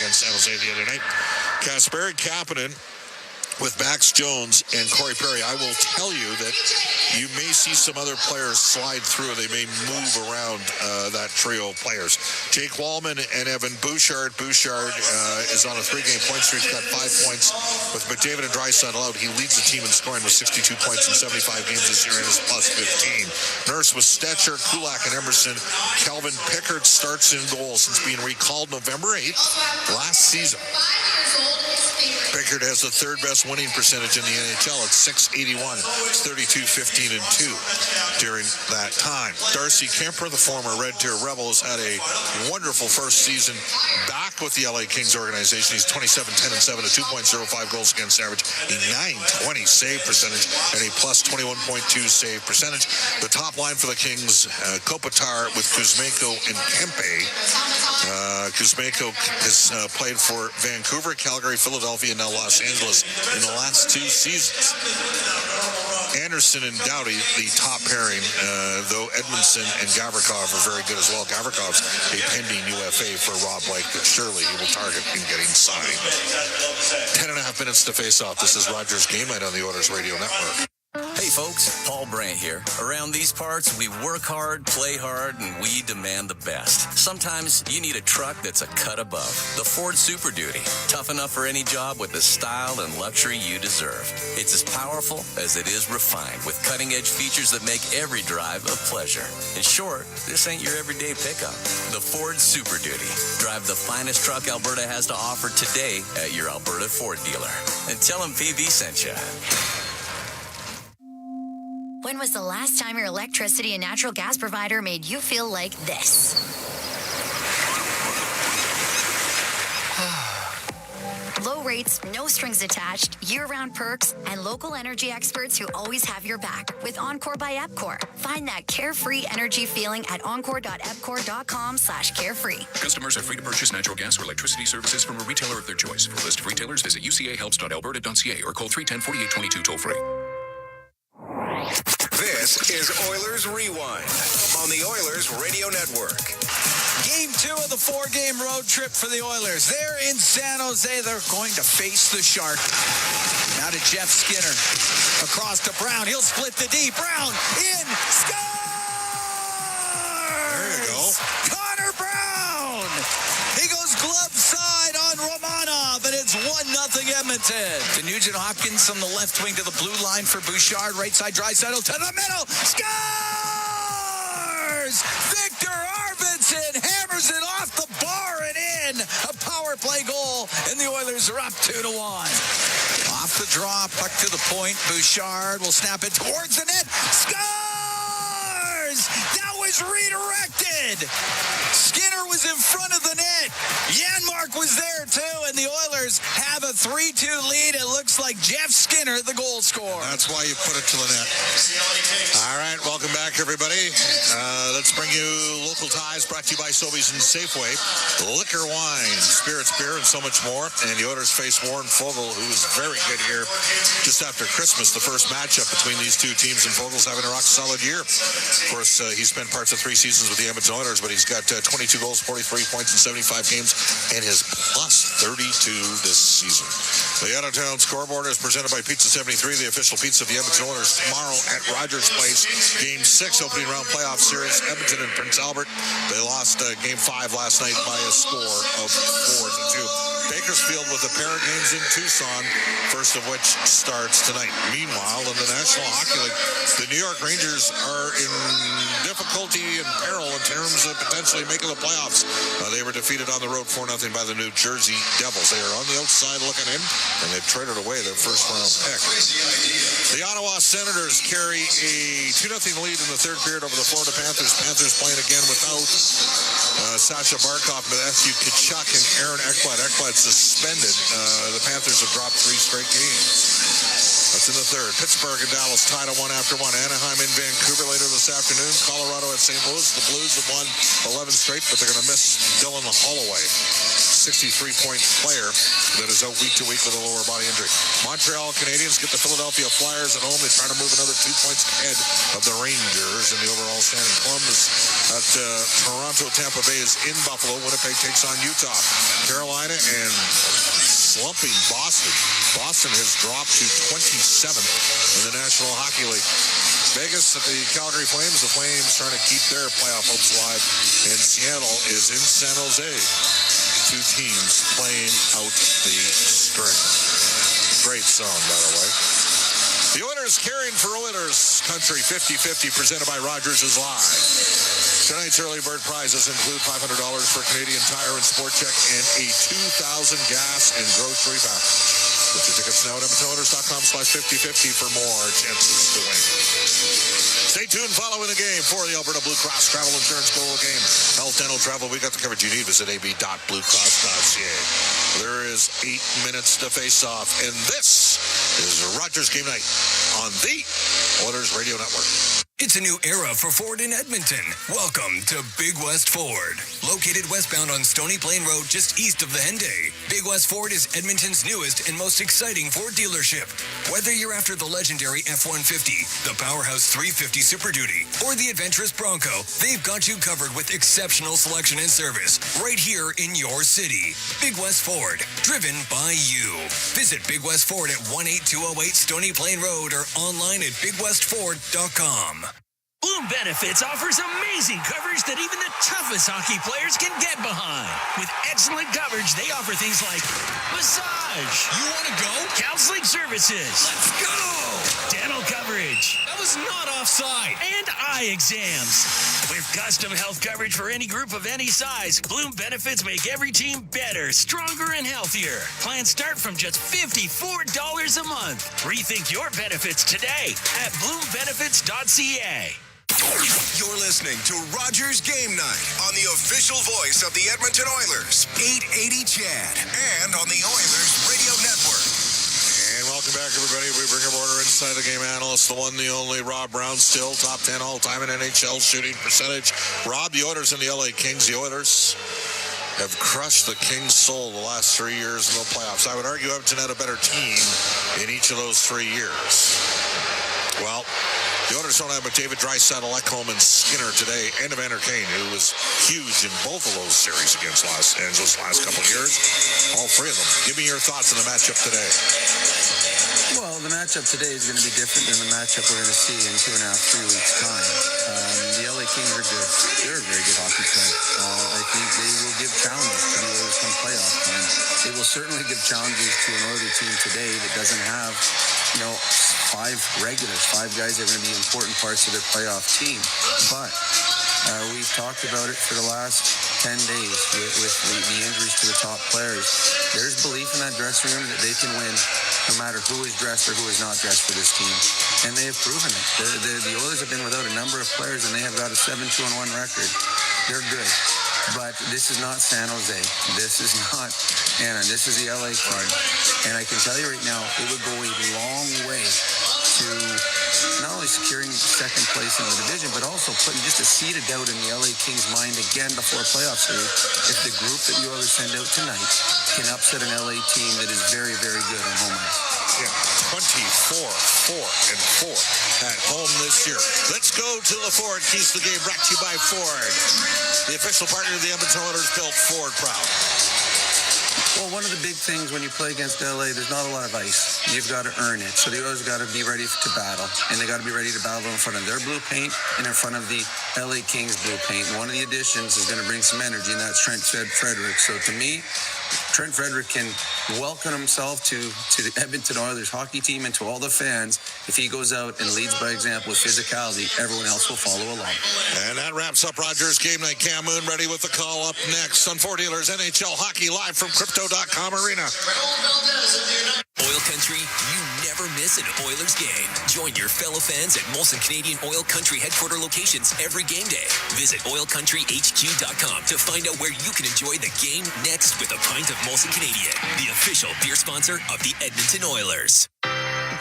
against San Jose the other night. Kasperi Kapanen with Max Jones and Corey Perry. I will tell you that you may see some other players slide through. They may move around that trio of players. Jake Wallman and Evan Bouchard. Bouchard is on a 3-game point streak. He's got 5 points. With McDavid and Draisaitl out, he leads the team in scoring with 62 points in 75 games this year and is plus 15. Nurse with Stetcher, Kulak, and Emerson. Calvin Pickard starts in goal since being recalled November 8th last season. Pickard has the third best winning percentage in the NHL at .681. It's 32, 15, and 2 during that time. Darcy Kemper, the former Red Deer Rebel, has had a wonderful first season back with the LA Kings organization. He's 27, 10, and 7, a 2.05 goals against average, a .920 save percentage, and a plus 21.2 save percentage. The top line for the Kings, Kopitar with Kuzmenko and Kempe. Kuzmenko has played for Vancouver, Calgary, Philadelphia, and now Los Angeles in the last 2 seasons. Anderson and Doughty, the top pairing, though Edmondson and Gavrikov are very good as well. Gavrikov's a pending UFA for Rob Blake, but surely he will target in getting signed. 10.5 minutes to face off. This is Rogers Game Night on the Oilers Radio Network. Hey folks, Paul Brandt here. Around these parts, we work hard, play hard, and we demand the best. Sometimes you need a truck that's a cut above. The Ford Super Duty. Tough enough for any job with the style and luxury you deserve. It's as powerful as it is refined, with cutting-edge features that make every drive a pleasure. In short, this ain't your everyday pickup. The Ford Super Duty. Drive the finest truck Alberta has to offer today at your Alberta Ford dealer. And tell them PV sent you. When was the last time your electricity and natural gas provider made you feel like this? Low rates, no strings attached, year-round perks, and local energy experts who always have your back with Encore by Epcor. Find that carefree energy feeling at encore.epcor.com/carefree. Customers are free to purchase natural gas or electricity services from a retailer of their choice. For a list of retailers, visit ucahelps.alberta.ca or call 310-4822 toll-free. This is Oilers Rewind on the Oilers Radio Network. Game 2 of the 4-game road trip for the Oilers. They're in San Jose. They're going to face the Shark. Now to Jeff Skinner. Across to Brown. He'll split the D. Brown in. Scores! There you go. Connor Brown. He goes glove side on Romanov, and it's 1-0 Edmonton. To Nugent Hopkins from the left wing to the blue line for Bouchard. Right side, Draisaitl to the middle. Scores! Victor Arvidsson hammers it off the bar and in. A power play goal, and the Oilers are up 2-1. Off the draw, puck to the point. Bouchard will snap it towards the net. Scores! That was redirected. Skinner was in front of the net. Janmark was there too, and the Oilers have a 3-2 lead. It looks like Jeff Skinner, the goal scorer. That's why you put it to the net. All right, welcome back, everybody. Let's bring you local ties brought to you by Sobeys and Safeway. Liquor, wine, spirits, beer, and so much more. And the Oilers face Warren Fogle, who is very good here just after Christmas. The first matchup between these two teams, and Fogel's having a rock-solid year. Of course, he spent parts of 3 seasons with the Edmonton Oilers, but he's got 22 goals, 43 points in 75 games, and his plus 32 this season. The out-of-town scoreboard is presented by Pizza 73, the official pizza of the Edmonton Oilers, tomorrow at Rogers Place. Game 6, opening round playoff series, Edmonton and Prince Albert. They lost Game 5 last night by a score of 4-2. Bakersfield with a pair of games in Tucson, first of which starts tonight. Meanwhile, in the National Hockey League, the New York Rangers are in difficulty and peril in terms of potentially making the playoffs. They were defeated on the road 4-0 by the New Jersey Devils. They are on the outside looking in, and they've traded away their first-round pick. The Ottawa Senators carry a 2-0 lead in the third period over the Florida Panthers. Panthers playing again without Sasha Barkov, Matthew Tkachuk, and Aaron Ekblad. Ekblad suspended. The Panthers have dropped 3 straight games. That's in the third. Pittsburgh and Dallas tied at 1-1. Anaheim in Vancouver later this afternoon. Colorado at St. Louis. The Blues have won 11 straight, but they're going to miss Dylan Holloway, 63-point player that is out week to week with a lower body injury. Montreal Canadiens get the Philadelphia Flyers at home. They try to move another 2 points ahead of the Rangers in the overall standing. Columbus at Toronto. Tampa Bay is in Buffalo. Winnipeg takes on Utah. Carolina helping Boston. Boston has dropped to 27th in the National Hockey League. Vegas at the Calgary Flames. The Flames trying to keep their playoff hopes alive. And Seattle is in San Jose. Two teams playing out the string. Great song, by the way. The Oilers caring for Oilers Country 50-50 presented by Rogers is live. Tonight's early bird prizes include $500 for Canadian Tire and Sport Check and a 2,000 gas and grocery package. Get your tickets now at EdmontonOilers.com/50-50 for more chances to win. Stay tuned following the game for the Alberta Blue Cross Travel Insurance Goal Game. Health, dental, travel, we got the coverage you need. Visit ab.bluecross.ca. There is 8 minutes to face off, and this is Rogers Game Night on the Oilers Radio Network. It's a new era for Ford in Edmonton. Welcome to Big West Ford. Located westbound on Stony Plain Road, just east of the Henday. Big West Ford is Edmonton's newest and most exciting Ford dealership. Whether you're after the legendary F-150, the Powerhouse 350 Super Duty, or the adventurous Bronco, they've got you covered with exceptional selection and service right here in your city. Big West Ford, driven by you. Visit Big West Ford at 18208 Stony Plain Road or online at bigwestford.com. Bloom Benefits offers amazing coverage that even the toughest hockey players can get behind. With excellent coverage, they offer things like massage. You want to go? Counseling services. Let's go! Dental coverage. That was not offside. And eye exams. With custom health coverage for any group of any size, Bloom Benefits make every team better, stronger, and healthier. Plans start from just $54 a month. Rethink your benefits today at bloombenefits.ca. You're listening to Rogers Game Night on the official voice of the Edmonton Oilers, 880 CHAD, and on the Oilers Radio Network. And welcome back, everybody. We bring our order inside the game analyst, the one, the only, Rob Brown, still top 10 all-time in NHL shooting percentage. Rob, the Oilers and the LA Kings. The Oilers have crushed the Kings' soul the last 3 years in the playoffs. I would argue Edmonton had a better team in each of those 3 years. Well, the Oilers don't have McDavid, Draisaitl, Ekholm, and Skinner today, and Evander Kane, who was huge in both of those series against Los Angeles last couple of years. All three of them. Give me your thoughts on the matchup today. Well, the matchup today is going to be different than the matchup we're going to see in 2.5, 3 weeks' time. The LA Kings are good. They're a very good hockey club. I think they will give challenges to the Oilers come playoff time. They will certainly give challenges to an Oilers team today that doesn't have, 5 regulars, 5 guys that are going to be important parts of their playoff team. But we've talked about it for the last 10 days with the injuries to the top players. There's belief in that dressing room that they can win no matter who is dressed or who is not dressed for this team. And they have proven it. The Oilers have been without a number of players, and they have got a 7-2-1 record. They're good. But this is not San Jose. This is not Anaheim. This is the LA Kings. And I can tell you right now, it would go a long way to not only securing second place in the division, but also putting just a seed of doubt in the LA Kings' mind again before a playoff series if the group that the Oilers send out tonight can upset an LA team that is very, very good on home ice. Yeah, 24-4-4 at home this year. Let's go to the Ford Keys of the Game, brought to you by Ford. The official partner of the Edmonton Oilers, built Ford proud. Well, one of the big things when you play against LA, there's not a lot of ice. You've got to earn it. So the Oilers got to be ready to battle. And they got to be ready to battle in front of their blue paint and in front of the LA Kings blue paint. And one of the additions is going to bring some energy, and that's Trent Frederick. So to me, Trent Frederick can welcome himself to the Edmonton Oilers hockey team and to all the fans. If he goes out and leads by example with physicality, everyone else will follow along. And that wraps up Rogers Game Night. Cam Moon ready with the call up next on Ford Dealers NHL Hockey live from Crypto.com Arena. Oil Country, you never miss an Oilers game. Join your fellow fans at Molson Canadian Oil Country headquarter locations every game day. Visit OilCountryHQ.com to find out where you can enjoy the game next with a pint of Molson Canadian, the official beer sponsor of the Edmonton Oilers.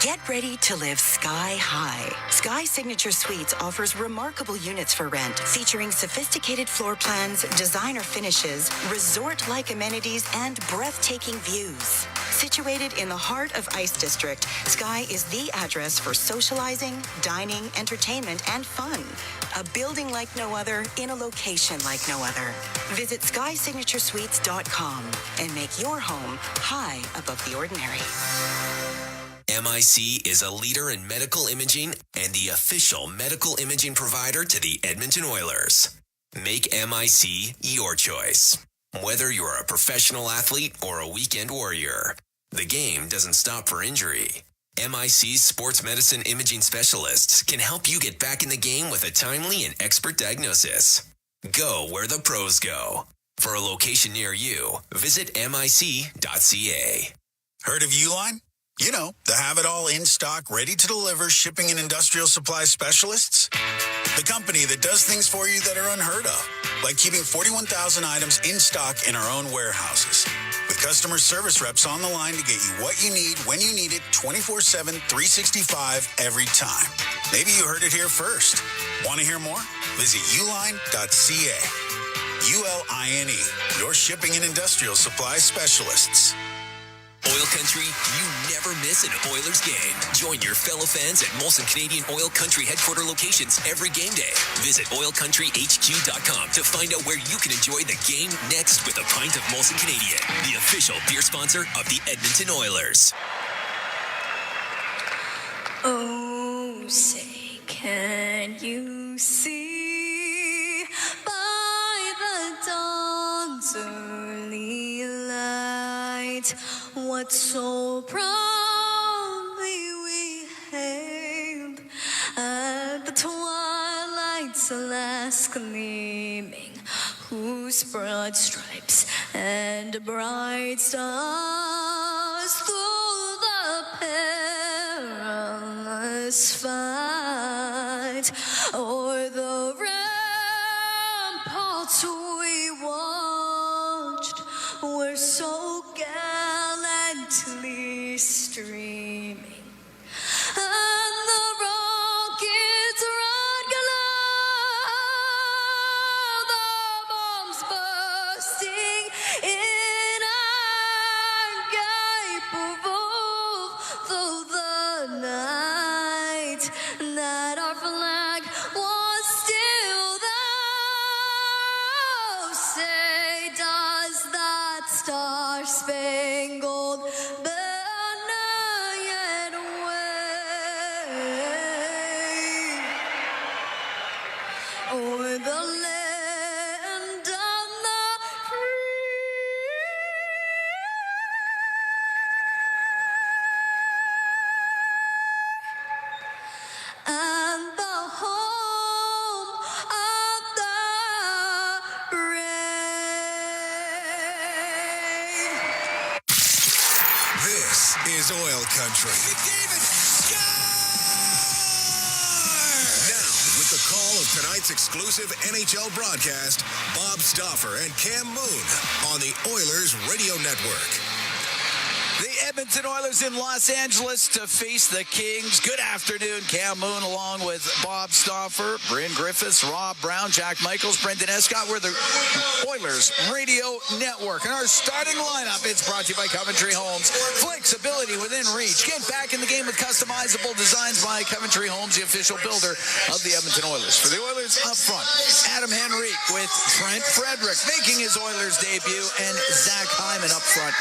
Get ready to live sky high. Sky Signature Suites offers remarkable units for rent, featuring sophisticated floor plans, designer finishes, resort-like amenities, and breathtaking views. Situated in the heart of Ice District, Sky is the address for socializing, dining, entertainment, and fun. A building like no other in a location like no other. Visit SkySignatureSuites.com and make your home high above the ordinary. MIC is a leader in medical imaging and the official medical imaging provider to the Edmonton Oilers. Make MIC your choice. Whether you're a professional athlete or a weekend warrior, the game doesn't stop for injury. MIC's sports medicine imaging specialists can help you get back in the game with a timely and expert diagnosis. Go where the pros go. For a location near you, visit mic.ca. Heard of Uline? You know, the have-it-all in-stock, ready-to-deliver shipping and industrial supply specialists. The company that does things for you that are unheard of, like keeping 41,000 items in stock in our own warehouses. With customer service reps on the line to get you what you need, when you need it, 24/7, 365, every time. Maybe you heard it here first. Want to hear more? Visit uline.ca. ULINE, your shipping and industrial supply specialists. OilCountry, you never miss an Oilers game. Join your fellow fans at Molson Canadian OilCountry headquarter locations every game day. Visit oilcountryhq.com to find out where you can enjoy the game next with a pint of Molson Canadian, the official beer sponsor of the Edmonton Oilers. Oh, say, can you see by the dawn's early light what so proudly we hailed at the twilight's last gleaming, whose broad stripes and bright stars through the perilous fight o'er the ramparts we watched were so gallantly streaming, and the rockets ran galore, the bombs bursting in our capable through the night, that our flag was still there. Say, does that star-spangled banner yet wave o'er the land and the free? And the home of the brave. This is Oil Country. Now, with the call of tonight's exclusive NHL broadcast, Bob Stauffer and Cam Moon on the Oilers Radio Network. The Edmonton Oilers in Los Angeles to face the Kings. Good afternoon, Cam Moon, along with Bob Stauffer, Bryn Griffiths, Rob Brown, Jack Michaels, Brendan Escott. We're the Oilers Radio Network. And our starting lineup, it's brought to you by Coventry Homes. Flexibility within reach. Get back in the game with customizable designs by Coventry Homes, the official builder of the Edmonton Oilers. For the Oilers up front, Adam Henrique with Trent Frederick making his Oilers debut, and Zach Hyman up front.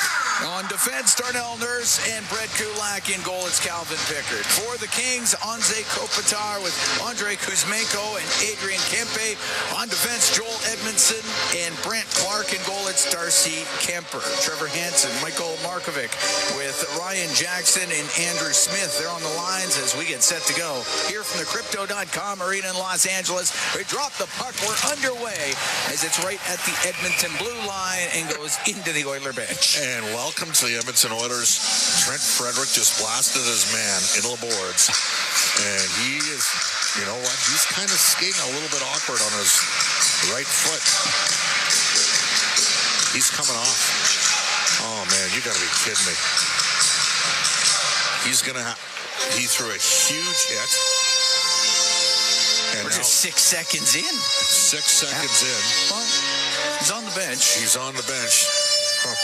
On defense, Darnell Nurse and Brett Kulak. In goal, it's Calvin Pickard. For the Kings, Anze Kopitar with Andre Kuzmenko and Adrian Kempe. On defense, Joel Edmondson and Brent Clark. In goal, it's Darcy Kemper. Trevor Hansen, Michael Markovic with Ryan Jackson and Andrew Smith. They're on the lines as we get set to go. Here from the Crypto.com arena in Los Angeles, we drop the puck. We're underway as it's right at the Edmonton blue line and goes into the Oiler bench. And welcome to the Edmonton Oilers. Trent Frederick just blasted his man into the boards. And he is, you know what, he's kind of skating a little bit awkward on his right foot. He's coming off. Oh, man, you got to be kidding me. He's going to he threw a huge hit. And we're just 6 seconds in. 6 seconds in. Well, he's on the bench. He's on the bench. Huh.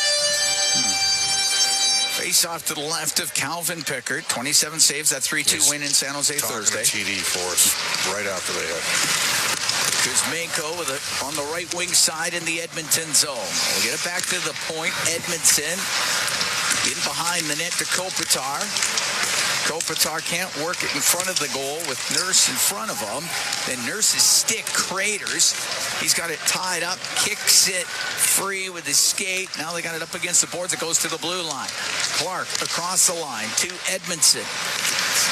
Face off to the left of Calvin Pickard. 27 saves, that 3-2 win in San Jose Thursday. TD for us right after they hit. Kuzmenko with it on the right wing side in the Edmonton zone. We'll get it back to the point. Edmondson in behind the net to Kopitar. Kopitar can't work it in front of the goal with Nurse in front of him. Then Nurse's stick craters. He's got it tied up, kicks it free with his skate. Now they got it up against the boards. It goes to the blue line. Clark across the line to Edmondson.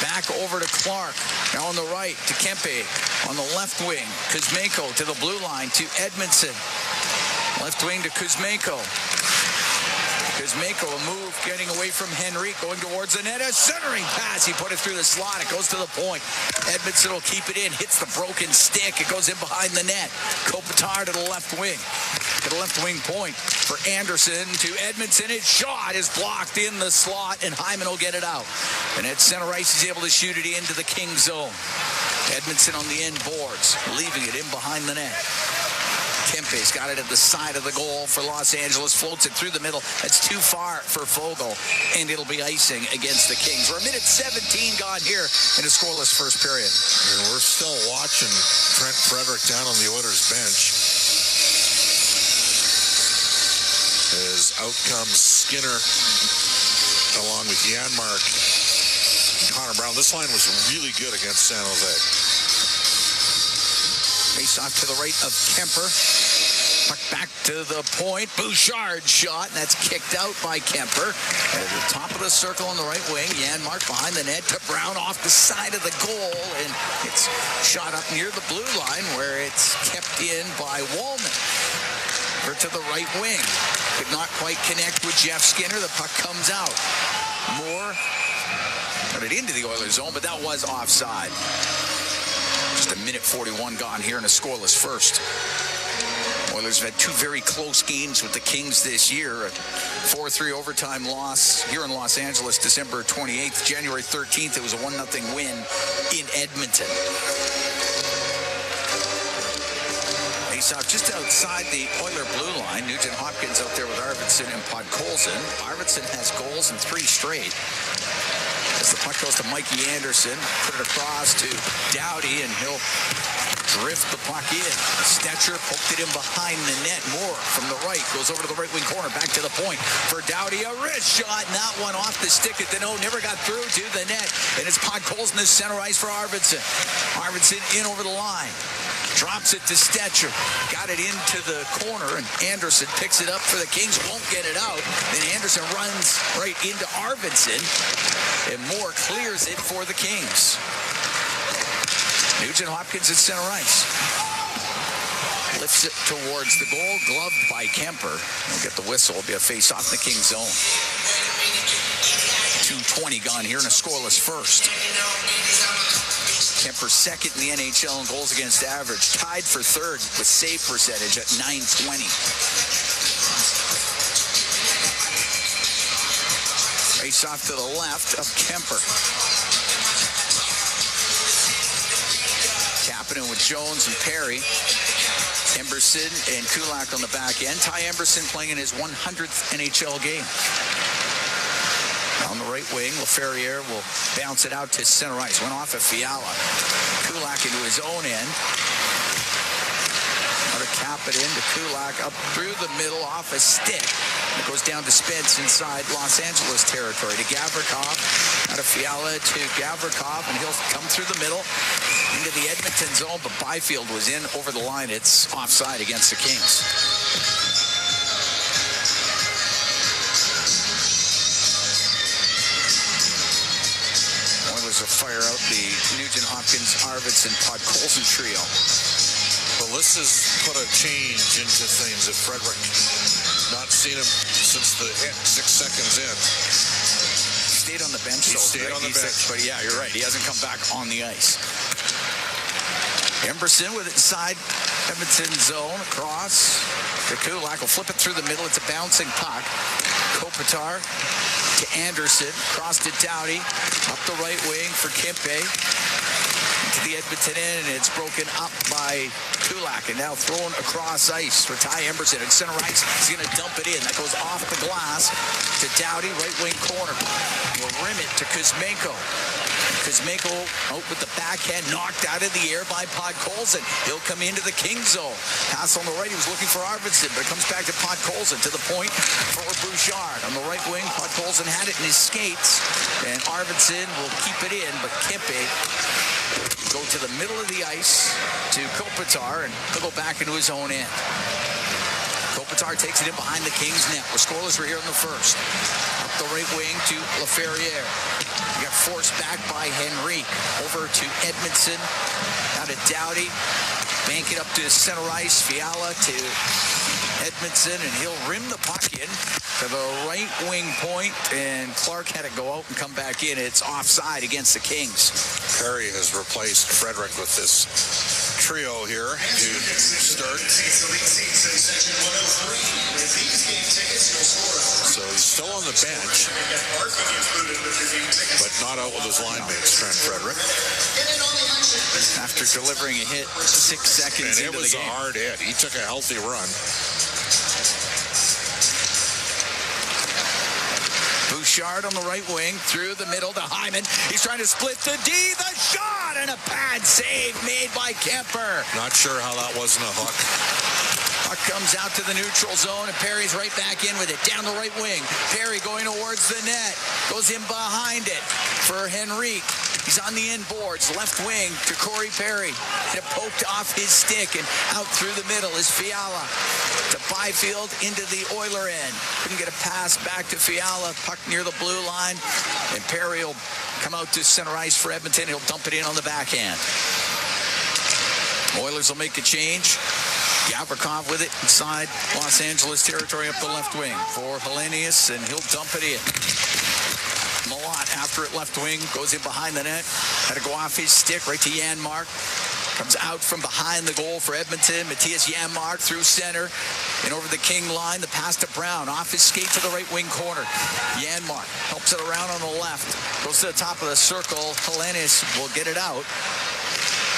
Back over to Clark. Now on the right to Kempe. On the left wing, Kuzmenko to the blue line to Edmondson. Left wing to Kuzmenko. Kuzmenko, a move getting away from Henry, going towards the net. A centering pass. He put it through the slot. It goes to the point. Edmondson will keep it in. Hits the broken stick. It goes in behind the net. Kopitar to the left wing. To the left wing point for Anderson to Edmondson. His shot is blocked in the slot, and Hyman will get it out. And at center ice, he's able to shoot it into the King zone. Edmondson on the end boards, leaving it in behind the net. Kempe's got it at the side of the goal for Los Angeles. Floats it through the middle. That's too far for Fogle, and it'll be icing against the Kings. We're a minute 17 gone here in a scoreless first period. And we're still watching Trent Frederick down on the Oilers bench. As out comes Skinner along with Janmark and Connor Brown. This line was really good against San Jose. Face off to the right of Kemper. Puck back to the point. Bouchard's shot, and that's kicked out by Kemper. At the top of the circle on the right wing. Janmark behind the net to Brown off the side of the goal, and it's shot up near the blue line where it's kept in by Wallman. Or to the right wing. Could not quite connect with Jeff Skinner. The puck comes out. Moore got it into the Oilers zone, but that was offside. Just a minute 41 gone here in a scoreless first. Oilers have had two very close games with the Kings this year. A 4-3 overtime loss here in Los Angeles, December 28th. January 13th, it was a 1-0 win in Edmonton. Face-off just outside the Oiler blue line. Nugent Hopkins out there with Arvidsson and Podkolzin. Arvidsson has goals in 3 straight. As the puck goes to Mikey Anderson, put it across to Doughty, and he'll drift the puck in. Stetcher poked it in behind the net. Moore from the right goes over to the right wing corner, back to the point for Doughty. A wrist shot, and that one off the stick at the no, never got through to the net. And it's Podkolzin in the center ice for Arvidsson. Arvidsson in over the line. Drops it to Stetcher. Got it into the corner, and Anderson picks it up for the Kings. Won't get it out. Then Anderson runs right into Arvidsson, and Moore clears it for the Kings. Nugent Hopkins at center ice. Lifts it towards the goal. Gloved by Kemper. We'll get the whistle. It'll be a face-off in the Kings zone. 2:20 gone here in a scoreless first. Kemper second in the NHL in goals against average. Tied for third with save percentage at .920. Face off to the left of Kemper. Tapping in with Jones and Perry. Emberson and Kulak on the back end. Ty Emberson playing in his 100th NHL game. On the right wing, LaFerriere will bounce it out to center ice. Went off of Fiala. Kulak into his own end. How to cap it into Kulak up through the middle off a stick. It goes down to Spence inside Los Angeles territory to Gavrikov. Out of Fiala to Gavrikov, and he'll come through the middle into the Edmonton zone, but Byfield was in over the line. It's offside against the Kings. To fire out the Nugent Hopkins, Arvidsson, Podkolzin trio. Well, this has put a change into things. If Frederick not seen him since the hit 6 seconds in. Stayed on the bench. He stayed on the bench. But yeah, you're right. He hasn't come back on the ice. Emberson with it inside Edmonton zone across. The Kulak will flip it through the middle. It's a bouncing puck. Kopitar to Anderson, across to Doughty, up the right wing for Kempe, to the Edmonton end, and it's broken up by Kulak, and now thrown across ice for Ty Emberson at center ice. He's going to dump it in. That goes off the glass to to Dowdy, right wing corner. Will rim it to Kuzmenko. Kuzmenko out with the backhand, knocked out of the air by Podkolzin. He'll come into the King zone. Pass on the right, he was looking for Arvidsson, but it comes back to Podkolzin to the point for Bouchard. On the right wing, Podkolzin had it in his skates, and Arvidsson will keep it in, but Kempe go to the middle of the ice to Kopitar, and he'll go back into his own end. Kopitar takes it in behind the Kings net. We're scoreless right here in the first. Up the right wing to Laferriere. He got forced back by Henrique. Over to Edmondson. Now to Dowdy. Bank it up to center ice. Fiala to Edmondson, and he'll rim the puck in to the right wing point, and Clark had it go out and come back in. It's offside against the Kings. Perry has replaced Frederick with this trio here to start. So he's still on the bench, but not out with his line mates, Trent Frederick. After delivering a hit 6 seconds and into the game. it was a hard hit. He took a healthy run. Bouchard on the right wing, through the middle to Hyman. He's trying to split the D, the shot, and a bad save made by Kemper. Not sure how that wasn't a hook. Puck comes out to the neutral zone, and Perry's right back in with it. Down the right wing. Perry going towards the net. Goes in behind it for Henrique. He's on the end boards. Left wing to Corey Perry. It poked off his stick, and out through the middle is Fiala. To Byfield into the Oiler end. Couldn't get a pass back to Fiala. Puck near the blue line, and Perry will come out to center ice for Edmonton. He'll dump it in on the backhand. Oilers will make a change. Gavrikov with it inside Los Angeles territory up the left wing for Hellenius, and he'll dump it in. Malott after it left wing, goes in behind the net. Had to go off his stick right to Janmark. Comes out from behind the goal for Edmonton. Matthias Janmark through center and over the King line. The pass to Brown. Off his skate to the right wing corner. Janmark helps it around on the left. Goes to the top of the circle. Hellenius will get it out.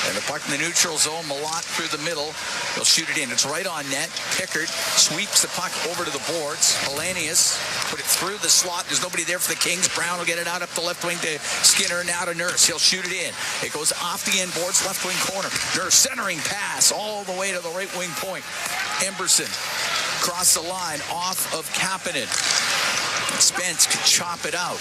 And the puck in the neutral zone. Malott through the middle. He'll shoot it in. It's right on net. Pickard sweeps the puck over to the boards. Hellenius put it through the slot. There's nobody there for the Kings. Brown will get it out up the left wing to Skinner. Now to Nurse. He'll shoot it in. It goes off the end boards. Left wing corner. Nurse centering pass all the way to the right wing point. Emberson across the line off of Kapanen. Spence could chop it out.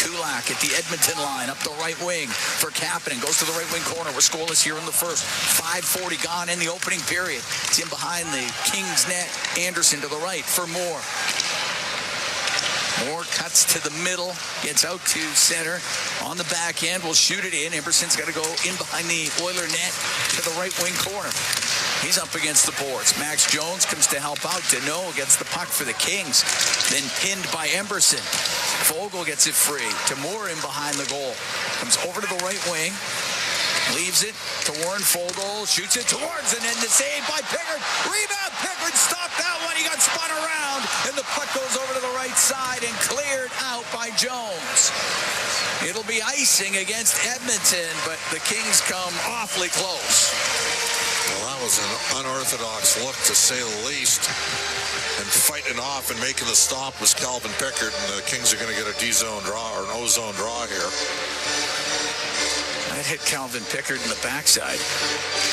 Kulak at the Edmonton line up the right wing for Kapanen. Goes to the right wing corner. We're scoreless here in the first. 5:40 gone in the opening period. It's in behind the Kings net. Anderson to the right for Moore. Moore cuts to the middle. Gets out to center. On the back end. Will shoot it in. Emberson's got to go in behind the Oiler net to the right wing corner. He's up against the boards. Max Jones comes to help out. Deneau gets the puck for the Kings. Then pinned by Emberson. Fogle gets it free to Moore in behind the goal. Comes over to the right wing. Leaves it to Warren Fogle. Shoots it towards the net. The save by Pickard. Rebound. Pickard stopped that one. He got spun around. And the puck goes over to the right side and cleared out by Jones. It'll be icing against Edmonton, but the Kings come awfully close. Well, that was an unorthodox look, to say the least. And fighting off and making the stop was Calvin Pickard, and the Kings are going to get a D-zone draw or an O-zone draw here. That hit Calvin Pickard in the backside.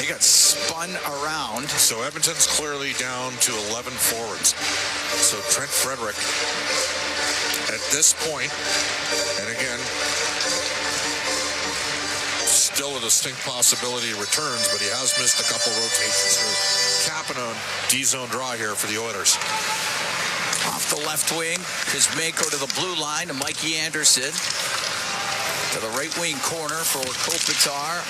He got spun around. So Edmonton's clearly down to 11 forwards. So Trent Frederick at this point, and again, still a distinct possibility he returns, but he has missed a couple rotations here. Kapanen, D-zone draw here for the Oilers. Off the left wing, Kuzmenko to the blue line to Mikey Anderson. To the right wing corner for Kopitar.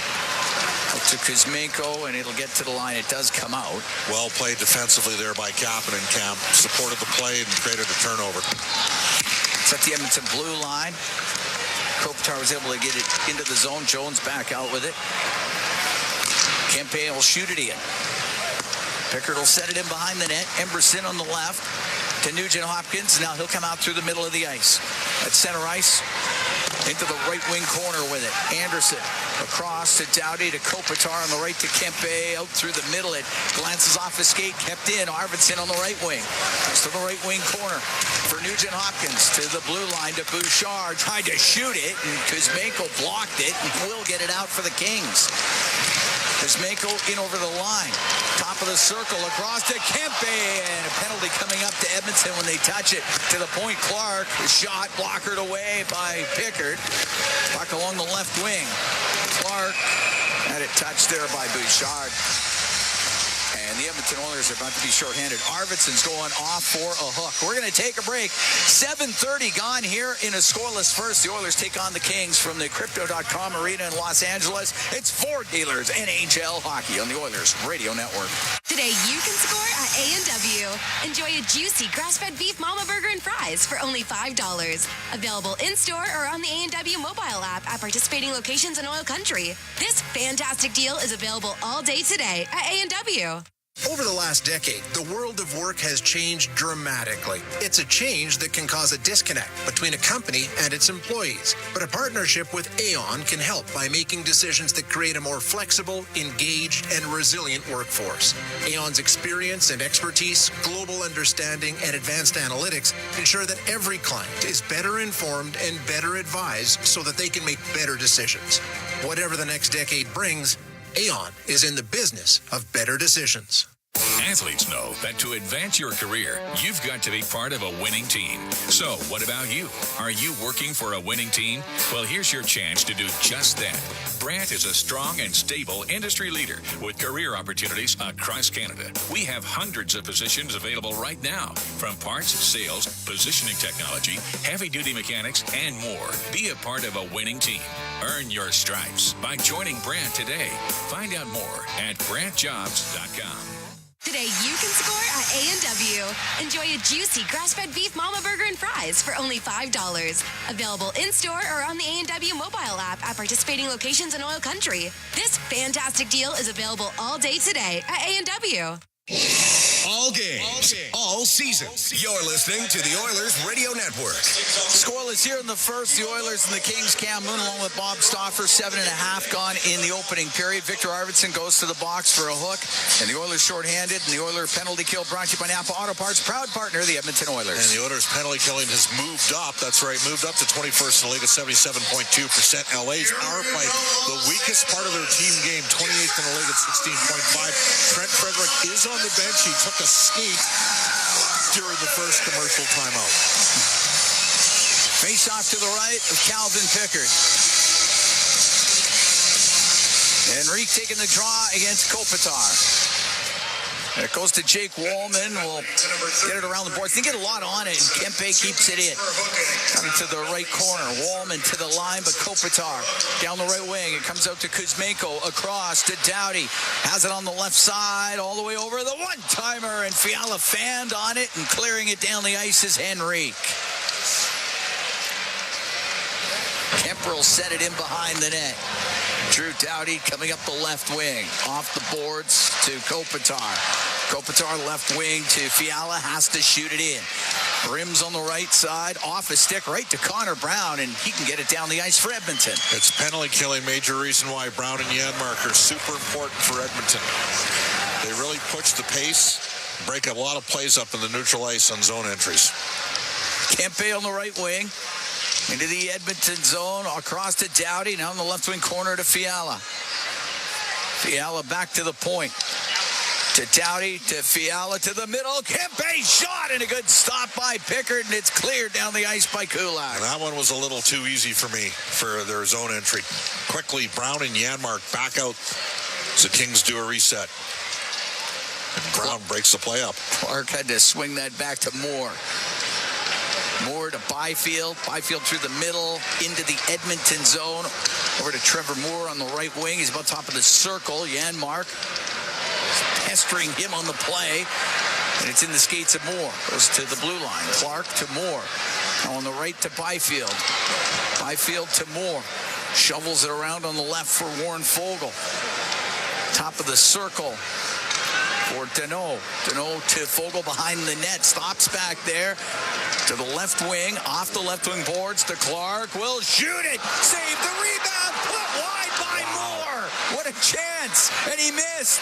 Up to Kuzmenko, and it'll get to the line. It does come out. Well played defensively there by Kapanen. Camp supported the play and created a turnover. It's at the Edmonton blue line. Kopitar was able to get it into the zone. Jones back out with it. Kempe will shoot it in. Pickard will set it in behind the net. Emberson on the left to Nugent Hopkins. Now he'll come out through the middle of the ice. At center ice, into the right wing corner with it. Anderson across to Dowdy to Kopitar on the right to Kempe. Out through the middle. It glances off his skate. Kept in. Arvidsson on the right wing. To the right wing corner for for Nugent-Hopkins to the blue line to Bouchard. Tried to shoot it, and Kuzmenko blocked it, and will get it out for the Kings. Kuzmenko in over the line. Top of the circle across to Kempe, and a penalty coming up to Edmonton when they touch it. To the point, Clark, shot blockered away by Pickard. Puck along the left wing. Clark had it touched there by Bouchard. And the Edmonton Oilers are about to be shorthanded. Arvidsson's going off for a hook. We're going to take a break. 7:30 gone here in a scoreless first. The Oilers take on the Kings from the Crypto.com Arena in Los Angeles. It's Ford Dealers NHL Hockey on the Oilers Radio Network. Today you can score at A&W. Enjoy a juicy grass-fed beef mama burger and fries for only $5. Available in-store or on the A&W mobile app at participating locations in OilCountry. This fantastic deal is available all day today at A&W. Over the last decade, the world of work has changed dramatically. It's a change that can cause a disconnect between a company and its employees. But a partnership with Aon can help by making decisions that create a more flexible, engaged, and resilient workforce. Aon's experience and expertise, global understanding, and advanced analytics ensure that every client is better informed and better advised so that they can make better decisions. Whatever the next decade brings, Aon is in the business of better decisions. Athletes know that to advance your career, you've got to be part of a winning team. So, what about you? Are you working for a winning team? Well, here's your chance to do just that. Brandt is a strong and stable industry leader with career opportunities across Canada. We have hundreds of positions available right now, from parts, sales, positioning technology, heavy-duty mechanics, and more. Be a part of a winning team. Earn your stripes by joining Brandt today. Find out more at BrandtJobs.com. Today you can score at A&W. Enjoy a juicy grass-fed beef mama burger and fries for only $5. Available in-store or on the A&W mobile app at participating locations in OilCountry. This fantastic deal is available all day today at A&W. All games, all season. You're listening to the Oilers Radio Network. Scoreless here in the first. The Oilers and the Kings. Cam Moon along with Bob Stauffer. 7.5 gone in the opening period. Victor Arvidsson goes to the box for a hook. And the Oilers shorthanded. And the Oilers penalty kill brought to you by Napa Auto Parts. Proud partner of the Edmonton Oilers. And the Oilers penalty killing has moved up. That's right. Moved up to 21st in the league at 77.2%. LA's are by the weakest part of their team game. 28th in the league at 16.5. Trent Frederick is on the bench. He took a skate during the first commercial timeout. Face off to the right of Calvin Pickard. Enrique taking the draw against Kopitar. And it goes to Jake Wallman. We'll get it around the boards. They get a lot on it, and Kempe keeps it in. Coming to the right corner. Wallman to the line, but Kopitar down the right wing. It comes out to Kuzmenko. Across to Doughty. Has it on the left side, all the way over the one-timer, and Fiala fanned on it, and clearing it down the ice is Henrique. Kemper will set it in behind the net. Drew Doughty coming up the left wing. Off the boards to Kopitar. Kopitar left wing to Fiala. Has to shoot it in. Rims on the right side. Off a stick right to Connor Brown. And he can get it down the ice for Edmonton. It's penalty killing. Major reason why Brown and Janmark are super important for Edmonton. They really push the pace. Break a lot of plays up in the neutral ice on zone entries. Kempe on the right wing. Into the Edmonton zone, across to Doughty, now in the left wing corner to Fiala. Fiala back to the point. To Doughty, to Fiala, to the middle. Kempe shot, and a good stop by Pickard, and it's cleared down the ice by Kulak. And that one was a little too easy for me for their zone entry. Quickly, Brown and Janmark back out as the Kings do a reset. And Brown breaks the play up. Clark had to swing that back to Moore. Moore to Byfield. Byfield through the middle into the Edmonton zone. Over to Trevor Moore on the right wing. He's about top of the circle. Janmark pestering him on the play. And it's in the skates of Moore. Goes to the blue line. Clark to Moore. Now on the right to Byfield. Byfield to Moore. Shovels it around on the left for Warren Fogle. Top of the circle for Deneau. Deneau to Fogle behind the net. Stops back there. To the left wing. Off the left wing boards to Clark. Will shoot it. Save the rebound. Put wide by Moore. What a chance. And he missed.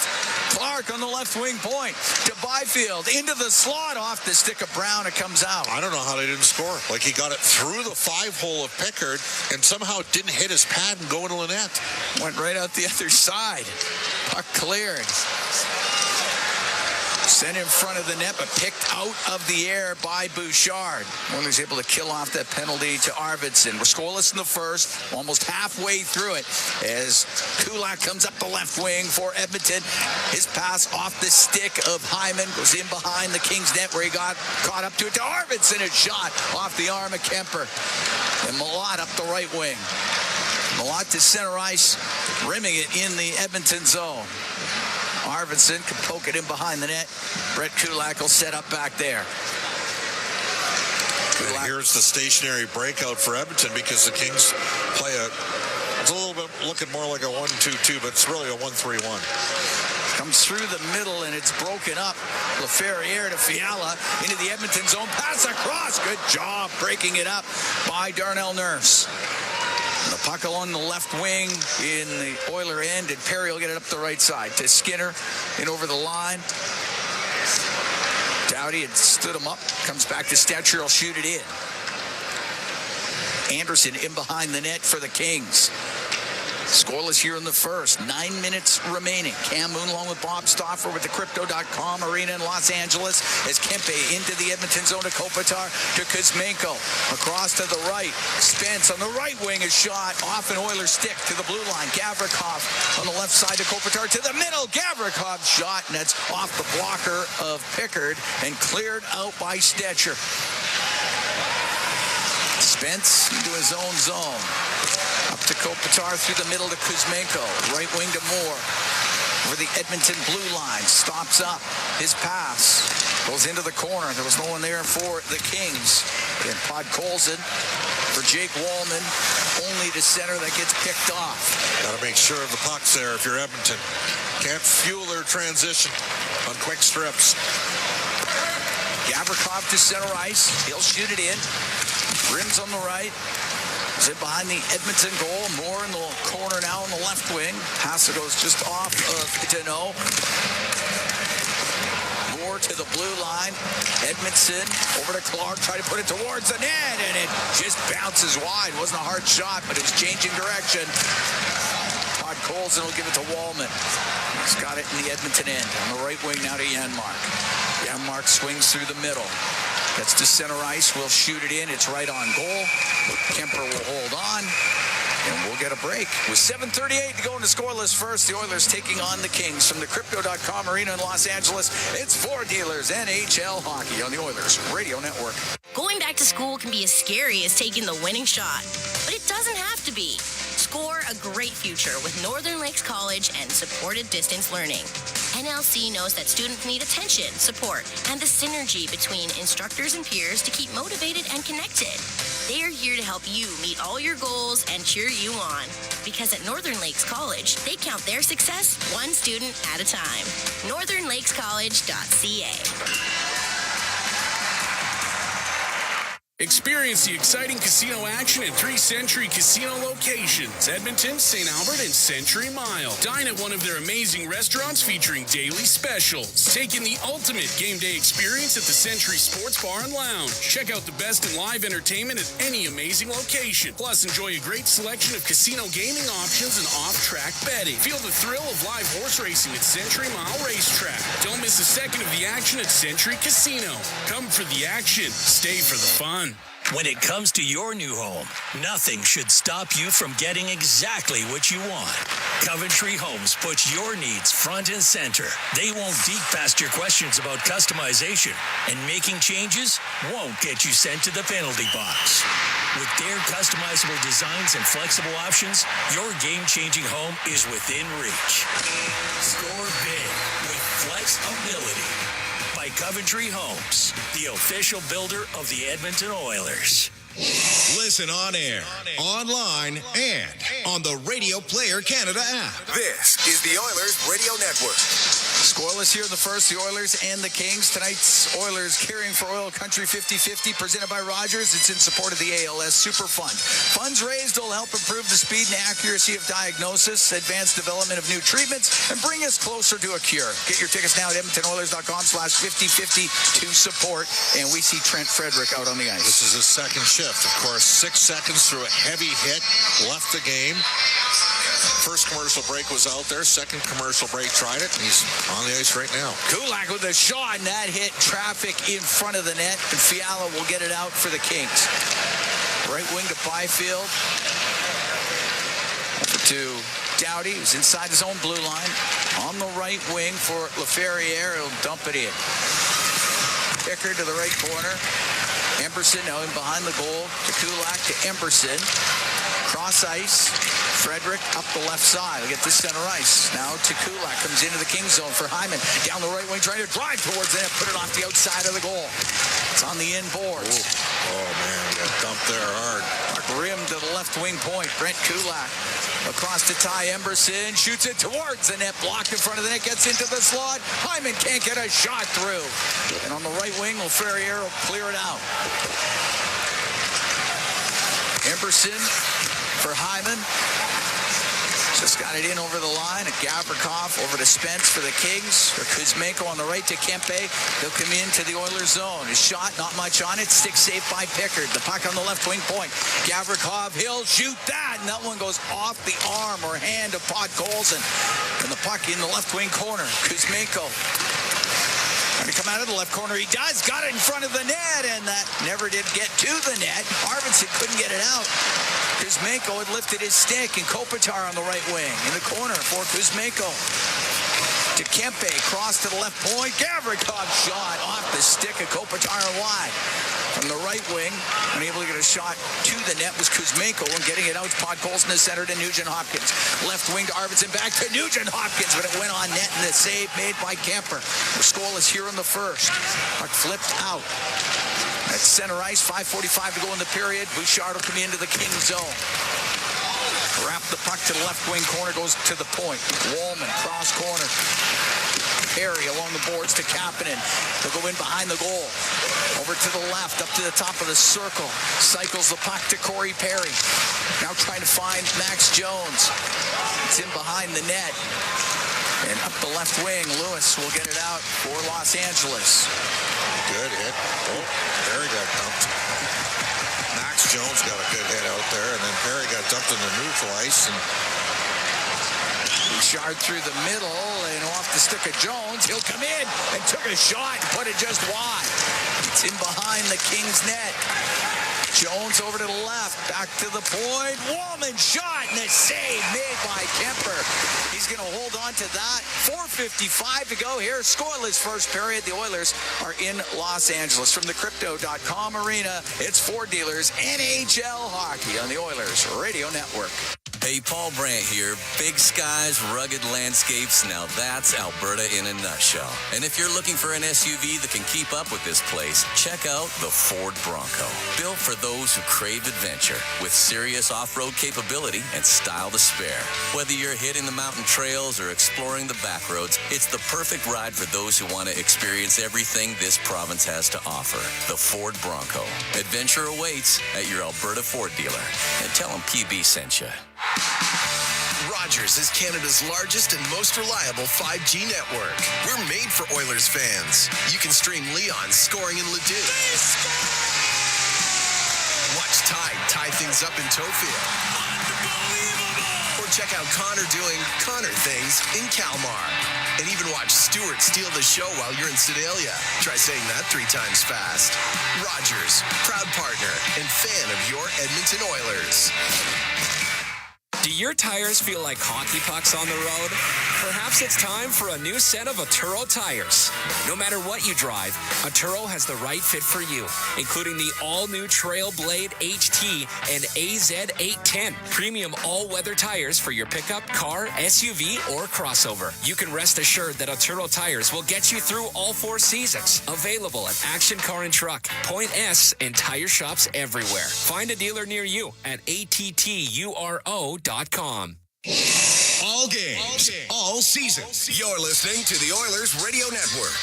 Clark on the left wing point to Byfield. Into the slot off the stick of Brown. It comes out. I don't know how they didn't score. Like, he got it through the 5-hole of Pickard and somehow didn't hit his pad and go into Lynette. Went right out the other side. Puck cleared. Sent in front of the net, but picked out of the air by Bouchard. Oilers able to kill off that penalty to Arvidsson. We're scoreless in the first, almost halfway through it, as Kulak comes up the left wing for Edmonton. His pass off the stick of Hyman goes in behind the Kings net, where he got caught up to it to Arvidsson. It's shot off the arm of Kemper. And Malott up the right wing. Malott to center ice, rimming it in the Edmonton zone. Arvidsson can poke it in behind the net. Brett Kulak will set up back there. And here's the stationary breakout for Edmonton, because the Kings play it's a little bit looking more like a 1-2-2, but it's really a 1-3-1. Comes through the middle, and it's broken up. LaFerriere to Fiala into the Edmonton zone. Pass across. Good job breaking it up by Darnell Nurse. The puck along the left wing in the Oiler end, and Perry will get it up the right side to Skinner and over the line. Doughty had stood him up. Comes back to Stetcher. He'll shoot it in. Anderson in behind the net for the Kings. Scoreless here in the first. 9 minutes remaining. Cam Moon along with Bob Stauffer with the Crypto.com arena in Los Angeles as Kempe into the Edmonton zone to Kopitar to Kuzmenko. Across to the right. Spence on the right wing is shot off an Oilers stick to the blue line. Gavrikov on the left side to Kopitar to the middle. Gavrikov shot, and that's off the blocker of Pickard and cleared out by Stetcher. Spence into his own zone. Up to Kopitar through the middle to Kuzmenko. Right wing to Moore. Over the Edmonton blue line. Stops up. His pass goes into the corner. There was no one there for the Kings. And Podkolzin for Jake Wallman. Only to center, that gets picked off. Got to make sure the puck's there if you're Edmonton. Can't fuel their transition on quick strips. Gavrikov to center ice. He'll shoot it in. Rims on the right. Is it behind the Edmonton goal? Moore in the corner now on the left wing. Pass goes just off of Deneau. Moore to the blue line. Edmondson over to Clark. Try to put it towards the net, and it just bounces wide. Wasn't a hard shot, but it was changing direction. Podkolzin will give it to Wallman. He's got it in the Edmonton end. On the right wing now to Janmark. Janmark swings through the middle. Gets to center ice. We'll shoot it in. It's right on goal. Kemper will hold on. And we'll get a break. With 7:38 to go into scoreless first, the Oilers taking on the Kings from the Crypto.com arena in Los Angeles. It's Four Dealers NHL Hockey on the Oilers Radio Network. Going back to school can be as scary as taking the winning shot, but it doesn't have to be. Score a great future with Northern Lakes College and supported distance learning. NLC knows that students need attention, support, and the synergy between instructors and peers to keep motivated and connected. They are here to help you meet all your goals and cheer you on. Because at Northern Lakes College, they count their success one student at a time. northernlakescollege.ca. Experience the exciting casino action at 3 Century Casino locations: Edmonton, St. Albert, and Century Mile. Dine at one of their amazing restaurants featuring daily specials. Take in the ultimate game day experience at the Century Sports Bar and Lounge. Check out the best in live entertainment at any amazing location. Plus, enjoy a great selection of casino gaming options and off-track betting. Feel the thrill of live horse racing at Century Mile Racetrack. Don't miss a second of the action at Century Casino. Come for the action. Stay for the fun. When it comes to your new home, nothing should stop you from getting exactly what you want. Coventry Homes puts your needs front and center. They won't deep past your questions about customization, and making changes won't get you sent to the penalty box. With their customizable designs and flexible options, your game-changing home is within reach. Score big with flexibility. By Coventry Homes, the official builder of the Edmonton Oilers. Listen on air, online, and on the Radio Player Canada app. This is the Oilers Radio Network. Scoreless here in the first, the Oilers and the Kings. Tonight's Oilers carrying for OilCountry 50-50, presented by Rogers. It's in support of the ALS Super Fund. Funds raised will help improve the speed and accuracy of diagnosis, advance development of new treatments, and bring us closer to a cure. Get your tickets now at EdmontonOilers.com/5050 to support. And we see Trent Frederick out on the ice. This is his second shift. Of course, 6 seconds through a heavy hit, left the game. First commercial break was out there. Second commercial break tried it. And he's on the ice right now. Kulak with a shot, and that hit traffic in front of the net. And Fiala will get it out for the Kings. Right wing to Byfield. Over to Doughty, who's inside his own blue line. On the right wing for LaFerriere. He'll dump it in. Pickard to the right corner. Emberson now in behind the goal. To Kulak, to Emberson. Cross ice. Frederick up the left side. We'll get this center ice. Now to Kulak. Comes into the King zone for Hyman. Down the right wing, trying to drive towards the net. Put it off the outside of the goal. It's on the inboards. Oh, man. Got dumped there hard. Rim to the left wing point. Brent Kulak. Across to Ty Emberson. Shoots it towards the net. Blocked in front of the net. Gets into the slot. Hyman can't get a shot through. And on the right wing, LaFerriere will clear it out. Emberson for Hyman. Just got it in over the line. And Gavrikov over to Spence for the Kings. For Kuzmenko on the right to Kempe. They'll come into the Oilers zone. His shot, not much on it. Stick safe by Pickard. The puck on the left wing point. Gavrikov, he'll shoot that. And that one goes off the arm or hand of Podkolzin. And the puck in the left wing corner. Kuzmenko. Trying to come out of the left corner. He does. Got it in front of the net. And that never did get to the net. Arvidsson couldn't get it out. Kuzmenko had lifted his stick, and Kopitar on the right wing in the corner for Kuzmenko. To Kempe, cross to the left point. Gavrikov shot off the stick of Kopitar wide. From the right wing, unable to get a shot to the net was Kuzmenko, and getting it out to Podkolzin is centered to Nugent Hopkins. Left wing to Arvidsson, back to Nugent Hopkins, but it went on net, and the save made by Kemper. The scoreless here in the first. Puck flipped out. At center ice, 5:45 to go in the period. Bouchard will come into the King zone. Wrap the puck to the left wing corner, goes to the point. Wallman, cross corner. Perry along the boards to Kapanen. They'll go in behind the goal. Over to the left, up to the top of the circle. Cycles the puck to Corey Perry. Now trying to find Max Jones. It's in behind the net. And up the left wing, Lewis will get it out for Los Angeles. Good hit. Oh, Perry got dumped. Max Jones got a good hit out there, and then Perry got dumped in the neutral ice. And Bouchard through the middle and off the stick of Jones. He'll come in and took a shot and put it just wide. It's in behind the Kings net. Jones over to the left, back to the point. Wallman shot, and a save made by Kemper. He's going to hold on to that. 4:55 to go here. Scoreless first period. The Oilers are in Los Angeles. From the Crypto.com arena, it's Ford Dealers NHL Hockey on the Oilers Radio Network. Hey, Paul Brandt here. Big skies, rugged landscapes. Now that's Alberta in a nutshell. And if you're looking for an SUV that can keep up with this place, check out the Ford Bronco. Built for those who crave adventure, with serious off-road capability and style to spare. Whether you're hitting the mountain trails or exploring the back roads, it's the perfect ride for those who want to experience everything this province has to offer. The Ford Bronco. Adventure awaits at your Alberta Ford dealer. And tell them PB sent you. Rogers is Canada's largest and most reliable 5G network. We're made for Oilers fans. You can stream Leon scoring in Leduc. Watch Tide tie things up in Tofield. Or check out Connor doing Connor things in Kalmar. And even watch Stewart steal the show while you're in Sedalia. Try saying that 3 times fast. Rogers, proud partner and fan of your Edmonton Oilers. Do your tires feel like hockey pucks on the road? Perhaps it's time for a new set of Atturo tires. No matter what you drive, Atturo has the right fit for you, including the all-new Trailblade HT and AZ810, premium all-weather tires for your pickup, car, SUV, or crossover. You can rest assured that Atturo tires will get you through all 4 seasons. Available at Action Car and Truck, Point S, and tire shops everywhere. Find a dealer near you at atturo.com. All games, all seasons. You're listening to the Oilers Radio Network.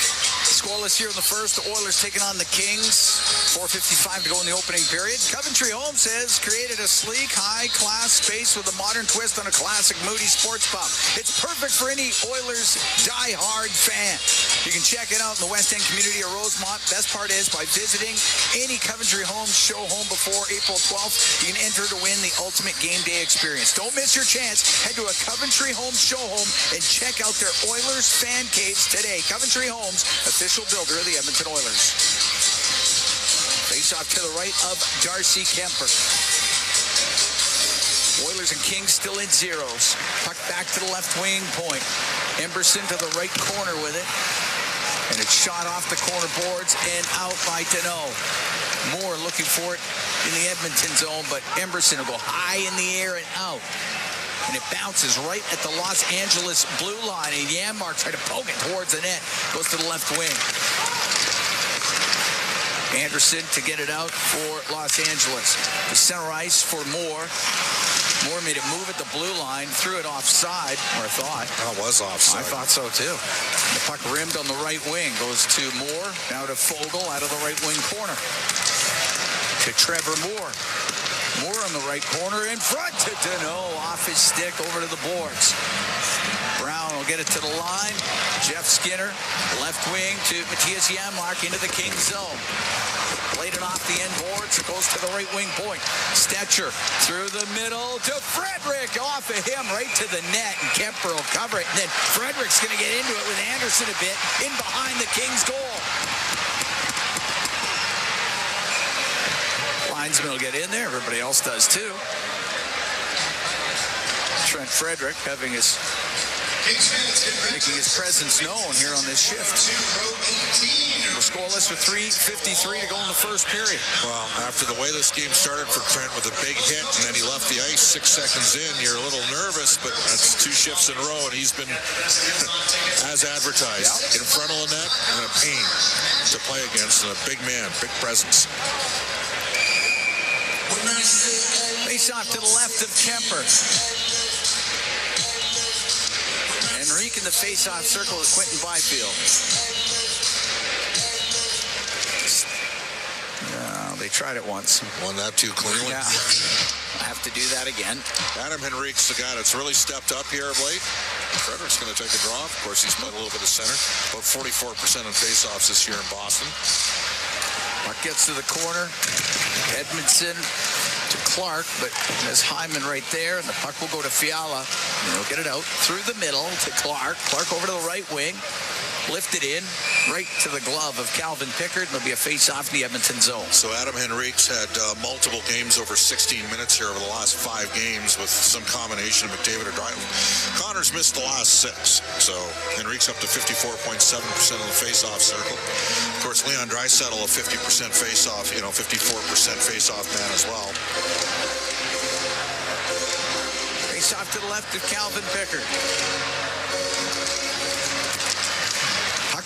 Scoreless here in the first. The Oilers taking on the Kings. 4:55 to go in the opening period. Coventry Homes has created a sleek, high-class space with a modern twist on a classic Moody sports pub. It's perfect for any Oilers die-hard fan. You can check it out in the West End community of Rosemont. Best part is, by visiting any Coventry Homes show home before April 12th, you can enter to win the ultimate game day experience. Don't miss your chance. Head to a Coventry Homes show home and check out their Oilers fan caves today. Coventry Homes, official builder of the Edmonton Oilers. Face off to the right of Darcy Kemper. Oilers and Kings still in zeros. Puck back to the left wing point. Emberson to the right corner with it. And it's shot off the corner boards and out by Deneau. Moore looking for it in the Edmonton zone, but Emberson will go high in the air and out. And it bounces right at the Los Angeles blue line. And Janmark tried to poke it towards the net. Goes to the left wing. Anderson to get it out for Los Angeles. The center ice for Moore. Moore made it move at the blue line, threw it offside, or I thought. Oh, it was offside. I thought so, too. The puck rimmed on the right wing. Goes to Moore. Now to Fogle out of the right wing corner. To Trevor Moore. Moore on the right corner in front to Deneau. Off his stick over to the boards. Brown will get it to the line. Jeff Skinner, left wing to Matthias Janmark into the Kings zone. Played it off the end boards. It goes to the right wing point. Stetcher through the middle to Frederick. Off of him right to the net. And Kemper will cover it. And then Frederick's going to get into it with Anderson a bit in behind the Kings goal. Linesman will get in there. Everybody else does too. Trent Frederick having his making his presence known here on this shift. We're scoreless with 3:53 to go in the first period. Well, after the way this game started for Trent with a big hit, and then he left the ice 6 seconds in, you're a little nervous, but that's 2 shifts in a row, and he's been, as advertised, in front of the net and a pain to play against, and a big man, big presence. Face off to the left of Kemper. Enrique in the face-off circle of Quentin Byfield. No, they tried it once. Won that too cleanly. Yeah. I have to do that again. Adam Henrique's the guy that's really stepped up here of late. Frederick's going to take a draw. Of course, he's played a little bit of center. About 44% on face-offs this year in Boston. Puck gets to the corner. Edmondson to Clark, but there's Hyman right there, and the puck will go to Fiala. And he'll get it out through the middle to Clark. Clark over to the right wing. Lifted in right to the glove of Calvin Pickard, and there'll be a face-off in the Edmonton zone. So Adam Henrique's had multiple games over 16 minutes here over the last 5 games with some combination of McDavid or Dryden. Connor's missed the last 6, so Henrique's up to 54.7% of the face-off circle. Of course, Leon Draisaitl a 50% face-off, 54% face-off man as well. Face-off to the left of Calvin Pickard.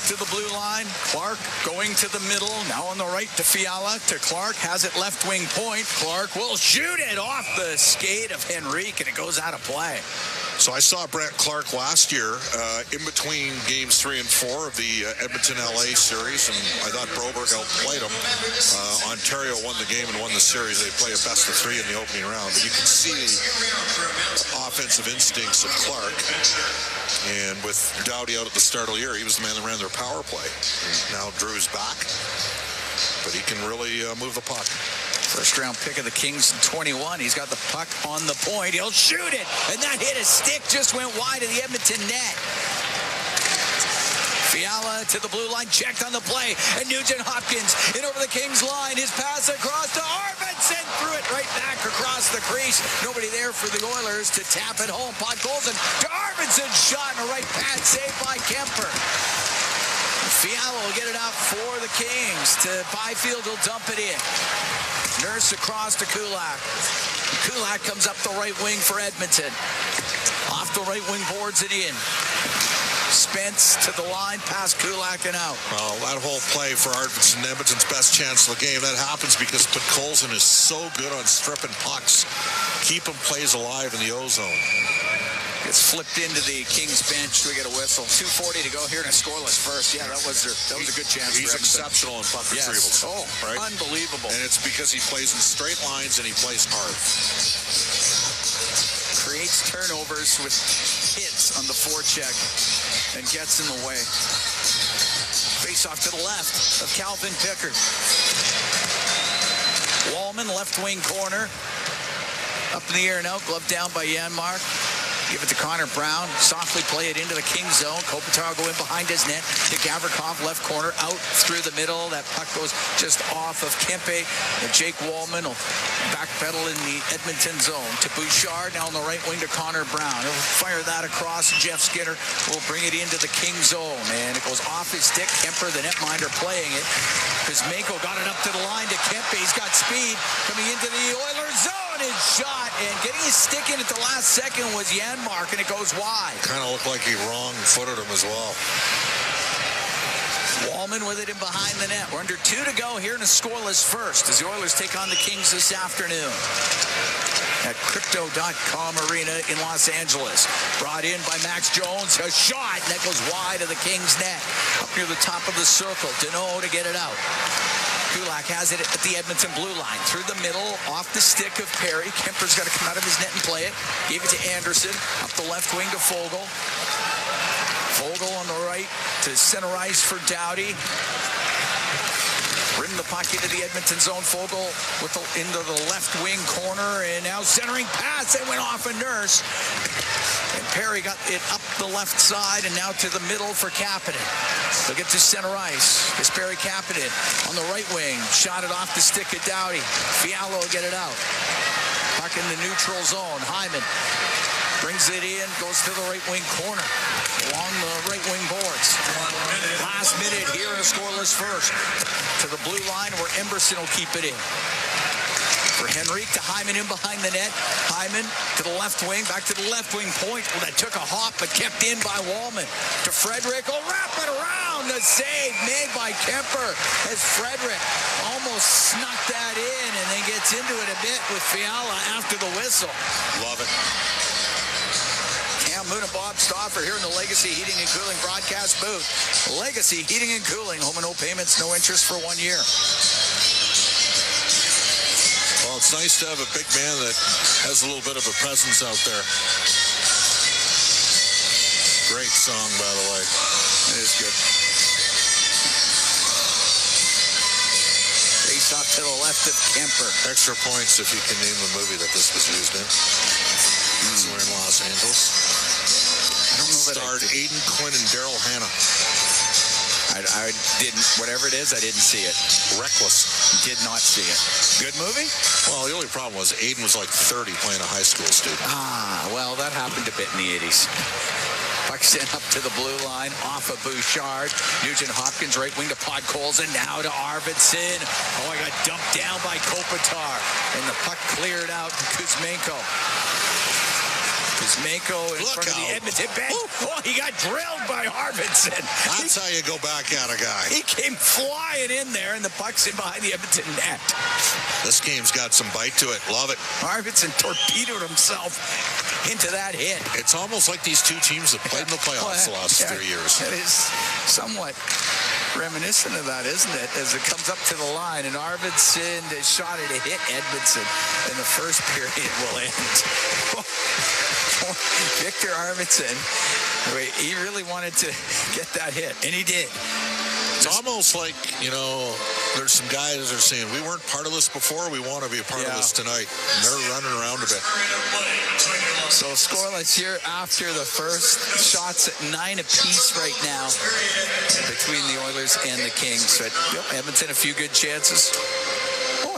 To the blue line. Clark going to the middle. Now on the right to Fiala. To Clark. Has it left wing point. Clark will shoot it off the skate of Henrique, and it goes out of play. So I saw Brent Clark last year in between games 3 and 4 of the Edmonton-LA series, and I thought Broberg outplayed him. Ontario won the game and won the series. They play a best of 3 in the opening round, but you can see the offensive instincts of Clark. And with Doughty out at the start of the year, he was the man that ran their power play. Now Drew's back, but he can really move the puck. First round pick of the Kings in 21. He's got the puck on the point. He'll shoot it, and that hit his stick, just went wide of the Edmonton net. Fiala to the blue line, checked on the play, and Nugent Hopkins in over the Kings line. His pass across to Arvidsson, threw it right back across the crease. Nobody there for the Oilers to tap it home. Podkolzin to Arvidsson, shot and a right pad save by Kemper. Fiala will get it out for the Kings. To Byfield, he'll dump it in. Nurse across to Kulak. Kulak comes up the right wing for Edmonton. Off the right wing boards it in. Spence to the line, past Kulak and out. Well, that whole play for Arvidsson, Edmonton's best chance of the game. That happens because Podkolzin is so good on stripping pucks. Keep him plays alive in the O-zone. Gets flipped into the Kings bench. We get a whistle. 2:40 to go here in a scoreless first. Yeah, that was a good chance. He's for exceptional in puck retrievals. Oh, right? Unbelievable. And it's because he plays in straight lines and he plays hard. Creates turnovers with hits on the forecheck and gets in the way. Face off to the left of Calvin Pickard. Wallman, left wing corner. Up in the air now, glove down by Janmark. Give it to Connor Brown. Softly play it into the Kings zone. Kopitar go in behind his net to Gavrikov, left corner, out through the middle. That puck goes just off of Kempe. And Jake Wallman will backpedal in the Edmonton zone to Bouchard. Now on the right wing to Connor Brown. He'll fire that across. Jeff Skinner will bring it into the Kings zone. And it goes off his stick. Kemper, the netminder, playing it. Kuzmenko got it up to the line to Kempe. He's got speed coming into the Oilers zone. His shot, and getting his stick in at the last second was Janmark, and it goes wide. Kind of looked like he wrong-footed him as well. Wallman with it in behind the net. We're under 2 to go here in a scoreless first as the Oilers take on the Kings this afternoon at Crypto.com Arena in Los Angeles. Brought in by Max Jones. A shot, and that goes wide of the Kings' net. Up near the top of the circle. Deneau to get it out. Kulak has it at the Edmonton blue line. Through the middle, off the stick of Perry. Kemper's got to come out of his net and play it. Gave it to Anderson. Up the left wing to Fogle. Fogle on the right to center ice for Doughty. Rim the puck into the Edmonton zone. Fogle into the left wing corner. And now centering pass. It went off a Nurse. And Perry got it up the left side and now to the middle for Kapanen. They'll get to center ice. It's Perry Kapanen on the right wing. Shot it off the stick of Doughty. Fiala will get it out. Puck in the neutral zone. Hyman brings it in, goes to the right wing corner. Along the right wing boards. Last minute here in a scoreless first. To the blue line where Emberson will keep it in. For Henrique to Hyman in behind the net. Hyman to the left wing, back to the left wing point. Well, that took a hop, but kept in by Wallman. To Frederick, wrap it around. The save made by Kemper as Frederick almost snuck that in and then gets into it a bit with Fiala after the whistle. Love it. Cam Moon and Bob Stauffer here in the Legacy Heating and Cooling broadcast booth. Legacy Heating and Cooling, home and no payments, no interest for 1 year. Well, it's nice to have a big man that has a little bit of a presence out there. Great song, by the way. It is good. Face off to the left of Kemper. Extra points if you can name the movie that this was used in. Somewhere in Los Angeles. I don't know that starred Aidan Quinn and Daryl Hannah. I didn't, whatever it is, I didn't see it. Reckless. Did not see it. Good movie? Well, the only problem was Aidan was like 30 playing a high school student. Well, that happened a bit in the 80s. Puck sent up to the blue line, off of Bouchard. Nugent Hopkins, right wing to Podkolzin, now to Arvidsson. Oh, I got dumped down by Kopitar. And the puck cleared out to Kuzmenko. Kuzmenko in front of the Edmonton bench. Oh, he got drilled by Arvidsson. That's how you go back at a guy. He came flying in there, and the puck's in behind the Edmonton net. This game's got some bite to it. Love it. Arvidsson torpedoed himself into that hit. It's almost like these two teams have played in the playoffs the last 3 years. It is somewhat reminiscent of that, isn't it? As it comes up to the line, and Arvidsson shot it to hit Edmondson, and the first period will end. Victor Arvidsson, he really wanted to get that hit, and he did. It's almost like, there's some guys that are saying, we weren't part of this before, we want to be a part of this tonight. And they're running around a bit. So scoreless here after the first. Shots at 9 apiece right now between the Oilers and the Kings. But Edmonton, a few good chances.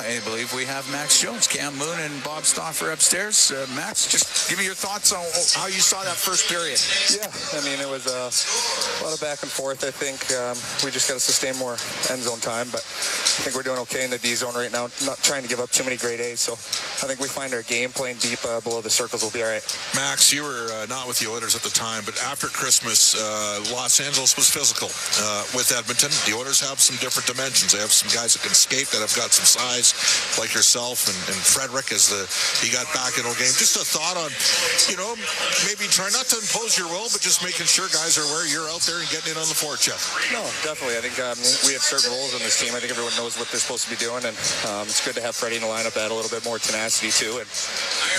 I believe we have Max Jones, Cam Moon, and Bob Stauffer upstairs. Max, just give me your thoughts on how you saw that first period. Yeah, it was a lot of back and forth. I think we just got to sustain more end zone time, but I think we're doing okay in the D zone right now. Not trying to give up too many great A's, so I think we find our game playing deep below the circles will be all right. Max, you were not with the Oilers at the time, but after Christmas, Los Angeles was physical with Edmonton. The Oilers have some different dimensions. They have some guys that can skate, that have got some size. like yourself and Frederick as he got back in the game. Just a thought on, maybe try not to impose your will, but just making sure guys are aware you're out there and getting in on the forecheck. No, definitely. I think we have certain roles on this team. I think everyone knows what they're supposed to be doing, and it's good to have Freddie in the lineup, add a little bit more tenacity too, and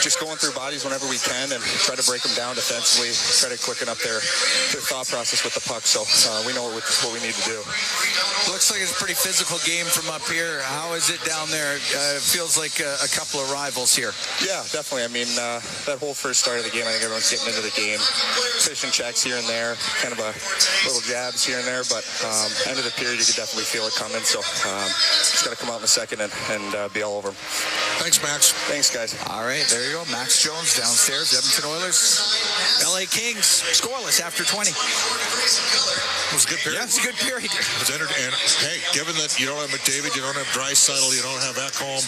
just going through bodies whenever we can and try to break them down defensively, try to quicken up their thought process with the puck. So we know what we need to do. Looks like it's a pretty physical game from up here. How is it down there? It feels like a couple of rivals here. Yeah, definitely. I mean, that whole first start of the game, I think everyone's getting into the game, fishing checks here and there, kind of a little jabs here and there, but end of the period, you could definitely feel it coming. So just got to come out in the second and be all over them. Thanks, Max. Thanks, guys. All right, there you go. Max Jones downstairs. Edmonton Oilers. LA Kings scoreless after 20. It was a good period. Yeah, it's a good period. It was and hey, given that you don't have McDavid, you don't have Draisaitl, you don't have Ekholm,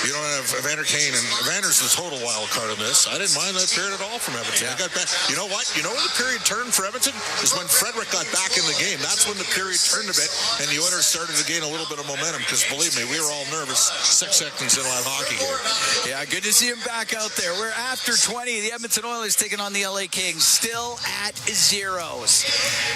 you don't have Evander Kane, and Evander's the total wild card in this. I didn't mind that period at all from Edmonton. Yeah. I got back. You know what? You know when the period turned for Edmonton? Is when Frederick got back in the game. That's when the period turned a bit, and the Oilers started to gain a little bit of momentum, because believe me, we were all nervous 6 seconds into that hockey game. Yeah, good to see him back out there. We're after 20. The Edmonton Oilers taking on the LA Kings, still at zeros.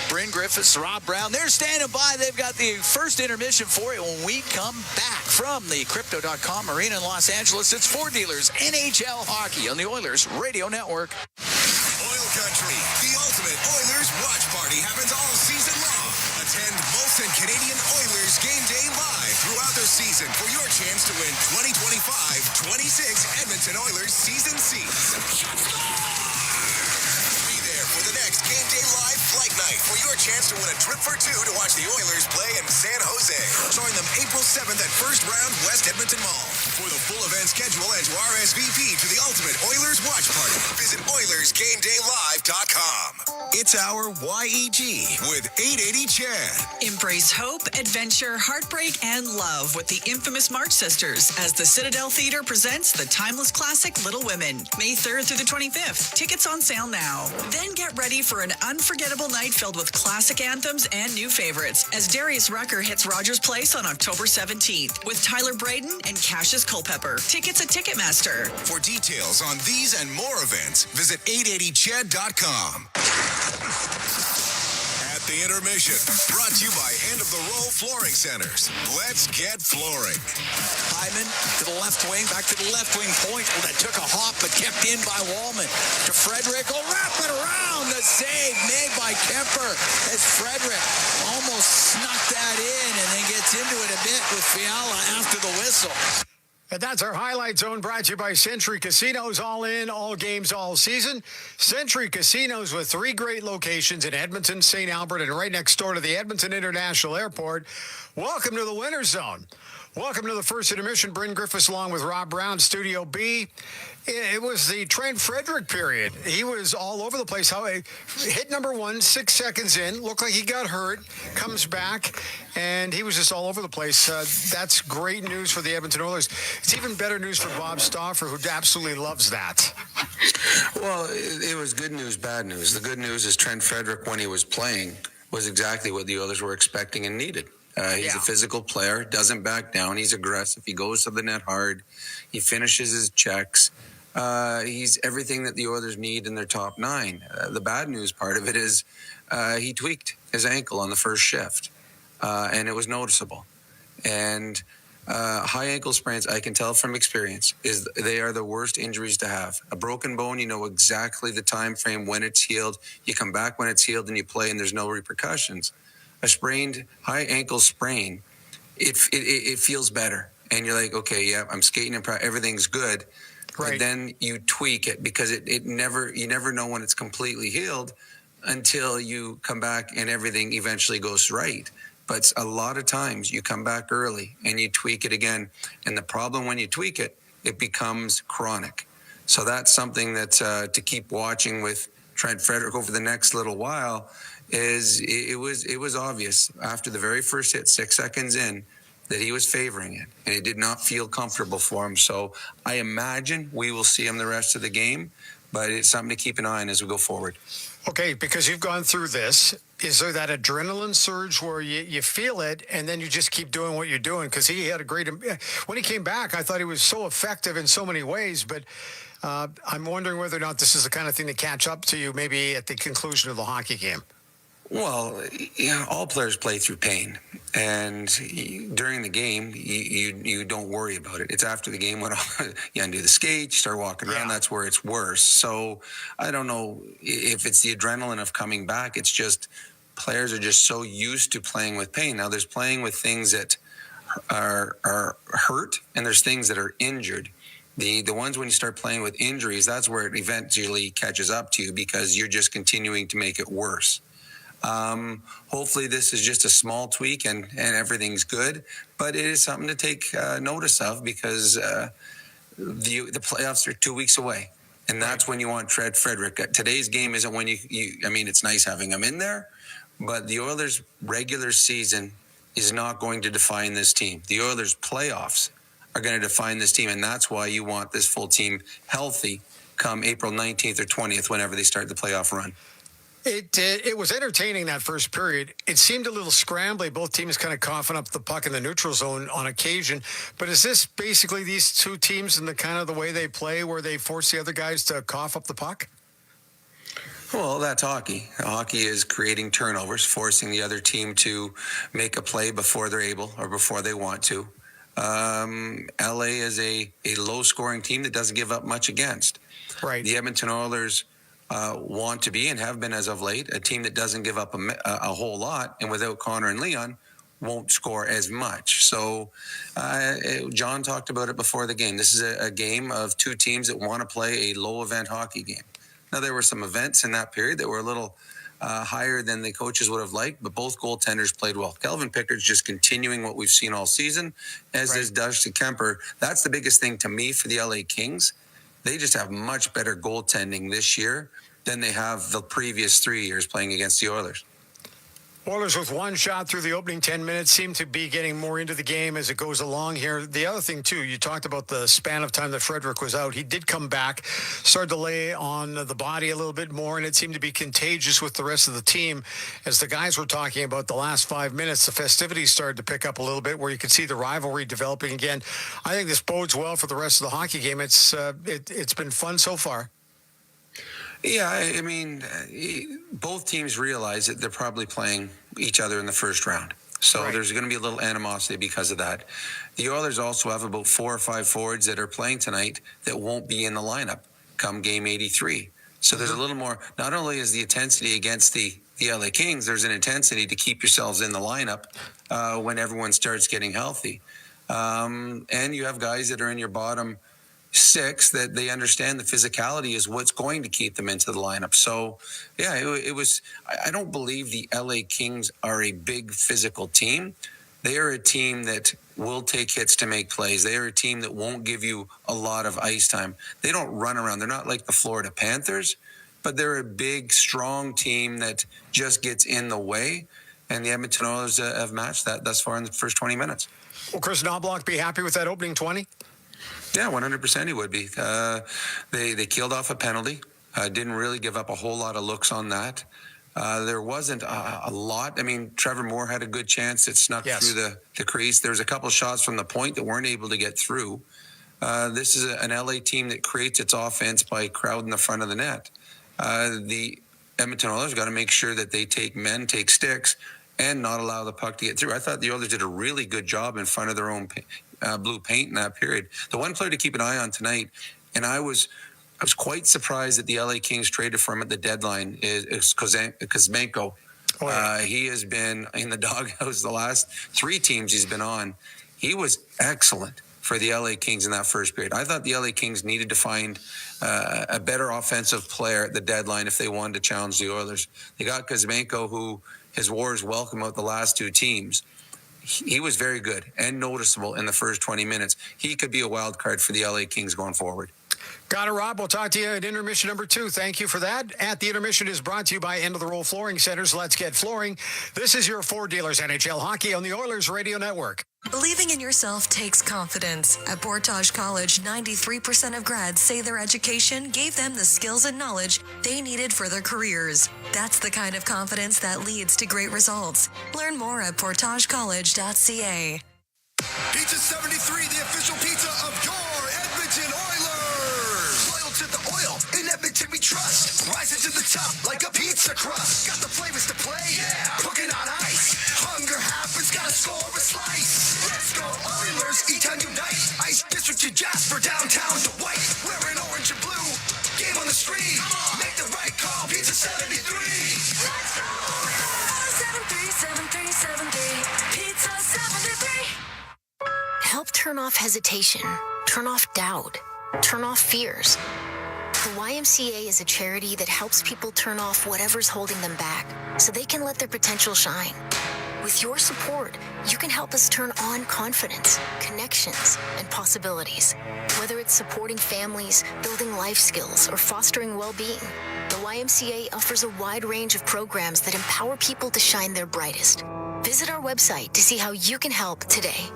Bryn Griffiths, Rob Brown, they're standing by. They've got the first intermission for it when we come back from the Crypto.com Arena in Los Angeles. It's Ford Dealers NHL Hockey on the Oilers Radio Network. OilCountry, the ultimate Oilers watch party happens all season long. Attend Molson Canadian Oilers game day live throughout the season for your chance to win 2025-26 Edmonton Oilers season seats. Be there for the next game day live flight night for your chance to win a trip for two to watch the Oilers play in San Jose. Join them April 7th at First Round West Edmonton Mall. For the full event schedule and to RSVP to the ultimate Oilers watch party, visit OilersGameDayLive.com. It's our YEG with 880 Chad. Embrace hope, adventure, heartbreak, and love with the infamous March Sisters as the Citadel Theater presents the timeless classic Little Women, May 3rd through the 25th. Tickets on sale now. Then get ready for an unforgettable night filled with classic anthems and new favorites as Darius Rucker hits Rogers Place on October 17th with Tyler Braden and Cassius Culpepper. Tickets at Ticketmaster. For details on these and more events, visit 880ched.com. At the intermission, brought to you by End of the Row Flooring Centers. Let's get flooring. Hyman to the left wing, back to the left wing point. Well, that took a hop, but kept in by Wallman. To Frederick. Oh, wrap it around. The save made by Kemper as Frederick almost snuck that in and then gets into it a bit with Fiala after the whistle. And that's our Highlight Zone, brought to you by Century Casinos. All in, all games, all season. Century Casinos with 3 great locations in Edmonton, St. Albert, and right next door to the Edmonton International Airport. Welcome to the Winner's Zone. Welcome to the first intermission. Bryn Griffiths along with Rob Brown, Studio B. It was the Trent Frederick period. He was all over the place. How hit number 1, 6 seconds in, looked like he got hurt, comes back, and he was just all over the place. That's great news for the Edmonton Oilers. It's even better news for Bob Stauffer, who absolutely loves that. Well, it was good news, bad news. The good news is Trent Frederick, when he was playing, was exactly what the Oilers were expecting and needed. He's a physical player, doesn't back down. He's aggressive. He goes to the net hard. He finishes his checks. He's everything that the Oilers need in their top 9. The bad news part of it is he tweaked his ankle on the first shift, and it was noticeable. And high ankle sprains, I can tell from experience, is they are the worst injuries to have. A broken bone, you know exactly the time frame when it's healed. You come back when it's healed and you play, and there's no repercussions. A sprained high ankle sprain, it feels better, and you're like, okay, yeah, I'm skating and everything's good. Right. But then you tweak it because you never know when it's completely healed until you come back and everything eventually goes right. But a lot of times you come back early and you tweak it again, and the problem when you tweak it, it becomes chronic. So that's something that to keep watching with Trent Frederick over the next little while. It was obvious after the very first hit, 6 seconds in, that he was favoring it, and it did not feel comfortable for him. So I imagine we will see him the rest of the game, but it's something to keep an eye on as we go forward. Okay, because you've gone through this, is there that adrenaline surge where you feel it and then you just keep doing what you're doing? Because he had a great, when he came back, I thought he was so effective in so many ways, but I'm wondering whether or not this is the kind of thing to catch up to you maybe at the conclusion of the hockey game. Well, all players play through pain, and during the game, you don't worry about it. It's after the game when you undo the skate, you start walking around. That's where it's worse. So I don't know if it's the adrenaline of coming back. It's just players are just so used to playing with pain. Now there's playing with things that are hurt, and there's things that are injured. The ones when you start playing with injuries, that's where it eventually catches up to you because you're just continuing to make it worse. Hopefully this is just a small tweak and everything's good, but it is something to take notice of because the playoffs are 2 weeks away, and that's when you want Frederick. Today's game isn't when I mean, it's nice having him in there, but the Oilers' regular season is not going to define this team. The Oilers' playoffs are going to define this team, and that's why you want this full team healthy come April 19th or 20th, whenever they start the playoff run. It was entertaining that first period. It seemed a little scrambly. Both teams kind of coughing up the puck in the neutral zone on occasion. But is this basically these two teams and the kind of the way they play where they force the other guys to cough up the puck? Well, that's hockey. Hockey is creating turnovers, forcing the other team to make a play before they're able or before they want to. LA is a low-scoring team that doesn't give up much against. Right. The Edmonton Oilers want to be and have been as of late a team that doesn't give up a whole lot, and without Connor and Leon won't score as much. So John talked about it before the game. This is a game of two teams that want to play a low event hockey game. Now there were some events in that period that were a little higher than the coaches would have liked, but both goaltenders played well. Kelvin Pickard's just continuing what we've seen all season, as is Dusty Kemper. That's the biggest thing to me for the LA Kings. They just have much better goaltending this year than they have the previous 3 years playing against the Oilers. Oilers with one shot through the opening 10 minutes seem to be getting more into the game as it goes along here. The other thing, too, you talked about the span of time that Frederick was out. He did come back, started to lay on the body a little bit more, and it seemed to be contagious with the rest of the team. As the guys were talking about the last 5 minutes, the festivities started to pick up a little bit where you could see the rivalry developing again. I think this bodes well for the rest of the hockey game. It's been fun so far. Yeah, I mean, both teams realize that they're probably playing each other in the first round. So there's going to be a little animosity because of that. The Oilers also have about 4 or 5 forwards that are playing tonight that won't be in the lineup come game 83. So there's a little more, not only is the intensity against the LA Kings, there's an intensity to keep yourselves in the lineup when everyone starts getting healthy. And you have guys that are in your bottom 6 that they understand the physicality is what's going to keep them into the lineup. So, yeah, it was. I don't believe the LA Kings are a big physical team. They are a team that will take hits to make plays. They are a team that won't give you a lot of ice time. They don't run around. They're not like the Florida Panthers, but they're a big, strong team that just gets in the way. And the Edmonton Oilers have matched that thus far in the first 20 minutes. Will Chris Knobloch be happy with that opening 20? Yeah, 100% he would be. They keeled off a penalty. Didn't really give up a whole lot of looks on that. There wasn't a lot. I mean, Trevor Moore had a good chance that snuck through the crease. There was a couple shots from the point that weren't able to get through. This is an LA team that creates its offense by crowding the front of the net. The Edmonton Oilers got to make sure that they take sticks, and not allow the puck to get through. I thought the Oilers did a really good job in front of their own blue paint in that period. The one player to keep an eye on tonight, and I was quite surprised that the LA Kings traded for him at the deadline, is Kuzmenko. Oh, yeah. He has been in the doghouse the last 3 teams he's been on. He was excellent for the LA Kings in that first period. I thought the LA Kings needed to find a better offensive player at the deadline if they wanted to challenge the Oilers. They got Kuzmenko, who his Warriors welcome out the last 2 teams. He was very good and noticeable in the first 20 minutes. He could be a wild card for the LA Kings going forward. Got it, Rob. We'll talk to you at intermission number 2. Thank you for that. At the Intermission is brought to you by End of the Roll Flooring Centers. Let's get flooring. This is your Ford Dealers NHL Hockey on the Oilers Radio Network. Believing in yourself takes confidence. At Portage College, 93% of grads say their education gave them the skills and knowledge they needed for their careers. That's the kind of confidence that leads to great results. Learn more at portagecollege.ca. Pizza 73, the official pizza of your Edmonton Oilers. Loyal to the oil, in Edmonton we trust. Rising to the top like a pizza crust. Got the flavors to play, yeah. Cooking on ice. Hunger happens, gotta score a slice. Let's go Oilers, E-Town unite. Ice District to Jasper, downtown to White. Wearing orange and blue, game on the street. Make the right call, Pizza 73. Let's go Oilers. 73, 73, 73. Pizza 73. Help turn off hesitation, turn off doubt, turn off fears. The YMCA is a charity that helps people turn off whatever's holding them back so they can let their potential shine. With your support, you can help us turn on confidence, connections, and possibilities. Whether it's supporting families, building life skills, or fostering well-being, the YMCA offers a wide range of programs that empower people to shine their brightest. Visit our website to see how you can help today.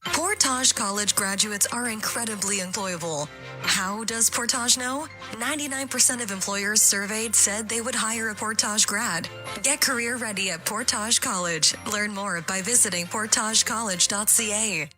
Portage College graduates are incredibly employable. How does Portage know? 99% of employers surveyed said they would hire a Portage grad. Get career ready at Portage College. Learn more by visiting portagecollege.ca.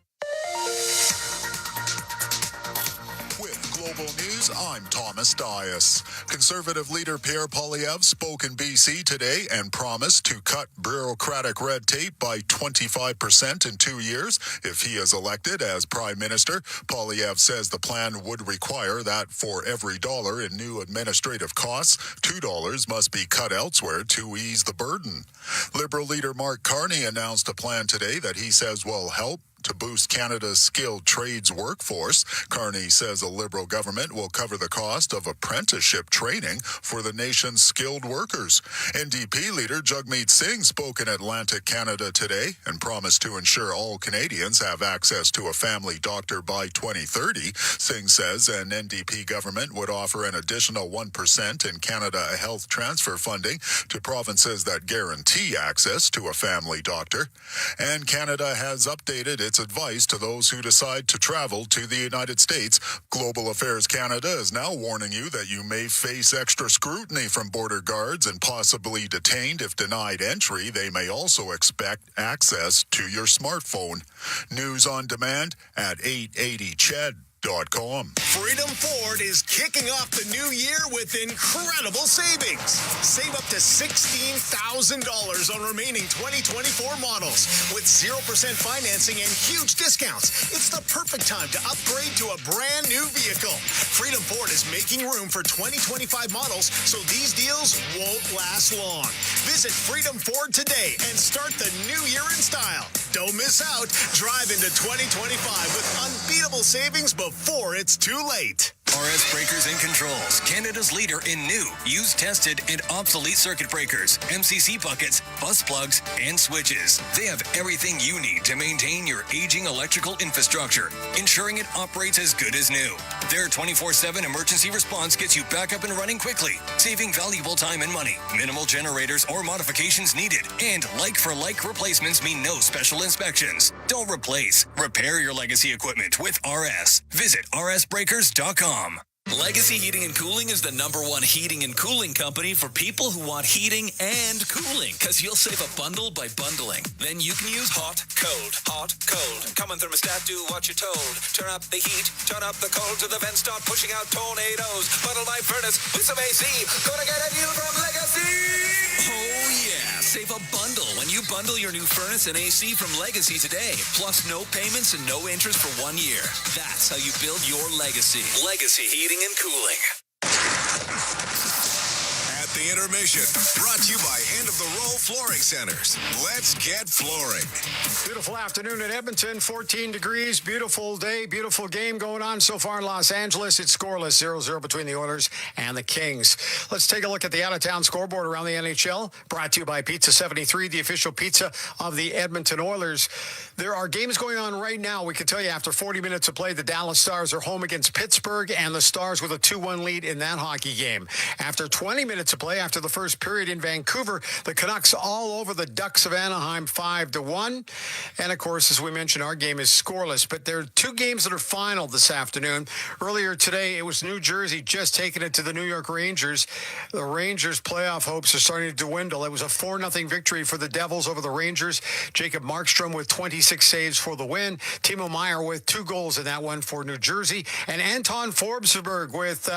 Global News, I'm Thomas Dias. Conservative leader Pierre Poilievre spoke in BC today and promised to cut bureaucratic red tape by 25% in 2 years if he is elected as Prime Minister. Poilievre says the plan would require that for every dollar in new administrative costs, $2 must be cut elsewhere to ease the burden. Liberal leader Mark Carney announced a plan today that he says will help to boost Canada's skilled trades workforce. Carney says a Liberal government will cover the cost of apprenticeship training for the nation's skilled workers. NDP leader Jagmeet Singh spoke in Atlantic Canada today and promised to ensure all Canadians have access to a family doctor by 2030. Singh says an NDP government would offer an additional 1% in Canada Health Transfer funding to provinces that guarantee access to a family doctor. And Canada has updated its advice to those who decide to travel to the United States. Global Affairs Canada is now warning you that you may face extra scrutiny from border guards and possibly detained if denied entry. They may also expect access to your smartphone. News on demand at 880ched.com. Freedom Ford is kicking off the new year with incredible savings. Save up to $16,000 on remaining 2024 models with 0% financing and huge discounts. It's the perfect time to upgrade to a brand new vehicle. Freedom Ford is making room for 2025 models, so these deals won't last long. Visit Freedom Ford today and start the new year in style. Don't miss out. Drive into 2025 with unbeatable savings before it's too late. RS Breakers and Controls, Canada's leader in new, used, tested, and obsolete circuit breakers, MCC buckets, bus plugs, and switches. They have everything you need to maintain your aging electrical infrastructure, ensuring it operates as good as new. Their 24/7 emergency response gets you back up and running quickly, saving valuable time and money. Minimal generators or modifications needed, and like-for-like replacements mean no special inspections. Don't replace, repair your legacy equipment with RS. Visit rsbreakers.com. Legacy Heating and Cooling is the #1 heating and cooling company for people who want heating and cooling, because you'll save a bundle by bundling. Then you can use hot, cold, hot, cold. Come on, thermostat, do what you're told. Turn up the heat, turn up the cold, to the vents start pushing out tornadoes. Bundle my furnace with some AC. Gonna get a deal from Legacy! Oh yeah, save a bundle when you bundle your new furnace and AC from Legacy today. Plus no payments and no interest for 1 year. That's how you build your legacy. Legacy Heating and Cooling. At The intermission, brought to you by Hand of the Roll Flooring Centers. Let's get flooring. Beautiful afternoon in Edmonton, 14 degrees, beautiful day, beautiful game going on so far in Los Angeles. It's scoreless, 0-0 between the Oilers and the Kings. Let's take a look at the out-of-town scoreboard around the NHL, brought to you by Pizza 73, the official pizza of the Edmonton Oilers. There are games going on right now. We can tell you after 40 minutes of play, the Dallas Stars are home against Pittsburgh, and the Stars with a 2-1 lead in that hockey game. After 20 minutes of play, after the first period in Vancouver, the Canucks all over the Ducks of Anaheim 5-1. And of course, as we mentioned, our game is scoreless, but there are two games that are final this afternoon. Earlier today, it was New Jersey just taking it to the New York Rangers. The Rangers' playoff hopes are starting to dwindle. It was a 4-0 victory for the Devils over the Rangers. Jacob Markstrom with 26 saves for the win. Timo Meier with 2 goals in that one for New Jersey. And Anton Forsberg with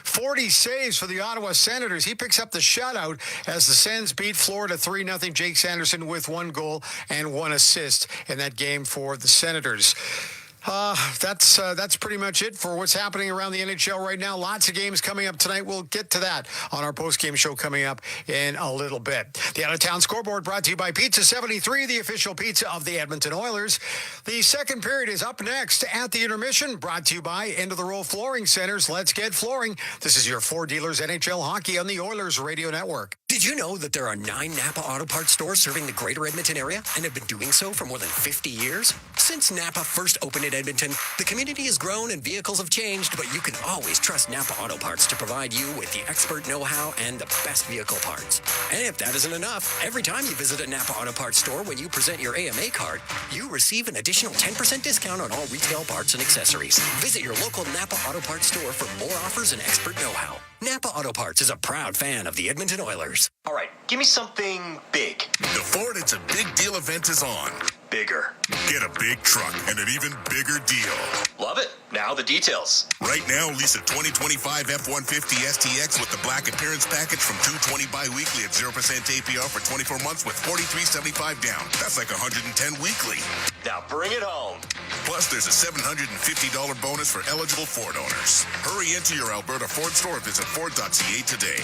40 saves for the Ottawa Senators. He picks up the shutout as the Sens beat Florida 3-0. Jake Sanderson with 1 goal and 1 assist in that game for the Senators. That's pretty much it for what's happening around the NHL right now. Lots of games coming up tonight. We'll get to that on our post-game show coming up in a little bit. The out-of-town scoreboard brought to you by Pizza 73, the official pizza of the Edmonton Oilers. The second period is up next at the intermission, brought to you by End of the Roll Flooring Centers. Let's get flooring. This is your Ford Dealers NHL Hockey on the Oilers Radio Network. Did you know that there are 9 Napa Auto Parts stores serving the greater Edmonton area and have been doing so for more than 50 years? Since Napa first opened in Edmonton, the community has grown and vehicles have changed, but you can always trust Napa Auto Parts to provide you with the expert know-how and the best vehicle parts. And if that isn't enough, every time you visit a Napa Auto Parts store when you present your AMA card, you receive an additional 10% discount on all retail parts and accessories. Visit your local Napa Auto Parts store for more offers and expert know-how. Napa Auto Parts is a proud fan of the Edmonton Oilers. All right, give me something big. The Ford It's a Big Deal event is on. Bigger. Get a big truck and an even bigger deal. Love it. Now the details. Right now, lease a 2025 F-150 STX with the black appearance package from $220 bi-weekly at 0% APR for 24 months with $43.75 down. That's like $110 weekly. Now bring it home. Plus, there's a $750 bonus for eligible Ford owners. Hurry into your Alberta Ford store. Visit Ford.ca today.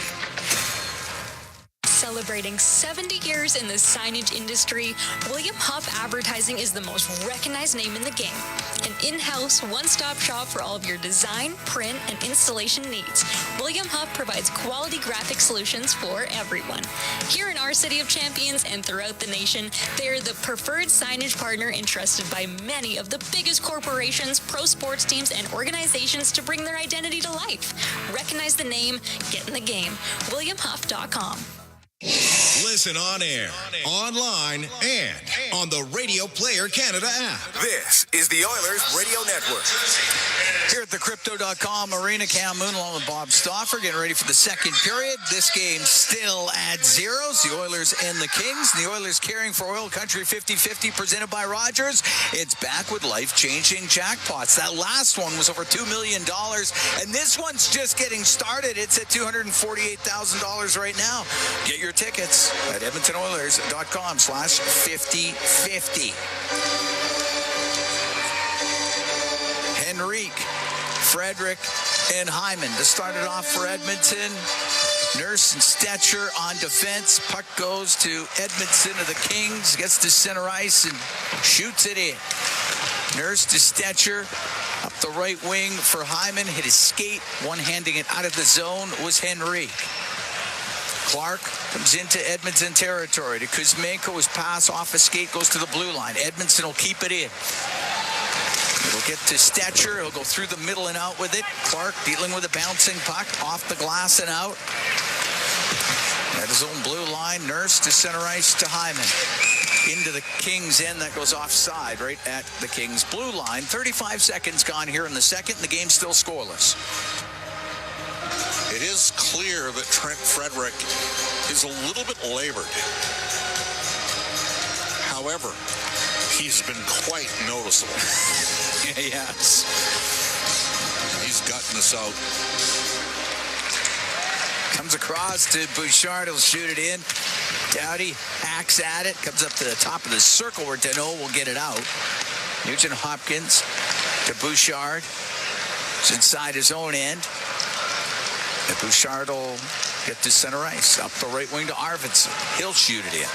Celebrating 70 years in the signage industry, William Huff Advertising is the most recognized name in the game. An in-house, one-stop shop for all of your design, print, and installation needs. William Huff provides quality graphic solutions for everyone. Here in our City of Champions and throughout the nation, they are the preferred signage partner entrusted by many of the biggest corporations, pro sports teams, and organizations to bring their identity to life. Recognize the name, get in the game. WilliamHuff.com. Listen on air, online, and on the Radio Player Canada app. This is the Oilers Radio Network. Here at the Crypto.com Arena, Cam Moon along with Bob Stauffer getting ready for the second period. This game still at zeros. The Oilers and the Kings. The Oilers caring for OilCountry 50-50 presented by Rogers. It's back with life-changing jackpots. That last one was over $2 million, and this one's just getting started. It's at $248,000 right now. Get your tickets at EdmontonOilers.com/5050. Henrique, Frederick, and Hyman to start it off for Edmonton. Nurse and Stetcher on defense. Puck goes to Edmondson of the Kings. Gets to center ice and shoots it in. Nurse to Stetcher. Up the right wing for Hyman. Hit his skate. One-handing it out of the zone was Henrique. Clark comes into Edmonton territory to Kuzmenko. His pass off a skate goes to the blue line. Edmonton will keep it in. It'll get to Stetcher. He'll go through the middle and out with it. Clark dealing with a bouncing puck off the glass and out. At his own blue line. Nurse to center ice to Hyman. Into the Kings end. That goes offside right at the Kings blue line. 35 seconds gone here in the second. The game's still scoreless. It is clear that Trent Frederick is a little bit labored. However, he's been quite noticeable. Yes. He's gutting us out. Comes across to Bouchard. He'll shoot it in. Dowdy hacks at it. Comes up to the top of the circle where Deneau will get it out. Nugent Hopkins to Bouchard. It's inside his own end. And Bouchard will Get to center ice. Up the right wing to Arvidsson. He'll shoot it in.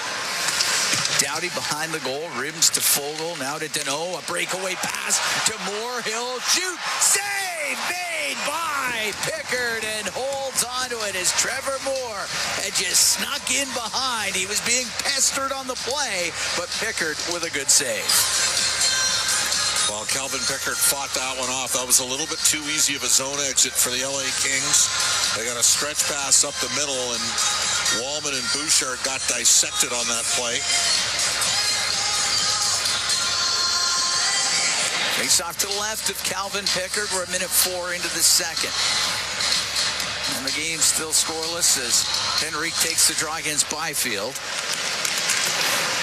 Doughty behind the goal. Rims to Fogle. Now to Deneau. A breakaway pass to Moore. He'll shoot. Save made by Pickard and holds onto it as Trevor Moore had just snuck in behind. He was being pestered on the play, but Pickard with a good save. Well, Calvin Pickard fought that one off. That was a little bit too easy of a zone exit for the LA Kings. They got a stretch pass up the middle, and Wallman and Bouchard got dissected on that play. Face off to the left of Calvin Pickard. We're a minute 4 into the second. And the game's still scoreless as Henrique takes the draw against Byfield.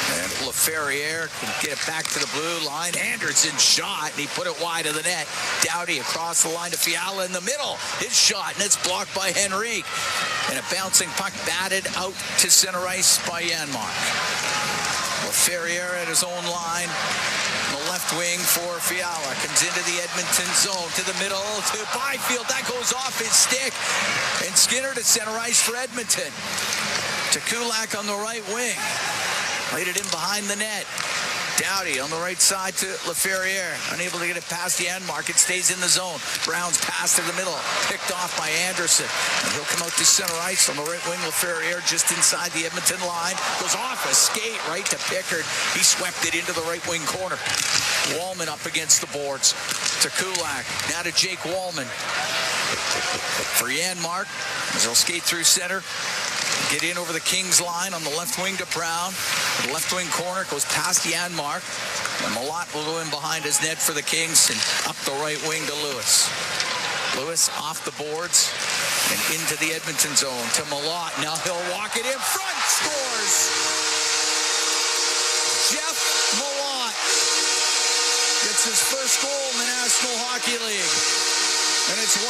And LaFerriere can get it back to the blue line. Anderson shot, and he put it wide of the net. Doughty across the line to Fiala in the middle. His shot, and it's blocked by Henrique. And a bouncing puck batted out to center ice by Janmark. LaFerriere at his own line. The left wing for Fiala. Comes into the Edmonton zone. To the middle to Byfield. That goes off his stick. And Skinner to center ice for Edmonton. To Kulak on the right wing. Laid it in behind the net. Doughty on the right side to LaFerriere. Unable to get it past Janmark. It stays in the zone. Brown's pass to the middle. Picked off by Anderson. And he'll come out to center ice on the right wing. LaFerriere just inside the Edmonton line. Goes off a skate right to Pickard. He swept it into the right wing corner. Wallman up against the boards. To Kulak. Now to Jake Wallman. For Janmark. As he'll skate through center. Get in over the Kings line on the left wing to Brown. The left wing corner goes past Janmark. And Malott will go in behind his net for the Kings and up the right wing to Lewis. Lewis off the boards and into the Edmonton zone to Malott. Now he'll walk it in front. Scores! Jeff Malott gets his first goal in the National Hockey League. And it's 1-0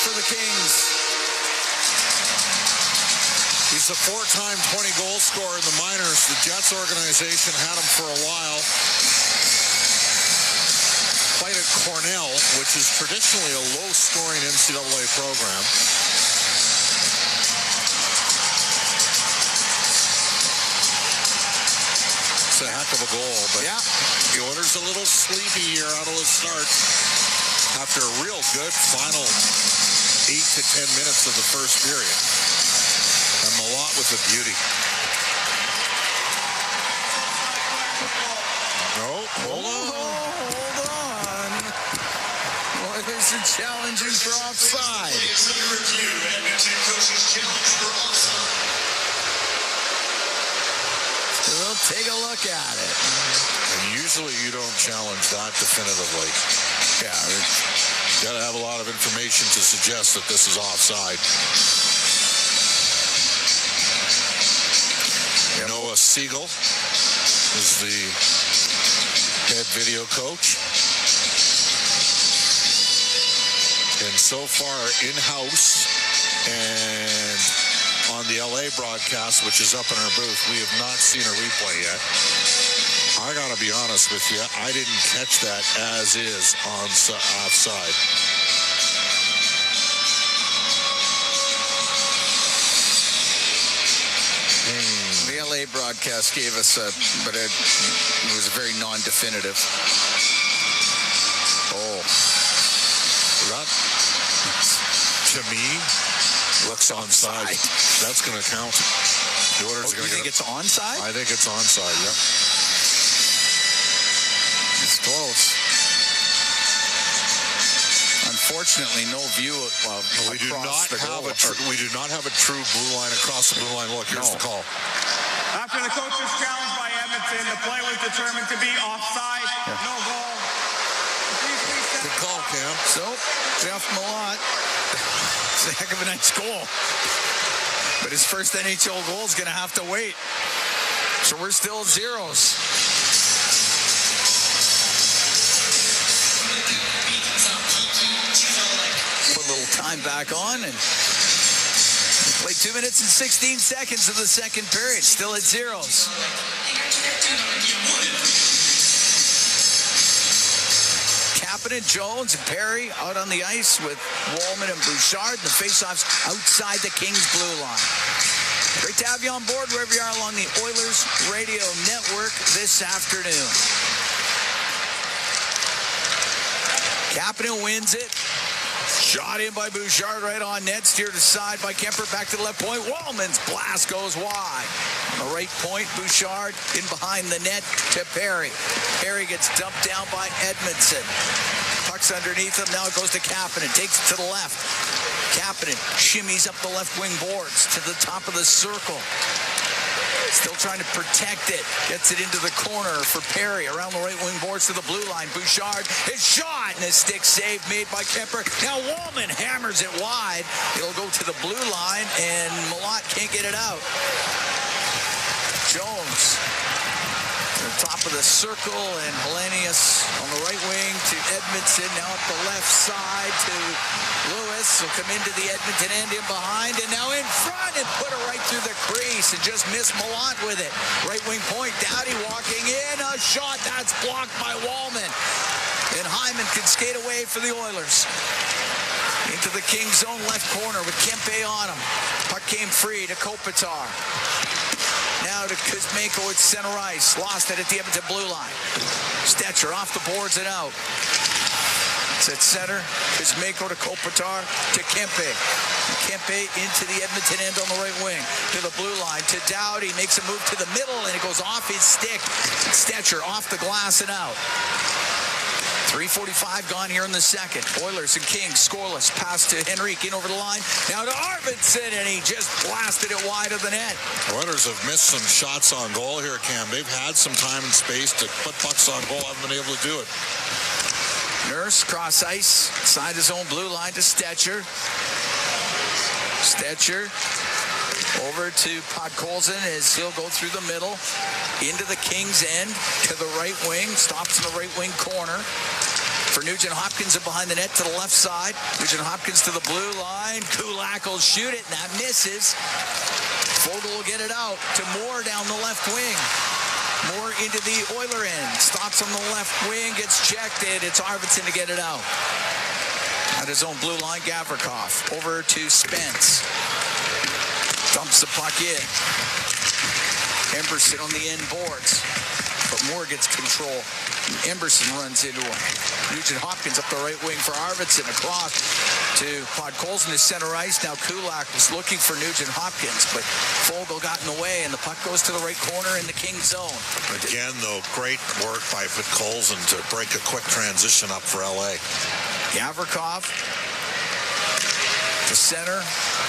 for the Kings. He's a 4-time 20-goal scorer in the minors. The Jets organization had him for a while. Played at Cornell, which is traditionally a low-scoring NCAA program. It's a heck of a goal, but yeah, the Oilers a little sleepy here out of the start. After a real good final 8 to 10 minutes of the first period. And Malott with a beauty. No, hold on. Oilers are challenging for offside. So they'll take a look at it. And usually you don't challenge that definitively. Yeah, you got to have a lot of information to suggest that this is offside. Noah Siegel is the head video coach. And so far in-house and on the LA broadcast, which is up in our booth, we have not seen a replay yet. I got to be honest with you, I didn't catch that as is on offside. The LA broadcast gave us but it was very non-definitive. Oh. That, to me, looks onside. That's going to count. The Oilers are going to think it's onside? I think it's onside, yeah. It's close. Unfortunately, no view of we do not have a true blue line across the blue line. Look, here's the call. After the coach's challenge by Edmonton, the play was determined to be offside. No goal. Good call, Cam. So, Jeff Malott, it's a heck of a nice goal. But his first NHL goal is going to have to wait. So we're still at zeros. Put a little time back on and play 2 minutes and 16 seconds of the second period. Still at zeros. Cap it Kapanen, Jones, and Perry out on the ice with Wallman and Bouchard. The faceoffs outside the Kings blue line. Great to have you on board wherever you are along the Oilers Radio Network this afternoon. Kapanen wins it. Shot in by Bouchard right on net. Steered aside by Kemper. Back to the left point. Wallman's blast goes wide. On the right point, Bouchard in behind the net to Perry. Perry gets dumped down by Edmondson. Puck's underneath him. Now it goes to Kapanen. Takes it to the left. Kapanen shimmies up the left wing boards to the top of the circle. Still trying to protect it. Gets it into the corner for Perry. Around the right wing boards to the blue line. Bouchard, his shot, and a stick save made by Kemper. Now Wallman hammers it wide. It'll go to the blue line, and Malott can't get it out. Jones to the top of the circle, and Hellenius on the right wing to Edmondson. Now up the left side to Lewis. Will come into the Edmonton end in behind, and now in front and put it right through the crease and just missed Malott with it. Right wing point, Doughty walking in. A shot that's blocked by Wallman. And Hyman can skate away for the Oilers. Into the Kings zone left corner with Kempe on him. Puck came free to Kopitar. Now to Kuzmenko at center ice. Lost it at the Edmonton blue line. Stetcher off the boards and out. It's at center. Kuzmenko to Kopitar to Kempe. Kempe into the Edmonton end on the right wing. To the blue line. To Doughty. Makes a move to the middle and it goes off his stick. Stetcher off the glass and out. 3:45 gone here in the second. Oilers and Kings scoreless. Pass to Henrique in over the line. Now to Arvidsson, and he just blasted it wide of the net. Oilers have missed some shots on goal here, Cam. They've had some time and space to put pucks on goal. Haven't been able to do it. Nurse cross ice. Side his own blue line to Stetcher. Stetcher over to Podkolzin as he'll go through the middle into the Kings end to the right wing. Stops in the right wing corner for Nugent Hopkins and behind the net to the left side. Nugent Hopkins to the blue line. Kulak will shoot it and that misses. Fogle will get it out to Moore down the left wing. Moore into the Oiler end. Stops on the left wing. Gets checked and it's Arvidsson to get it out. At his own blue line, Gavrikov over to Spence. Dumps the puck in. Emberson on the end boards. But Moore gets control. Emberson runs into him. Nugent Hopkins up the right wing for Arvidsson. Across to Podkolzin to center ice. Now Kulak was looking for Nugent Hopkins, but Fogle got in the way, and the puck goes to the right corner in the Kings zone. Again, though, great work by Podkolzin to break a quick transition up for LA. Gavrikov to center,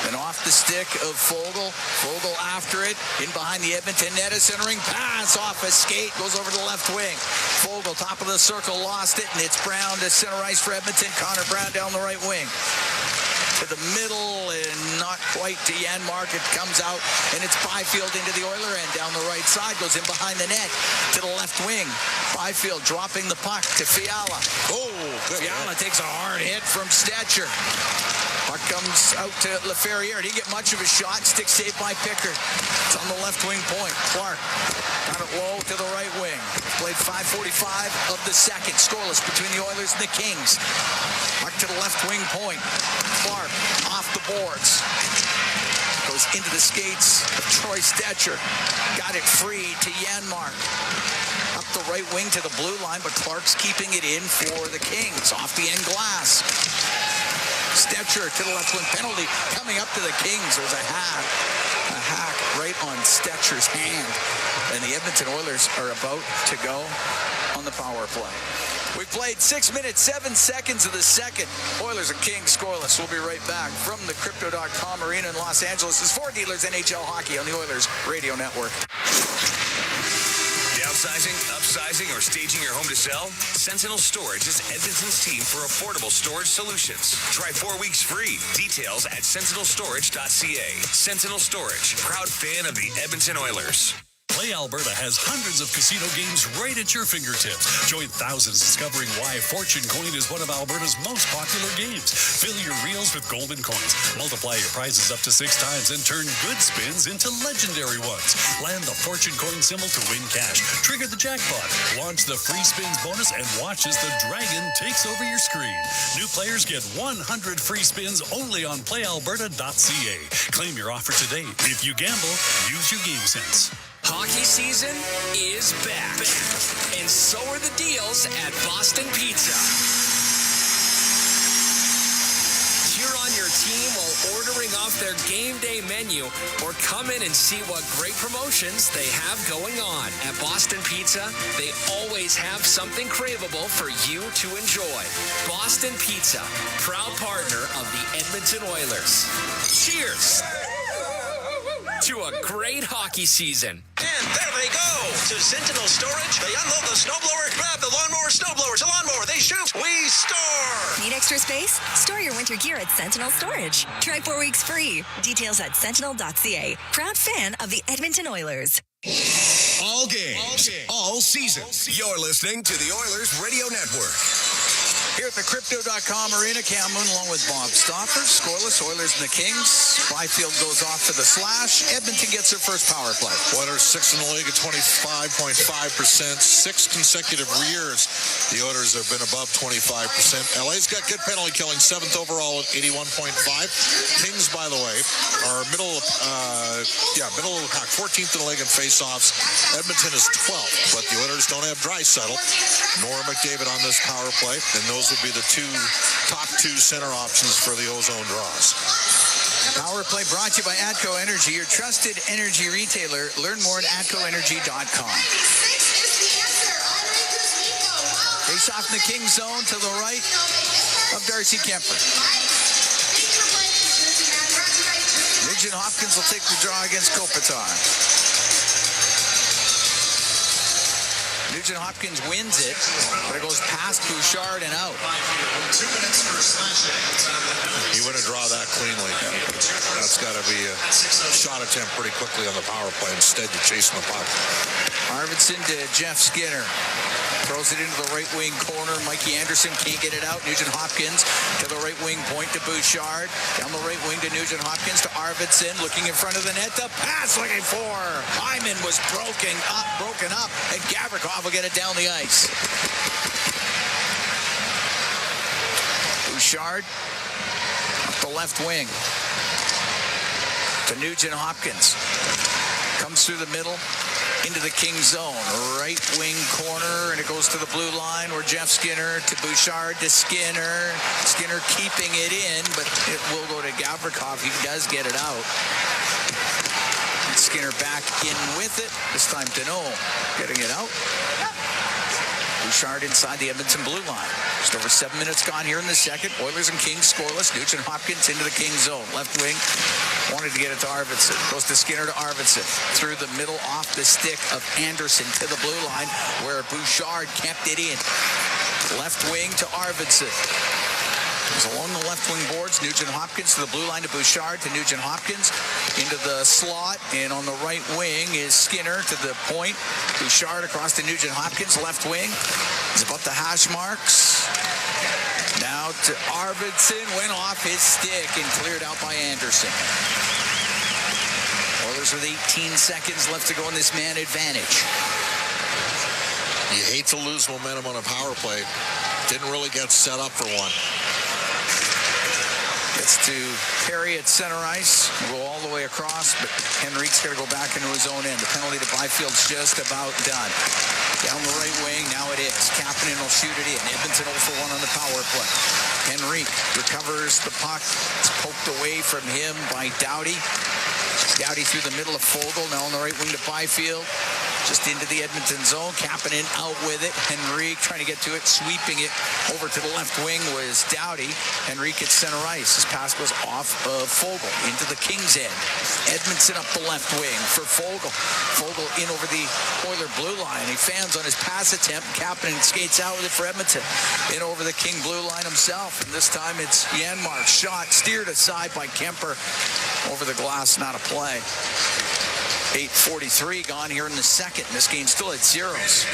and off the stick of Fogle. Fogle after it, in behind the Edmonton net, a centering pass off a skate, goes over to the left wing. Fogle, top of the circle, lost it, and it's Brown to center ice for Edmonton. Connor Brown down the right wing. To the middle, and not quite to Janmark. It comes out, and it's Byfield into the Oiler end down the right side. Goes in behind the net to the left wing. Byfield dropping the puck to Fiala. Oh, good Fiala takes a hard hit from Stetcher. Puck comes out to LaFerriere. Didn't get much of a shot. Stick saved by Pickard. It's on the left wing point. Clark got it low to the right wing. Played 5:45 of the second. Scoreless between the Oilers and the Kings. Puck to the left wing point. Clark off the boards. Goes into the skates of Troy Stetcher. Got it free to Janmark. Up the right wing to the blue line, but Clark's keeping it in for the Kings. Off the end glass. Stetcher to the left wing penalty. Coming up to the Kings. There's a hack right on Stetcher's hand. And the Edmonton Oilers are about to go on the power play. We played 6 minutes, 7 seconds of the second. Oilers and Kings scoreless. We'll be right back from the Crypto.com Arena in Los Angeles. This is Ford Dealers NHL Hockey on the Oilers Radio Network. Downsizing, upsizing, or staging your home to sell? Sentinel Storage is Edmonton's team for affordable storage solutions. Try 4 weeks free. Details at sentinelstorage.ca. Sentinel Storage, proud fan of the Edmonton Oilers. Play Alberta has hundreds of casino games right at your fingertips. Join thousands discovering why Fortune Coin is one of Alberta's most popular games. Fill your reels with golden coins. Multiply your prizes up to 6 times and turn good spins into legendary ones. Land the Fortune Coin symbol to win cash. Trigger the jackpot. Launch the free spins bonus and watch as the dragon takes over your screen. New players get 100 free spins only on playalberta.ca. Claim your offer today. If you gamble, use your game sense. Hockey season is back. And so are the deals at Boston Pizza. Cheer on your team while ordering off their game day menu, or come in and see what great promotions they have going on. At Boston Pizza, they always have something craveable for you to enjoy. Boston Pizza, proud partner of the Edmonton Oilers. Cheers to a great hockey season. And there they go. To Sentinel Storage, they unload the snowblower, grab the lawnmower, snowblowers, a lawnmower, they shoot, we store. Need extra space? Store your winter gear at Sentinel Storage. Try 4 weeks free. Details at sentinel.ca. Proud fan of the Edmonton Oilers. All games, all season. You're listening to the Oilers Radio Network. Here at the Crypto.com Arena, Cam Moon along with Bob Stauffer. Scoreless, Oilers and the Kings. Byfield goes off for the slash. Edmonton gets their first power play. Oilers 6th in the league at 25.5%. 6 consecutive years the Oilers have been above 25%. LA's got good penalty killing, 7th overall at 81.5. Kings, by the way, are middle of the pack, 14th in the league in faceoffs. Edmonton is 12th, but the Oilers don't have Draisaitl nor McDavid on this power play, and those would be the top two center options for the Ozone Draws. Power play brought to you by ATCO Energy, your trusted energy retailer. Learn more at atcoenergy.com. Face off in the Kings zone to the right of Darcy Kemper. Nugent Hopkins will take the draw against Kopitar. Nugent Hopkins wins it, but it goes past Bouchard and out. You win a draw that cleanly. That's got to be a shot attempt pretty quickly on the power play. Instead, you're chasing the puck. Arvidsson to Jeff Skinner. Throws it into the right wing corner. Mikey Anderson can't get it out. Nugent Hopkins to the right wing point to Bouchard. Down the right wing to Nugent Hopkins to Arvidsson. Looking in front of the net. The pass looking for. Hyman was broken up. And Gavrikov will get it down the ice. Bouchard up the left wing to Nugent Hopkins. Comes through the middle into the Kings zone. Right wing corner, and it goes to the blue line where Jeff Skinner to Bouchard to Skinner. Skinner keeping it in, but it will go to Gavrikov. He does get it out. Skinner back in with it. This time Deneau getting it out. Bouchard inside the Edmonton blue line. Just over 7 minutes gone here in the second. Oilers and Kings scoreless. Nugent Hopkins into the Kings zone. Left wing. Wanted to get it to Arvidsson. Goes to Skinner to Arvidsson. Through the middle off the stick of Anderson to the blue line where Bouchard kept it in. Left wing to Arvidsson. Along the left wing boards, Nugent Hopkins to the blue line to Bouchard to Nugent Hopkins into the slot, and on the right wing is Skinner to the point. Bouchard across to Nugent Hopkins, left wing. He's about the hash marks. Now to Arvidsson, went off his stick and cleared out by Anderson. Oilers with 18 seconds left to go in this man advantage. You hate to lose momentum on a power play. Didn't really get set up for one. Gets to Perry at center ice, go all the way across, but Henrique's got to go back into his own end. The penalty to Byfield's just about done. Down the right wing, now it is. Kapanen will shoot it in. Edmonton 0 for 1 on the power play. Henrique recovers the puck. It's poked away from him by Doughty. Doughty through the middle of Fogle, now on the right wing to Byfield. Just into the Edmonton zone. Kapanen out with it. Henrique trying to get to it, sweeping it over to the left wing was Doughty. Henrique at center ice. His pass goes off of Fogle into the Kings end. Edmondson up the left wing for Fogle. Fogle in over the Oiler blue line. He fans on his pass attempt. Kapanen skates out with it for Edmonton. In over the King blue line himself. And this time it's Janmark's shot steered aside by Kemper. Over the glass, not a play. 8:43 gone here in the second. This game still at zeros.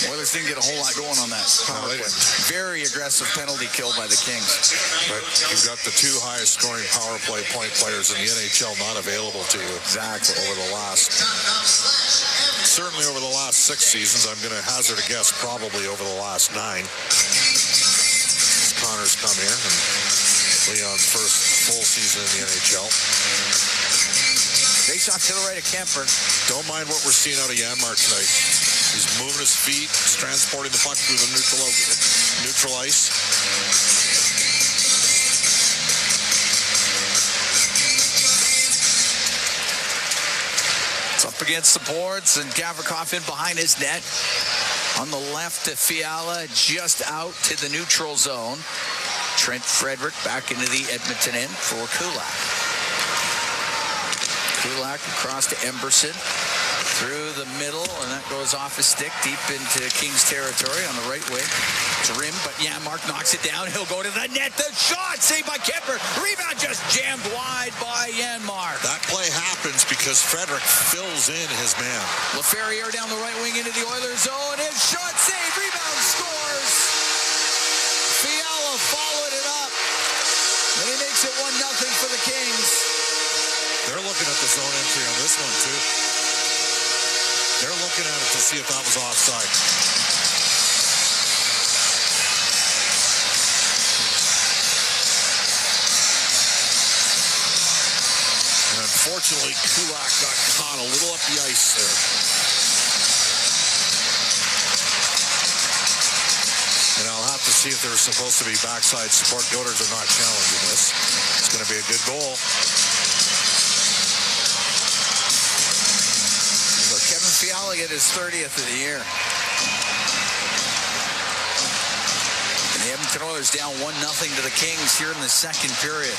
Oilers didn't get a whole lot going on that. Very aggressive penalty kill by the Kings. But you've got the two highest scoring power play point players in the NHL not available to you. Exactly. Certainly over the last 6 seasons. I'm going to hazard a guess probably over the last 9. Connor's come in and Leon's first full season in the NHL. Face off to the right of Kemper. Don't mind what we're seeing out of Janmark tonight. He's moving his feet, he's transporting the puck through the neutral ice. It's up against the boards, and Gavrikov in behind his net. On the left to Fiala, just out to the neutral zone. Trent Frederick back into the Edmonton end for Kulak. Kulak across to Emberson. Through the middle, and that goes off his stick deep into Kings territory on the right wing. It's rimmed, but Janmark knocks it down. He'll go to the net. The shot saved by Kemper. Rebound just jammed wide by Janmark. That play happens because Frederick fills in his man. LaFerriere down the right wing into the Oilers zone. His shot saved. Rebound scores. Fiala followed it up. And he makes it 1-0 for the Kings. They're looking at the zone entry on this one, too. They're looking at it to see if that was offside. And unfortunately, Kulak got caught a little up the ice there. And I'll have to see if there's supposed to be backside support. The Oilers are not challenging this. It's going to be a good goal. Fiala get his 30th of the year. And the Edmonton Oilers down 1-0 to the Kings here in the second period.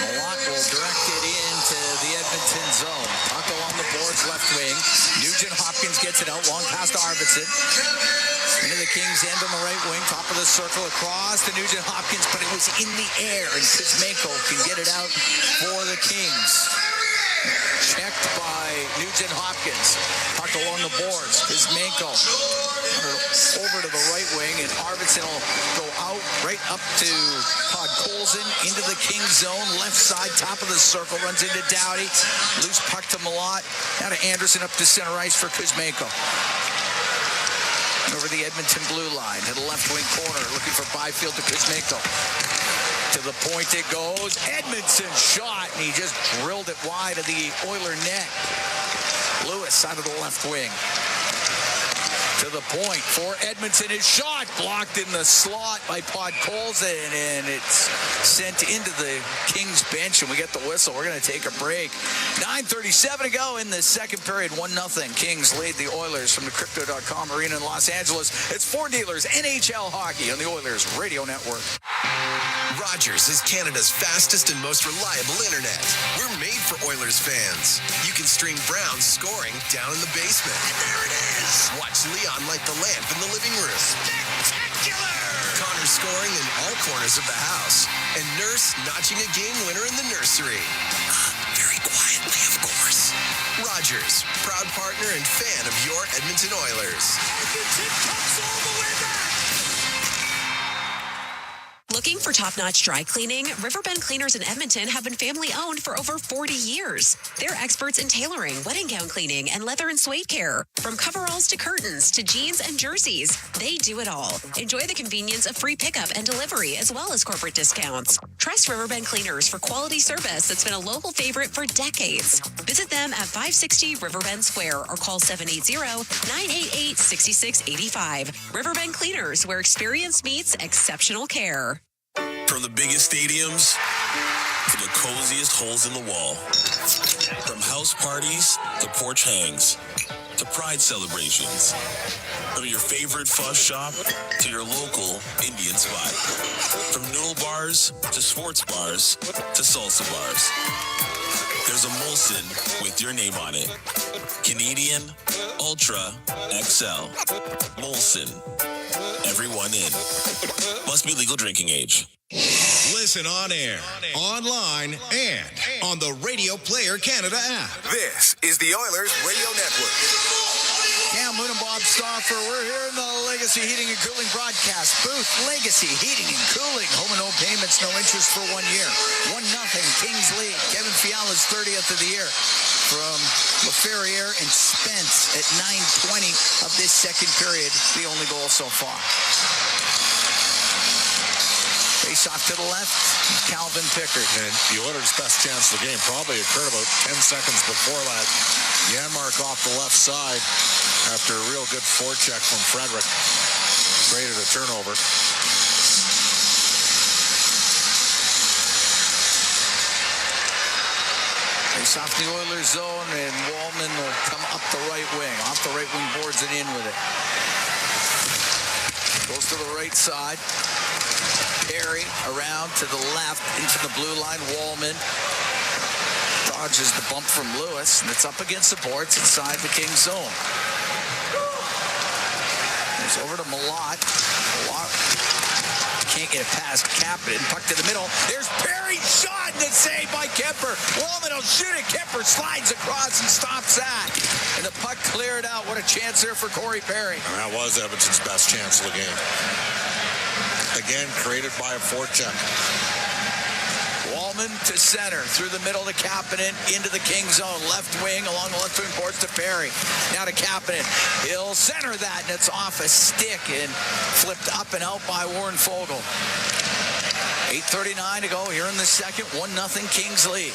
Malott will direct it into the Edmonton zone. Puck along the boards, left wing. Nugent Hopkins gets it out, long pass to Arvidsson. Into the Kings end on the right wing, top of the circle, across to Nugent Hopkins, but it was in the air, and Kuzmenko can get it out for the Kings. Checked by Nugent Hopkins. Puck along the boards. Kuzmenko over to the right wing, and Arvidsson will go out right up to Podkolzin into the Kings zone, left side, top of the circle, runs into Doughty. Loose puck to Malott. Now to Anderson up to center ice for Kuzmenko. Over the Edmonton blue line to the left wing corner, looking for Byfield to Kuzmenko. To the point it goes. Edmondson shot, and he just drilled it wide of the Oiler net. Lewis out of the left wing. To the point for Edmondson. His shot blocked in the slot by Podkolzin, and it's sent into the Kings bench, and we get the whistle. We're going to take a break. 9:37 to go in the second period. 1-0. Kings lead the Oilers from the Crypto.com arena in Los Angeles. It's Four Dealers NHL hockey on the Oilers Radio Network. Rogers is Canada's fastest and most reliable internet. We're made for Oilers fans. You can stream Brown's scoring down in the basement. And there it is! Watch Leon light the lamp in the living room. Spectacular! Connor scoring in all corners of the house. And Nurse notching a game winner in the nursery. Very quietly, of course. Rogers, proud partner and fan of your Edmonton Oilers. Tip-tops all the way back! Looking for top-notch dry cleaning? Riverbend Cleaners in Edmonton have been family-owned for over 40 years. They're experts in tailoring, wedding gown cleaning, and leather and suede care. From coveralls to curtains to jeans and jerseys, they do it all. Enjoy the convenience of free pickup and delivery, as well as corporate discounts. Trust Riverbend Cleaners for quality service that's been a local favorite for decades. Visit them at 560 Riverbend Square or call 780-988-6685. Riverbend Cleaners, where experience meets exceptional care. From the biggest stadiums to the coziest holes in the wall. From house parties to porch hangs to pride celebrations. From your favorite fuzz shop to your local Indian spot. From noodle bars to sports bars to salsa bars. There's a Molson with your name on it. Canadian Ultra XL. Molson. Everyone in. Must be legal drinking age. Listen on air, online, and on the Radio Player Canada app. This is the Oilers Radio Network. Cam Moon and Bob Stauffer, we're here in the Legacy Heating and Cooling broadcast booth. Legacy Heating and Cooling. Home and no payments, no interest for 1 year. 1-0, Kings lead. Kevin Fiala's 30th of the year. From LaFerriere and Spence at 9:20 of this second period. The only goal so far. Face off to the left, Calvin Pickard. And the Oilers' best chance of the game probably occurred about 10 seconds before that. Janmark off the left side after a real good forecheck from Frederick. Created a turnover. Face off the Oilers zone, and Wallman will come up the right wing. Off the right wing boards and in with it. Goes to the right side. Perry around to the left into the blue line. Wallman dodges the bump from Lewis, and it's up against the boards inside the Kings zone. It's over to Malott. Malott can't get it past Kapanen. Puck to the middle. There's Perry. Shot and it's saved by Kemper. Wallman will shoot it. Kemper slides across and stops that. And the puck cleared out. What a chance there for Corey Perry. And that was Edmonton's best chance of the game. Again, created by a forecheck. Wallman to center, through the middle to Kapanen, into the Kings zone. Left wing, along the left wing boards to Perry. Now to Kapanen. He'll center that, and it's off a stick and flipped up and out by Warren Fogle. 8:39 to go here in the second. 1-0 Kings lead.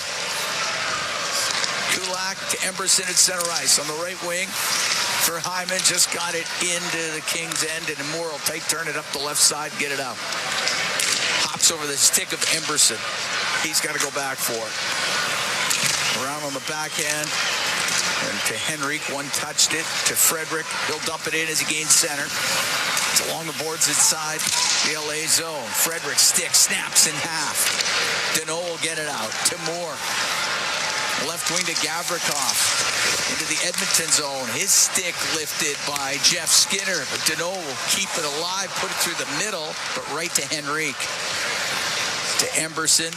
Kulak to Emberson at center ice. On the right wing for Hyman. Just got it into the Kings end, and Moore will tight turn it up the left side, get it out. Hops over the stick of Emberson. He's got to go back for it. Around on the backhand. And to Henrique, one touched it. To Frederick, he'll dump it in as he gains center. It's along the boards inside the LA zone. Frederick stick snaps in half. Deneau will get it out. To Moore. Left wing to Gavrikov. Into the Edmonton zone. His stick lifted by Jeff Skinner. But Deneau will keep it alive, put it through the middle, but right to Henrique. To Emberson.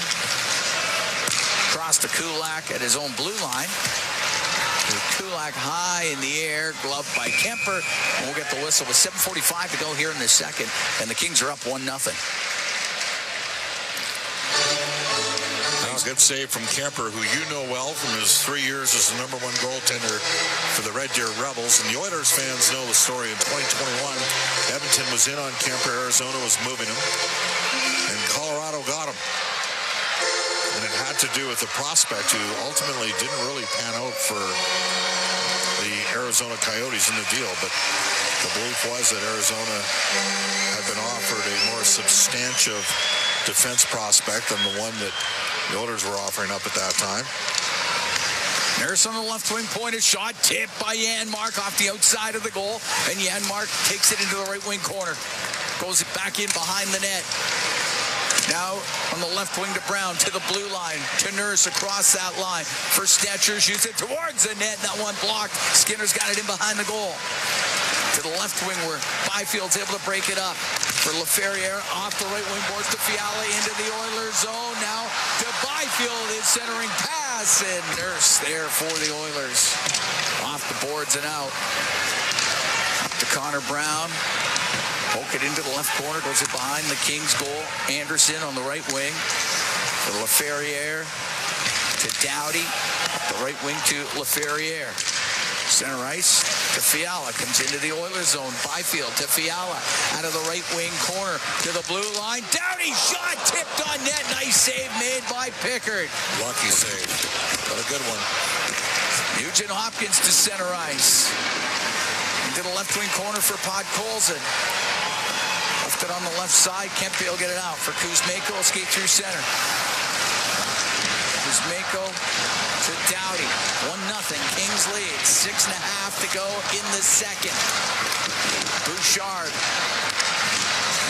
Cross to Kulak at his own blue line. Kulak high in the air, gloved by Kemper. And we'll get the whistle with 7:45 to go here in the second. And the Kings are up 1-0. Good save from Kemper, who you know well from his 3 years as the #1 goaltender for the Red Deer Rebels. And the Oilers fans know the story. In 2021, Edmonton was in on Kemper. Arizona was moving him. And Colorado got him. And it had to do with the prospect who ultimately didn't really pan out for the Arizona Coyotes in the deal. But the belief was that Arizona had been offered a more substantive defense prospect than the one that the Oilers were offering up at that time. Harrison on the left wing, pointed shot, tipped by Janmark off the outside of the goal, and Janmark takes it into the right wing corner. Goes it back in behind the net. Now on the left wing to Brown, to the blue line, to Nurse across that line. For Stetcher, shoots it towards the net, and that one blocked. Skinner's got it in behind the goal. To the left wing where Byfield's able to break it up. For LaFerriere, off the right wing boards to Fiala into the Oilers zone. Now to Byfield, his centering pass, and Nurse there for the Oilers. Off the boards and out. Up to Connor Brown. Poke it into the left corner, goes it behind the Kings goal. Anderson on the right wing. For LaFerriere to Doughty. Up the right wing to LaFerriere. Center ice to Fiala. Comes into the Oilers zone. Byfield to Fiala. Out of the right wing corner to the blue line. Doughty shot tipped on net. Nice save made by Pickard. Lucky save. But a good one. Nugent Hopkins to center ice. Into the left wing corner for Podkolzin. Left it on the left side. Kempe will get it out for Kuzmenko. Will skate through center. Kuzmenko to Doughty. 1-0. Kings lead. 6.5 to go in the second. Bouchard.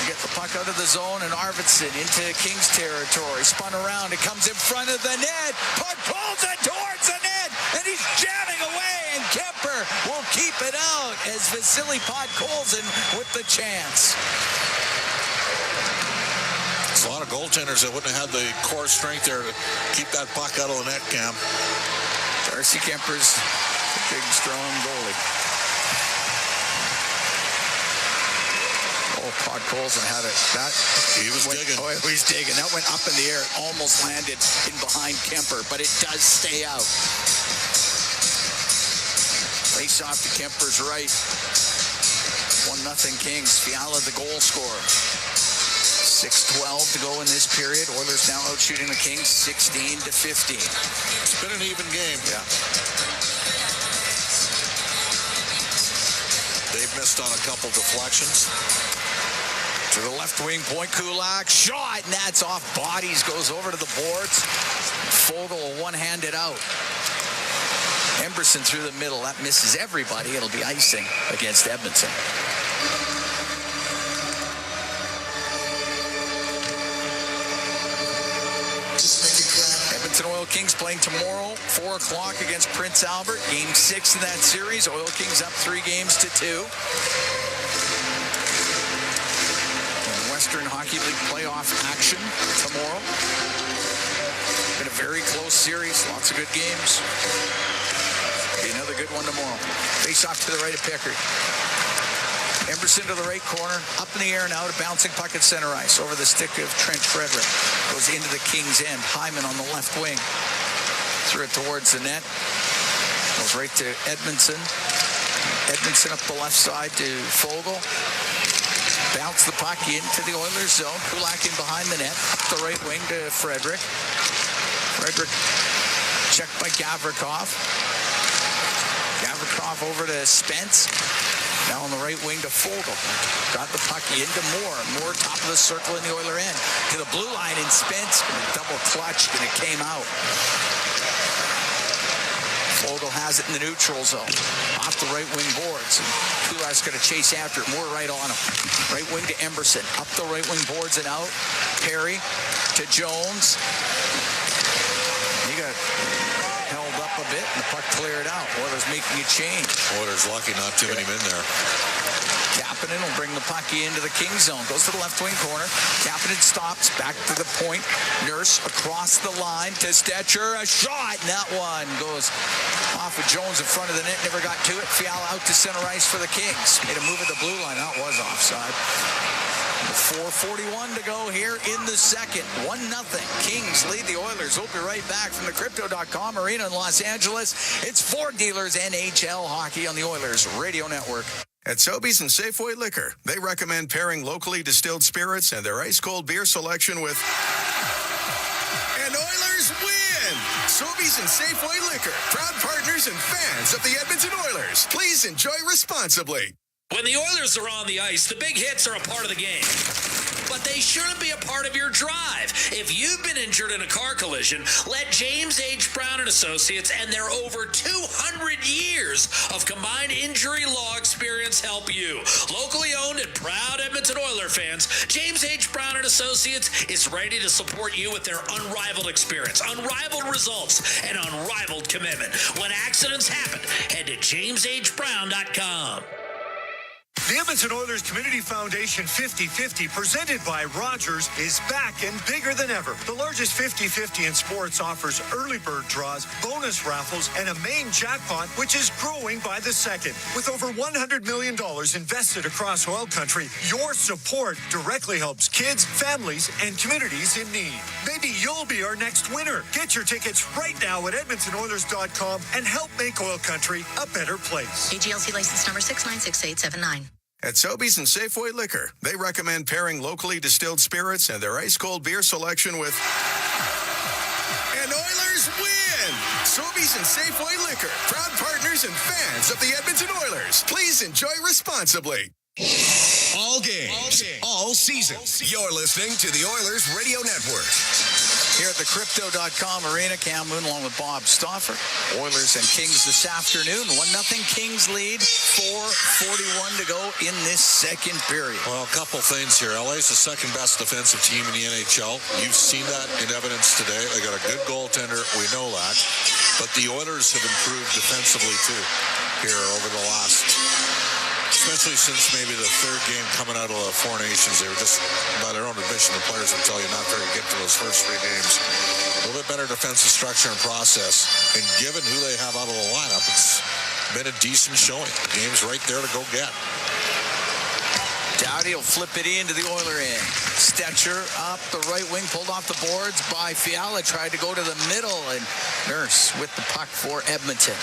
Get the puck out of the zone, and Arvidsson into Kings territory. Spun around. It comes in front of the net. Puck pulls it towards the net, and he's jamming away. And Kemper will keep it out as Vasily Podkolzin with the chance. It's a lot of goaltenders that wouldn't have had the core strength there to keep that puck out of the net, Cam. Darcy Kemper's a big, strong goalie. Oh, Podkolzin had it. He was digging. Oh, he's digging. That went up in the air. It almost landed in behind Kemper, but it does stay out. Face off to Kemper's right. 1-0 Kings. Fiala the goal scorer. 6:12 to go in this period. Oilers now out shooting the Kings 16-15. It's been an even game. Yeah. They've missed on a couple deflections. To the left wing point, Kulak. Shot, and that's off bodies. Goes over to the boards. Fogle will one-handed out. Emberson through the middle. That misses everybody. It'll be icing against Edmonton. Edmonton Oil Kings playing tomorrow, 4 o'clock against Prince Albert. Game 6 in that series. Oil Kings up 3-2. Western Hockey League playoff action tomorrow. Been a very close series. Lots of good games. Be another good one tomorrow. Face off to the right of Pickard. Emberson to the right corner. Up in the air now to bouncing puck at center ice. Over the stick of Trent Frederick. Goes into the Kings' end. Hyman on the left wing. Threw it towards the net. Goes right to Edmondson. Edmondson up the left side to Fogle. Bounce the puck into the Oilers zone. Kulak in behind the net. Up the right wing to Frederick. Frederick checked by Gavrikov. Gavrikov over to Spence. Now on the right wing to Fogle. Got the puck into Moore. Moore top of the circle in the Oiler end. To the blue line in Spence. Double clutch and it came out. Fogle has it in the neutral zone. Off the right wing boards. Kulak's going to chase after it. Moore right on him. Right wing to Emberson. Up the right wing boards and out. Perry to Jones. He got held up a bit and the puck cleared out. Oilers making a change. Oilers lucky not too many men there. Kapanen will bring the puck into the Kings zone. Goes to the left wing corner. Kapanen stops. Back to the point. Nurse across the line to Stetcher. A shot. And that one goes off of Jones in front of the net. Never got to it. Fiala out to center ice for the Kings. Made a move at the blue line. That was offside. 4:41 to go here in the second. 1-0. Kings lead the Oilers. We'll be right back from the Crypto.com arena in Los Angeles. It's Ford Dealers NHL Hockey on the Oilers Radio Network. At Sobeys and Safeway Liquor, they recommend pairing locally distilled spirits and their ice-cold beer selection with... And Oilers win! Sobeys and Safeway Liquor, proud partners and fans of the Edmonton Oilers. Please enjoy responsibly. When the Oilers are on the ice, the big hits are a part of the game. But they shouldn't be a part of your drive. If you've been injured in a car collision, let James H. Brown & Associates and their over 200 years of combined injury law experience help you. Locally owned and proud Edmonton Oiler fans, James H. Brown & Associates is ready to support you with their unrivaled experience, unrivaled results, and unrivaled commitment. When accidents happen, head to jameshbrown.com. The Edmonton Oilers Community Foundation 50-50, presented by Rogers, is back and bigger than ever. The largest 50-50 in sports offers early bird draws, bonus raffles, and a main jackpot, which is growing by the second. With over $100 million invested across OilCountry, your support directly helps kids, families, and communities in need. Maybe you'll be our next winner. Get your tickets right now at EdmontonOilers.com and help make OilCountry a better place. AGLC license number 696879. At Sobeys and Safeway Liquor, they recommend pairing locally distilled spirits and their ice-cold beer selection with... And Oilers win! Sobeys and Safeway Liquor, proud partners and fans of the Edmonton Oilers. Please enjoy responsibly. All games, all season. You're listening to the Oilers Radio Network. Here at the Crypto.com arena, Cam Moon along with Bob Stauffer. Oilers and Kings this afternoon. 1-0 Kings lead. 4:41 to go in this second period. Well, a couple things here. LA's the second best defensive team in the NHL. You've seen that in evidence today. They got a good goaltender. We know that. But the Oilers have improved defensively, too. here over the last, especially since maybe the third game coming out of the Four Nations. They were just, by their own admission, the players would tell you, not very good for those first three games. A little bit better defensive structure and process. And given who they have out of the lineup, it's been a decent showing. The game's right there to go get. Dowdy will flip it into the Oiler end. Stetcher up the right wing, pulled off the boards by Fiala. Tried to go to the middle, and Nurse with the puck for Edmonton.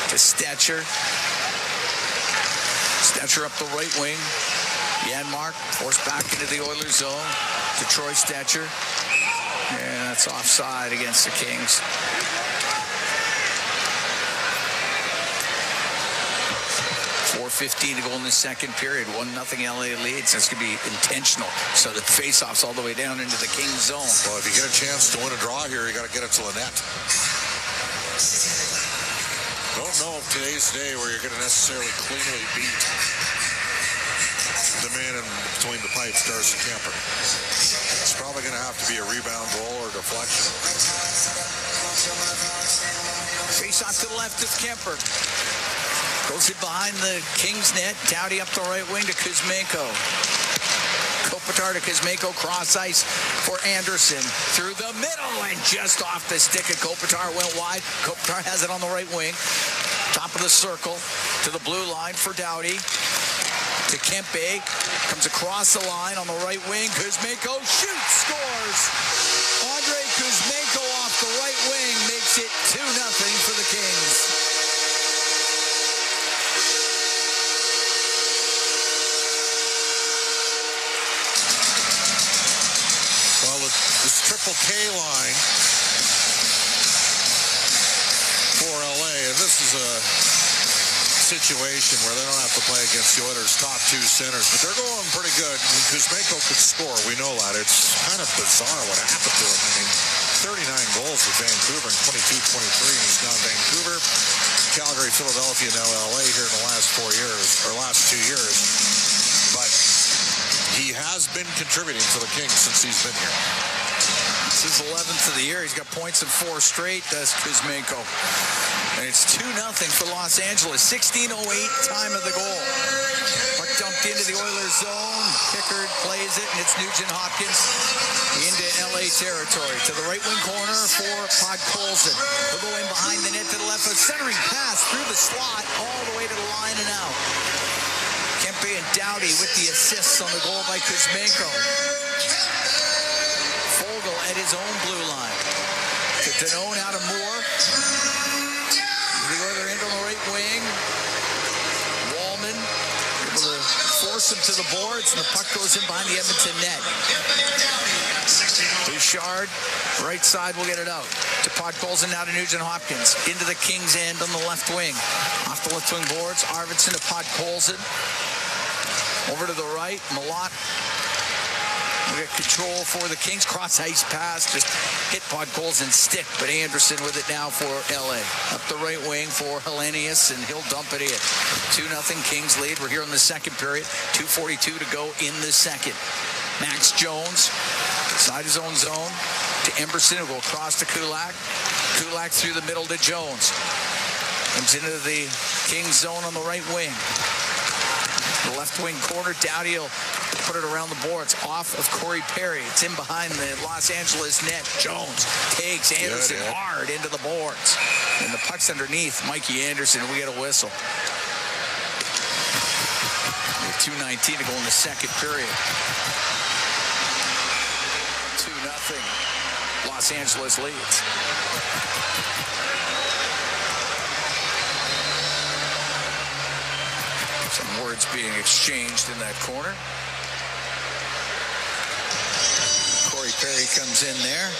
To Stetcher. Stetcher up the right wing. Janmark forced back into the Oilers zone. To Troy Stetcher. And that's offside against the Kings. 4:15 to go in the second period. 1-0 LA leads. That's going to be intentional. So the faceoff's all the way down into the Kings zone. Well, if you get a chance to win a draw here, you got to get it to the net. Don't know if today's the day where you're going to necessarily cleanly beat the man in between the pipes, Darcy Kemper. It's probably going to have to be a rebound goal or deflection. Face off to the left is Kemper. Goes it behind the Kings net. Dowdy up the right wing to Kuzmenko. Kopitar to Kuzmenko. Cross ice for Anderson. Through the middle and just off the stick of Kopitar. Went wide. Kopitar has it on the right wing. Top of the circle to the blue line for Dowdy. To Kempe. Comes across the line on the right wing. Kuzmenko shoots. Scores. Andre Kuzmenko off the right wing makes it 2-0 for the Kings. This Triple K line for LA, and this is a situation where they don't have to play against the Oilers' top two centers, but they're going pretty good. And Kuzmenko could score. We know that. It's kind of bizarre what happened to him. I mean, 39 goals with Vancouver and 22-23, and he's gone Vancouver, Calgary, Philadelphia, now LA here in the last 4 years, or last 2 years. But he has been contributing for the Kings since he's been here. This is 11th of the year. He's got points in 4 straight, does Kuzmenko. And it's 2-0 for Los Angeles. 16:08 time of the goal. Puck dumped into the Oilers zone. Pickard plays it, and it's Nugent-Hopkins into LA territory. To the right wing corner for Podkolzin. He'll go in behind the net to the left. A centering pass through the slot all the way to the line and out. Kempe and Dowdy with the assists on the goal by Kuzmenko. At his own blue line. To Danone out of Moore. The Oiler end on the right wing. Wallman able to force him to the boards, and the puck goes in behind the Edmonton net. Bouchard, right side, will get it out. To Podkolzin, now to Nugent-Hopkins. Into the Kings end on the left wing. Off the left wing boards, Arvidsson to Podkolzin. Over to the right, Malott. We got control for the Kings. Cross ice pass. Just hit Podkolzin's stick, but Anderson with it now for LA. Up the right wing for Hellenius, and he'll dump it in. 2-0 Kings lead. We're here in the second period. 2:42 to go in the second. Max Jones, side his own zone to Emberson, who will cross to Kulak. Kulak through the middle to Jones. Comes into the Kings zone on the right wing. The left wing corner, Dowdy will put it around the boards off of Corey Perry. It's in behind the Los Angeles net. Jones takes Anderson hard into the boards. And the puck's underneath Mikey Anderson, and we get a whistle. 2:19 to go in the second period. 2-0. Los Angeles leads. Some words being exchanged in that corner. Corey Perry comes in there.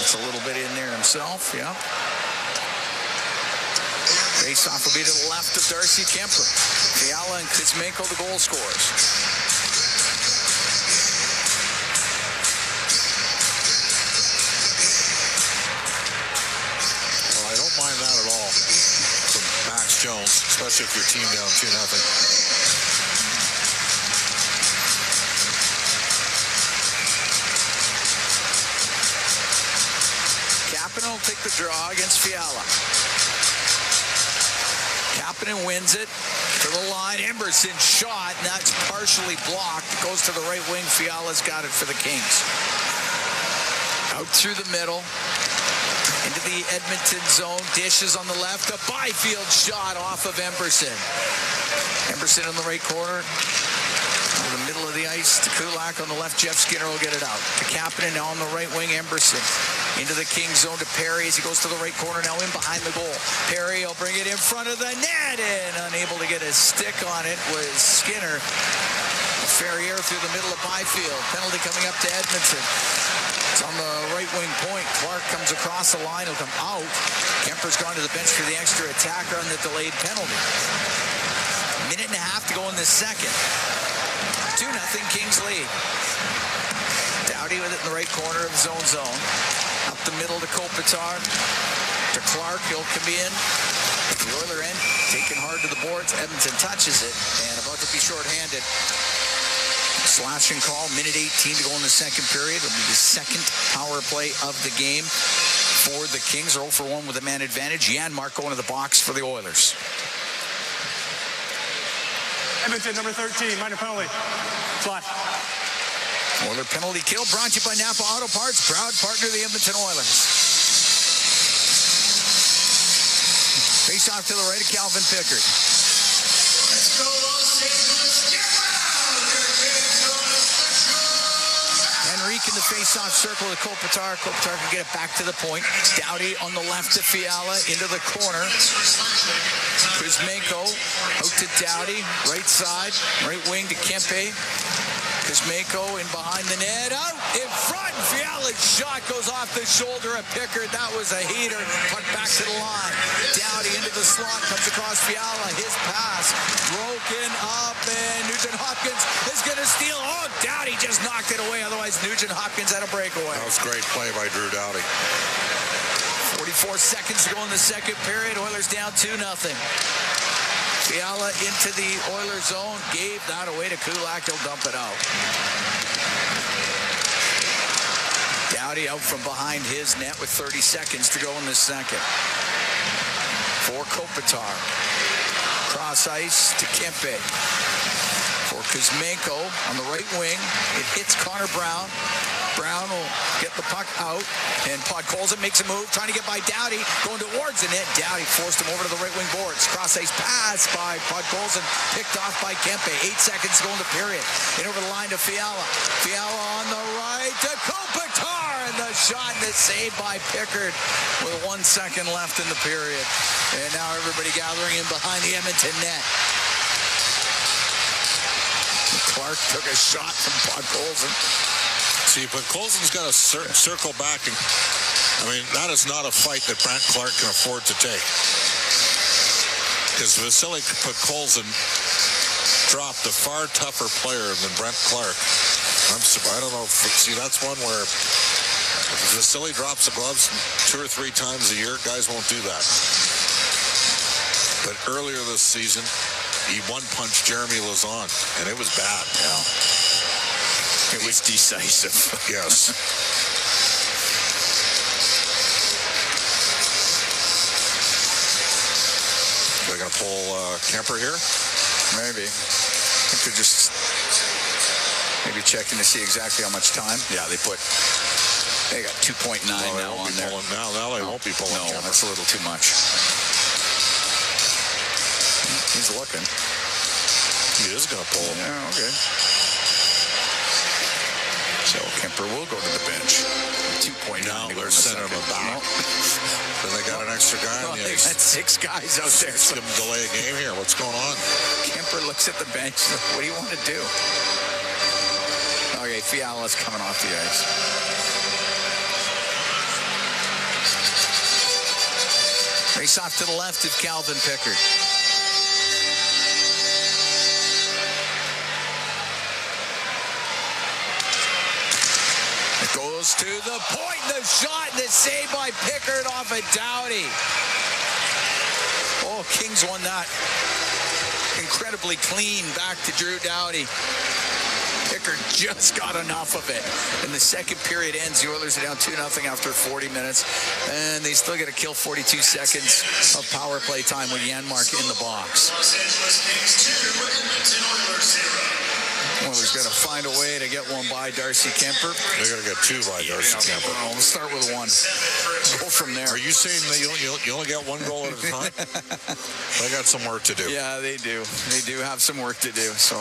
It's a little bit in there himself, yeah. Face-off will be to the left of Darcy Kemper. Fiala and Kuzmenko, the goal scorers. Jones, especially if your team down 2-0. Kapanen will take the draw against Fiala. Kapanen wins it to the line. Emberson shot, and that's partially blocked. It goes to the right wing. Fiala's got it for the Kings. Out through the middle. Into the Edmonton zone. Dishes on the left. A Byfield shot off of Emberson. Emberson in the right corner. In the middle of the ice to Kulak on the left. Jeff Skinner will get it out. To Kapanen now on the right wing. Emberson into the Kings zone to Perry as he goes to the right corner. Now in behind the goal. Perry will bring it in front of the net and unable to get a stick on it was Skinner. Ferrier through the middle of Byfield. Penalty coming up to Edmonton. It's on the right wing point. Clark comes across the line. He'll come out. Kemper's gone to the bench for the extra attacker on the delayed penalty. Minute and a half to go in this second. 2-0 Kings lead. Doughty with it in the right corner of his own zone. Up the middle to Kopitar. To Clark. He'll come in. The Oiler end taken hard to the boards. Edmonton touches it and about to be shorthanded. Slashing call. Minute 18 to go in the second period. It'll be the second power play of the game for the Kings. 0 for 1 with a man advantage. Janmark going to the box for the Oilers. Edmonton, number 13, minor penalty. Slash. Oiler penalty kill brought to you by Napa Auto Parts, proud partner of the Edmonton Oilers. Face off to the right of Calvin Pickard. Let's go, Henrique in the face-off circle to Kopitar. Kopitar can get it back to the point. Doughty on the left to Fiala into the corner. Kuzmenko out to Doughty, right side, right wing to Kempe. Kuzmenko in behind the net, out in front. Fiala's shot goes off the shoulder of Pickard. That was a heater. Puck back to the line. Doughty into the slot, comes across Fiala. His pass broken up, and Nugent Hopkins is going to steal. Oh, Doughty just knocked it away. Otherwise, Nugent Hopkins had a breakaway. That was a great play by Drew Doughty. 44 seconds to go in the second period. Oilers down 2-0. Fiala into the Oilers zone. Gave that away to Kulak. He'll dump it out. Doughty out from behind his net with 30 seconds to go in the second. For Kopitar. Cross ice to Kempe. For Kuzmenko on the right wing. It hits Connor Brown. Brown will get the puck out, and Podkolzin makes a move, trying to get by Doughty, going towards the net. Doughty forced him over to the right wing boards. Cross-ice pass by Podkolzin, picked off by Kempe. 8 seconds to go in the period. In over the line to Fiala. Fiala on the right to Kopitar, and the shot and the save by Pickard with 1 second left in the period. And now everybody gathering in behind the Edmonton net. Clark took a shot from Podkolzin. See, but Colson's got to circle back, and I mean, that is not a fight that Brant Clark can afford to take. Because Vasily Podkolzin dropped a far tougher player than Brent Clark. I don't know. See, that's one where if Vasily drops the gloves 2 or 3 times a year, guys won't do that. But earlier this season, he one-punched Jeremy Lauzon, and it was bad. Yeah. It was decisive. Yes. They're going to pull Kemper here? Maybe. I think they're just maybe checking to see exactly how much time. Yeah, they got 2.9 now on there. Now they won't be pulling Kemper. That's a little too much. He's looking. He is going to pull him. Yeah, okay. So Kemper will go to the bench. 2.9. Now they're sending him back. Then they got an extra guy on the ice. They got 6 guys out there. Let's give him delay a game here. What's going on? Kemper looks at the bench. What do you want to do? Okay, Fiala's coming off the ice. Race off to the left of Calvin Pickard. Goes to the point, the shot, and the save by Pickard off of Doughty. Oh, Kings won that. Incredibly clean back to Drew Doughty. kicker just got enough of it. And the second period ends. The Oilers are down 2-0 after 40 minutes. And they still get to kill 42 seconds of power play time with Janmark in the box. Oilers got to find a way to get one by Darcy Kemper. They got to get two by Darcy Kemper. Well, we'll start with one. Go from there. Are you saying that you only get one goal at a time? They got some work to do. Yeah, they do. They do have some work to do. So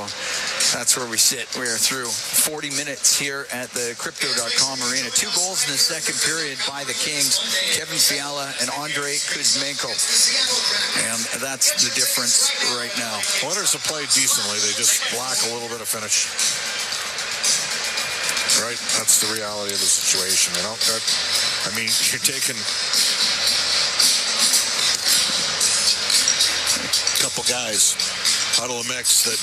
that's where we sit. We are through 40 minutes here at the Crypto.com Arena. 2 goals in the second period by the Kings. Kevin Fiala and Andrei Kuzmenko. And that's the difference right now. Oilers have played decently. They just lack a little bit of finish. Right? That's the reality of the situation. You know, I mean, you're taking a couple guys out of the mix that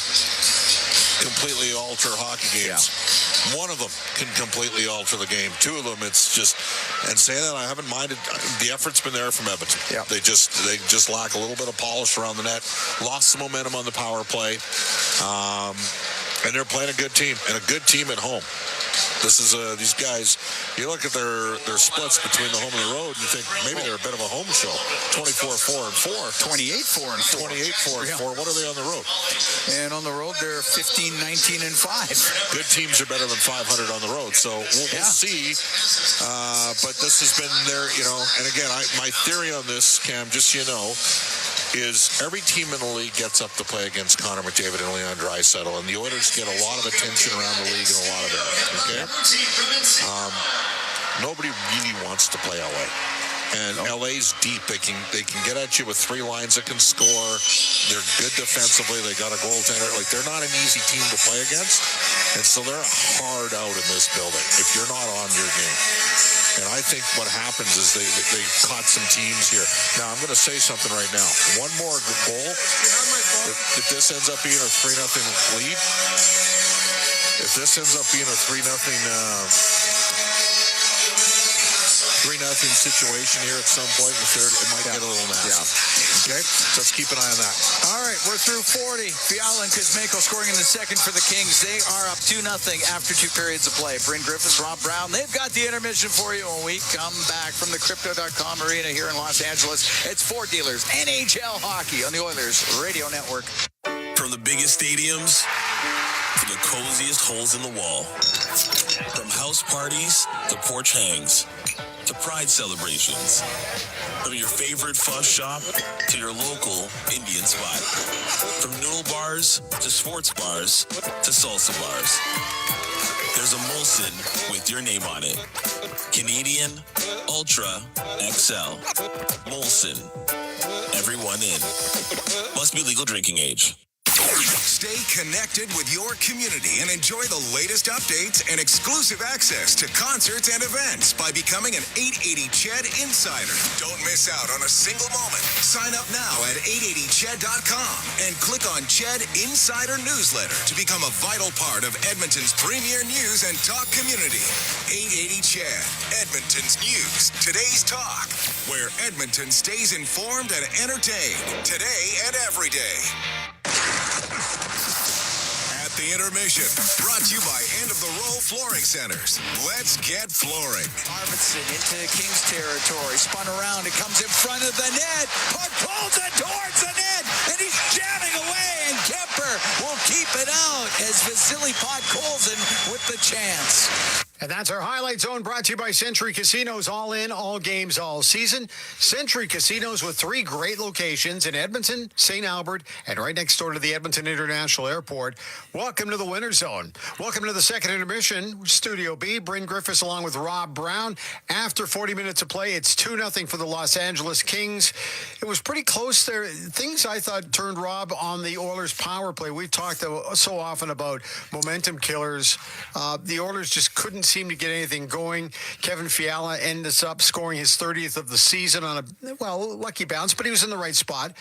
completely alter hockey games. Yeah. One of them can completely alter the game. 2 of them, it's just, and saying that, I haven't minded. The effort's been there from Edmonton. Yeah. They just lack a little bit of polish around the net. Lost some momentum on the power play. And they're playing a good team, and a good team at home. This is these guys. You look at their splits between the home and the road, and you think maybe they're a bit of a home show. 24-4-4, 28-4-4, 28-4-4. What are they on the road? And on the road, they're 15-19-5. Good teams are better than 500 on the road, so we'll see. But this has been their, you know. And again, my theory on this, Cam, just so you know, is every team in the league gets up to play against Connor McDavid and Leon Draisaitl, and the Oilers get a lot of attention around the league and a lot of it. Okay, nobody really wants to play LA, and LA's deep. They can get at you with 3 lines that can score. They're good defensively. They got a goaltender. Like, they're not an easy team to play against, and so they're hard out in this building if you're not on your game. And I think what happens is they caught some teams here. Now, I'm going to say something right now. One more goal, if this ends up being a 3-0 lead, if this ends up being a 3-0 situation here at some point in the third, it might get a little nasty. Yeah. Okay? So let's keep an eye on that. All right, we're through 40. Fiala and Kuzmenko scoring in the second for the Kings. They are up 2-0 after 2 periods of play. Bryn Griffiths, Rob Brown, they've got the intermission for you when we come back from the Crypto.com Arena here in Los Angeles. It's Ford Dealers, NHL Hockey on the Oilers Radio Network. From the biggest stadiums to the coziest holes in the wall. From house parties to porch hangs to pride celebrations. From your favorite fuzz shop to your local Indian spot. From noodle bars to sports bars to salsa bars. There's a Molson with your name on it. Canadian Ultra XL. Molson. Everyone in. Must be legal drinking age. Stay connected with your community and enjoy the latest updates and exclusive access to concerts and events by becoming an 880 CHED Insider. Don't miss out on a single moment. Sign up now at 880ched.com and click on CHED Insider Newsletter to become a vital part of Edmonton's premier news and talk community. 880 CHED, Edmonton's news, today's talk, where Edmonton stays informed and entertained today and every day. At the intermission, brought to you by End of the Row Flooring Centers. Let's get flooring. Arvidsson into Kings territory, spun around, it comes in front of the net, puck pulls it towards the net, and he's jamming away, and Kemper will keep it out as Vasily Podkolzin with the chance. And that's our Highlight Zone, brought to you by Century Casinos. All in, all games, all season. Century Casinos with 3 great locations in Edmonton, St. Albert, and right next door to the Edmonton International Airport. Welcome to the Winter Zone. Welcome to the second intermission. Studio B, Bryn Griffiths along with Rob Brown. After 40 minutes of play, it's 2-0 for the Los Angeles Kings. It was pretty close there. Things I thought turned, Rob, on the Oilers' power play. We've talked so often about momentum killers. The Oilers just couldn't seem to get anything going. Kevin Fiala ends up scoring his 30th of the season on a, lucky bounce, but he was in the right spot.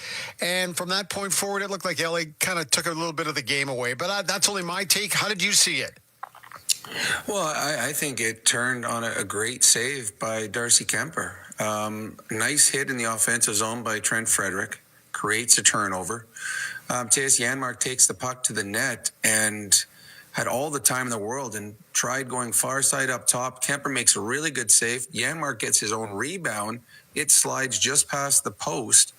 And from that point forward, it looked like LA kind of took a little bit of the game away. But that's only my take. How did you see it? Well, I think it turned on a great save by Darcy Kemper. Nice hit in the offensive zone by Trent Frederick. Creates a turnover. Tejas Janmark takes the puck to the net, and had all the time in the world and tried going far side up top. Kemper makes a really good save. Janmark gets his own rebound. It slides just past the post.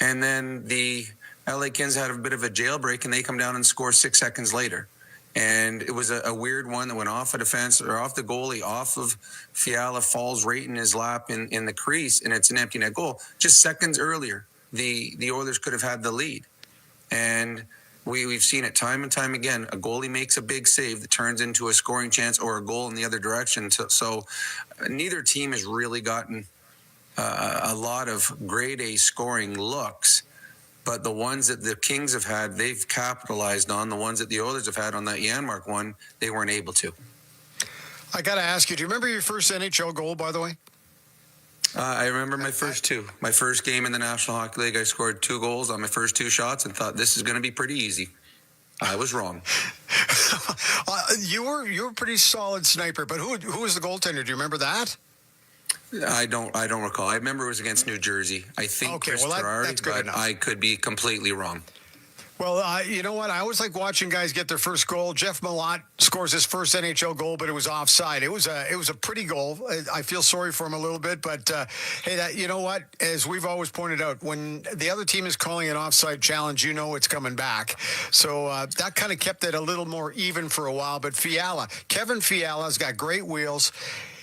And then the LA Kings had a bit of a jailbreak, and they come down and score 6 seconds later. And it was a weird one that went off a defense or off the goalie, off of Fiala, falls right in his lap in the crease, and it's an empty net goal. Just seconds earlier, the Oilers could have had the lead. And we've seen it time and time again. A goalie makes a big save that turns into a scoring chance or a goal in the other direction. So neither team has really gotten a lot of grade A scoring looks. But the ones that the Kings have had, they've capitalized on. The ones that the Oilers have had on that Janmark one, they weren't able to. I got to ask you, do you remember your first NHL goal, by the way? I remember my first two. My first game in the National Hockey League, I scored 2 goals on my first 2 shots and thought this is going to be pretty easy. I was wrong. You were a pretty solid sniper, but who was the goaltender? Do you remember that? I don't recall. I remember it was against New Jersey. I think Chris Terrari, but enough. I could be completely wrong. Well, you know what? I always like watching guys get their first goal. Jeff Malott scores his first NHL goal, but it was offside. It was a pretty goal. I feel sorry for him a little bit, but hey, you know what? As we've always pointed out, when the other team is calling an offside challenge, you know it's coming back. So that kind of kept it a little more even for a while. But Kevin Fiala's got great wheels.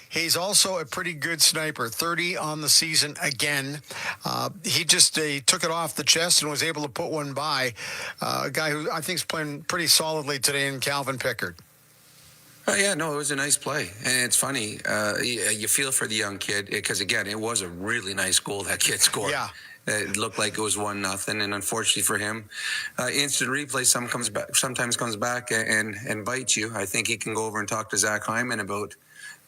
He's also a pretty good sniper, 30 on the season again. He took it off the chest and was able to put one by a guy who I think is playing pretty solidly today in Calvin Pickard. It was a nice play. And it's funny, you feel for the young kid because, again, it was a really nice goal that kid scored. Yeah. It looked like it was 1-0, and unfortunately for him, instant replay sometimes comes back and bites you. I think he can go over and talk to Zach Hyman about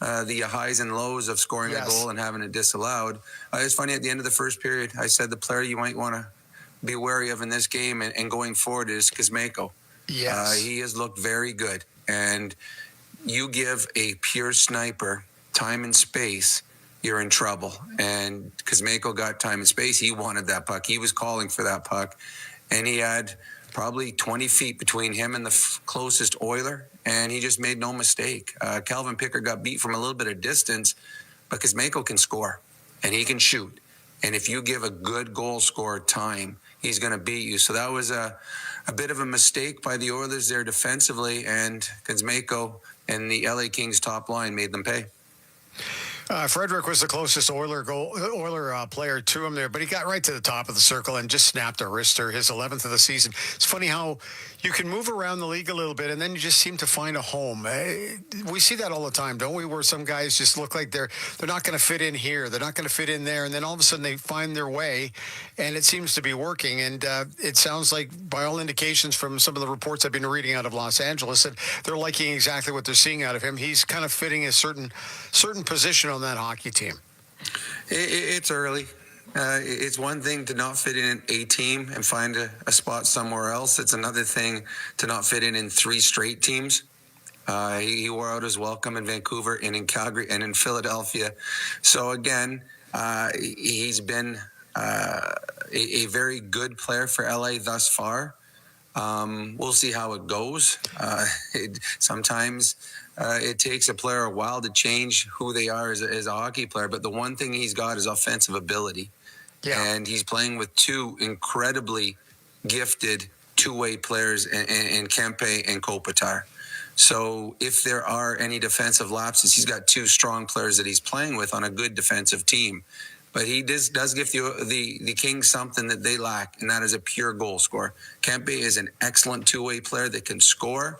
the highs and lows of scoring a goal and having it disallowed. It's funny, at the end of the first period, I said the player you might want to be wary of in this game and going forward is Kuzmenko. Yes. He has looked very good. And you give a pure sniper time and space, you're in trouble. And Kuzmenko got time and space. He wanted that puck. He was calling for that puck. And he had probably 20 feet between him and the closest Oiler, and he just made no mistake. Calvin Pickard got beat from a little bit of distance, but Kuzmenko can score, and he can shoot. And if you give a good goal scorer time, he's going to beat you. So that was a bit of a mistake by the Oilers there defensively, and Kuzmenko and the LA Kings top line made them pay. Frederick was the closest Oiler player to him there, but he got right to the top of the circle and just snapped a wrister, his 11th of the season. It's funny how you can move around the league a little bit, and then you just seem to find a home. We see that all the time, don't we, where some guys just look like they're not going to fit in here, they're not going to fit in there, and then all of a sudden they find their way, and it seems to be working. And it sounds like, by all indications from some of the reports I've been reading out of Los Angeles, that they're liking exactly what they're seeing out of him. He's kind of fitting a certain position on that hockey team. It's early. It's one thing to not fit in a team and find a spot somewhere else. It's another thing to not fit in 3 straight teams. He wore out his welcome in Vancouver and in Calgary and in Philadelphia. So again, he's been a very good player for LA thus far. We'll see how it goes. Sometimes it takes a player a while to change who they are as a hockey player, but the one thing he's got is offensive ability. Yeah. And he's playing with 2 incredibly gifted two-way players in Kempe and Kopitar. So if there are any defensive lapses, he's got 2 strong players that he's playing with on a good defensive team. But he does give the Kings something that they lack, and that is a pure goal scorer. Kempe is an excellent two-way player that can score.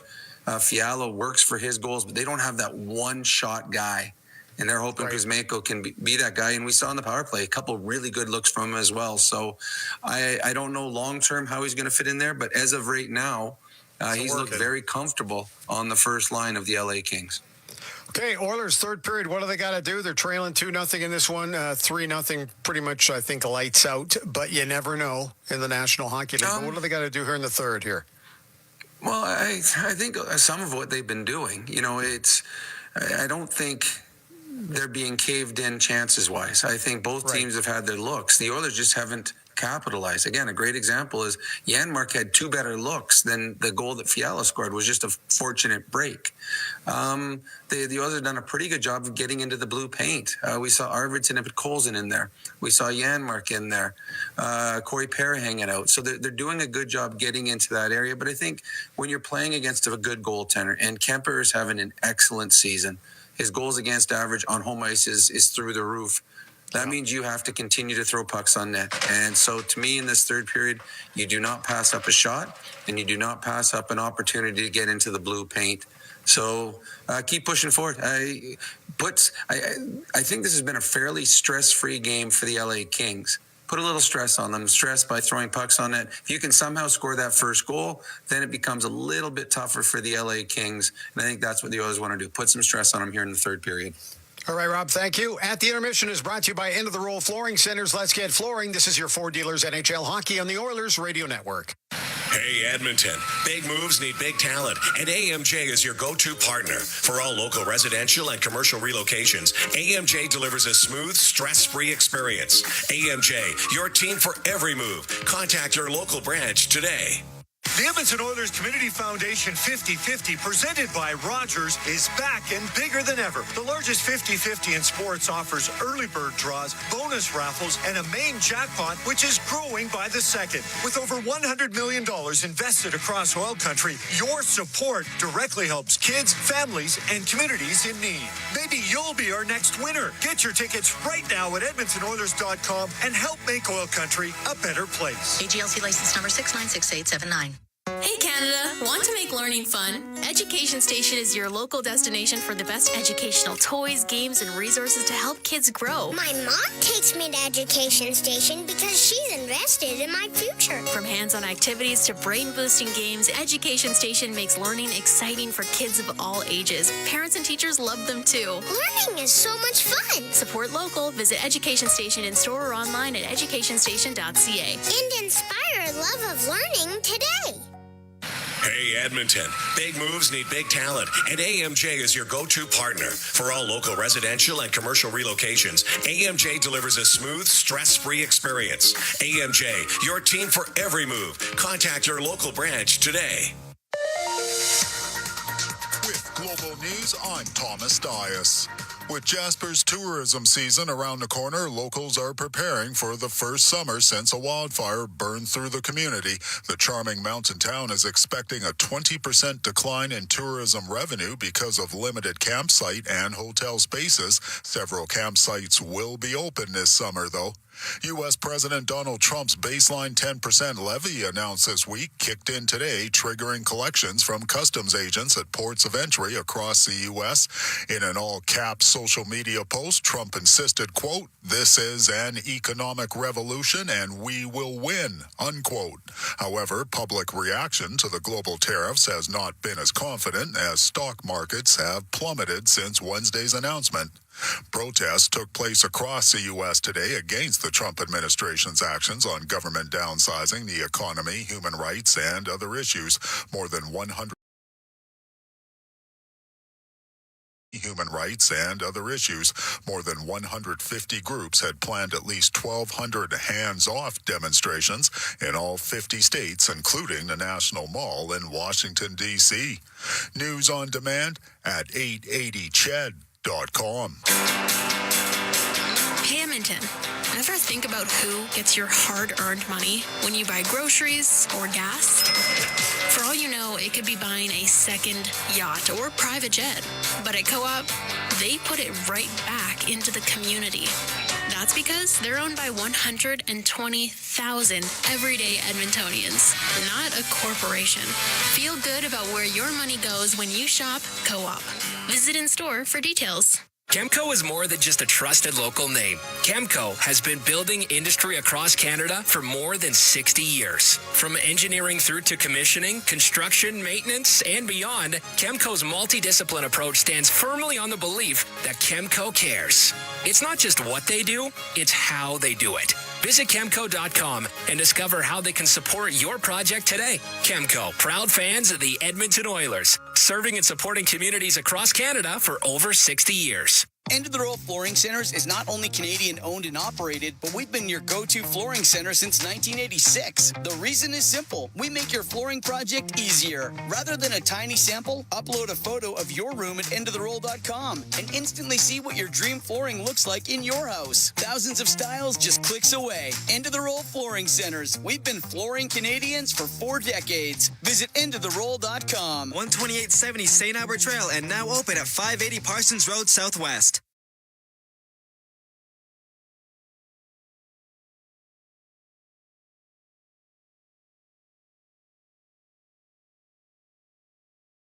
Fiala works for his goals, but they don't have that one-shot guy. And they're hoping Kuzmenko can be that guy. And we saw in the power play a couple really good looks from him as well. So I don't know long-term how he's going to fit in there, but as of right now, he's looked very comfortable on the first line of the LA Kings. Okay, Oilers third period. What do they got to do? They're trailing 2-0 in this one, 3-0 pretty much, I think, lights out. But you never know in the National Hockey League. But what do they got to do here in the third here? Well, I think some of what they've been doing, I don't think they're being caved in chances-wise. I think both teams have had their looks. The Oilers just haven't capitalize. Again, a great example is Janmark had 2 better looks than the goal that Fiala scored. Was just a fortunate break. The Oilers have done a pretty good job of getting into the blue paint. We saw Arvidsson and Colson in there. We saw Janmark in there. Corey Perry hanging out. So they're doing a good job getting into that area. But I think when you're playing against a good goaltender, and Kemper is having an excellent season, his goals against average on home ice is through the roof. That means you have to continue to throw pucks on net. And so to me, in this third period, you do not pass up a shot, and you do not pass up an opportunity to get into the blue paint. So keep pushing forward. I think this has been a fairly stress-free game for the LA Kings. Put a little stress on them, stress by throwing pucks on net. If you can somehow score that first goal, then it becomes a little bit tougher for the LA Kings. And I think that's what the Oilers want to do, put some stress on them here in the third period. All right, Rob, thank you. At the Intermission is brought to you by End of the Roll Flooring Centers. Let's get flooring. This is your Ford Dealers NHL Hockey on the Oilers Radio Network. Hey, Edmonton. Big moves need big talent, and AMJ is your go-to partner. For all local residential and commercial relocations, AMJ delivers a smooth, stress-free experience. AMJ, your team for every move. Contact your local branch today. The Edmonton Oilers Community Foundation 50-50, presented by Rogers, is back and bigger than ever. The largest 50-50 in sports offers early bird draws, bonus raffles, and a main jackpot, which is growing by the second. With over $100 million invested across OilCountry, your support directly helps kids, families, and communities in need. Maybe you'll be our next winner. Get your tickets right now at EdmontonOilers.com and help make OilCountry a better place. AGLC license number 696879. Hey Canada, want to make learning fun? Education Station is your local destination for the best educational toys, games, and resources to help kids grow. My mom takes me to Education Station because she's invested in my future. From hands-on activities to brain-boosting games, Education Station makes learning exciting for kids of all ages. Parents and teachers love them too. Learning is so much fun. Support local. Visit Education Station in store or online at educationstation.ca. And inspire a love of learning today. Hey, Edmonton. Big moves need big talent, and AMJ is your go-to partner. For all local residential and commercial relocations, AMJ delivers a smooth, stress-free experience. AMJ, your team for every move. Contact your local branch today. With Global News, I'm Thomas Dias. With Jasper's tourism season around the corner, locals are preparing for the first summer since a wildfire burned through the community. The charming mountain town is expecting a 20% decline in tourism revenue because of limited campsite and hotel spaces. Several campsites will be open this summer, though. U.S. President Donald Trump's baseline 10% levy announced this week kicked in today, triggering collections from customs agents at ports of entry across the U.S. In an all-caps social media post, Trump insisted, quote, "This is an economic revolution and we will win," unquote. However, public reaction to the global tariffs has not been as confident as stock markets have plummeted since Wednesday's announcement. Protests took place across the U.S. today against the Trump administration's actions on government downsizing, the economy, human rights, and other issues. More than 100 human rights and other issues. More than 150 groups had planned at least 1,200 hands-off demonstrations in all 50 states, including the National Mall in Washington, D.C. News on demand at 880ched.com. Hey Edmonton, ever think about who gets your hard-earned money when you buy groceries or gas? For all you know, it could be buying a second yacht or private jet. But at Co-op, they put it right back into the community. That's because they're owned by 120,000 everyday Edmontonians, not a corporation. Feel good about where your money goes when you shop Co-op. Visit in store for details. Chemco is more than just a trusted local name. Chemco has been building industry across Canada for more than 60 years. From engineering through to commissioning, construction, maintenance, and beyond, Chemco's multidiscipline approach stands firmly on the belief that Chemco cares. It's not just what they do, it's how they do it. Visit Chemco.com and discover how they can support your project today. Chemco, proud fans of the Edmonton Oilers, serving and supporting communities across Canada for over 60 years. End of the Road Flooring Centers is not only Canadian owned and operated, but we've been your go-to flooring center since 1986. The reason is simple. We make your flooring project easier. Rather than a tiny sample, upload a photo of your room at endoftheroll.com and instantly see what your dream flooring looks like in your house. Thousands of styles just clicks away. End of the Roll Flooring Centers. We've been flooring Canadians for 4 decades. Visit endoftheroll.com. 12870 St. Albert Trail and now open at 580 Parsons Road Southwest.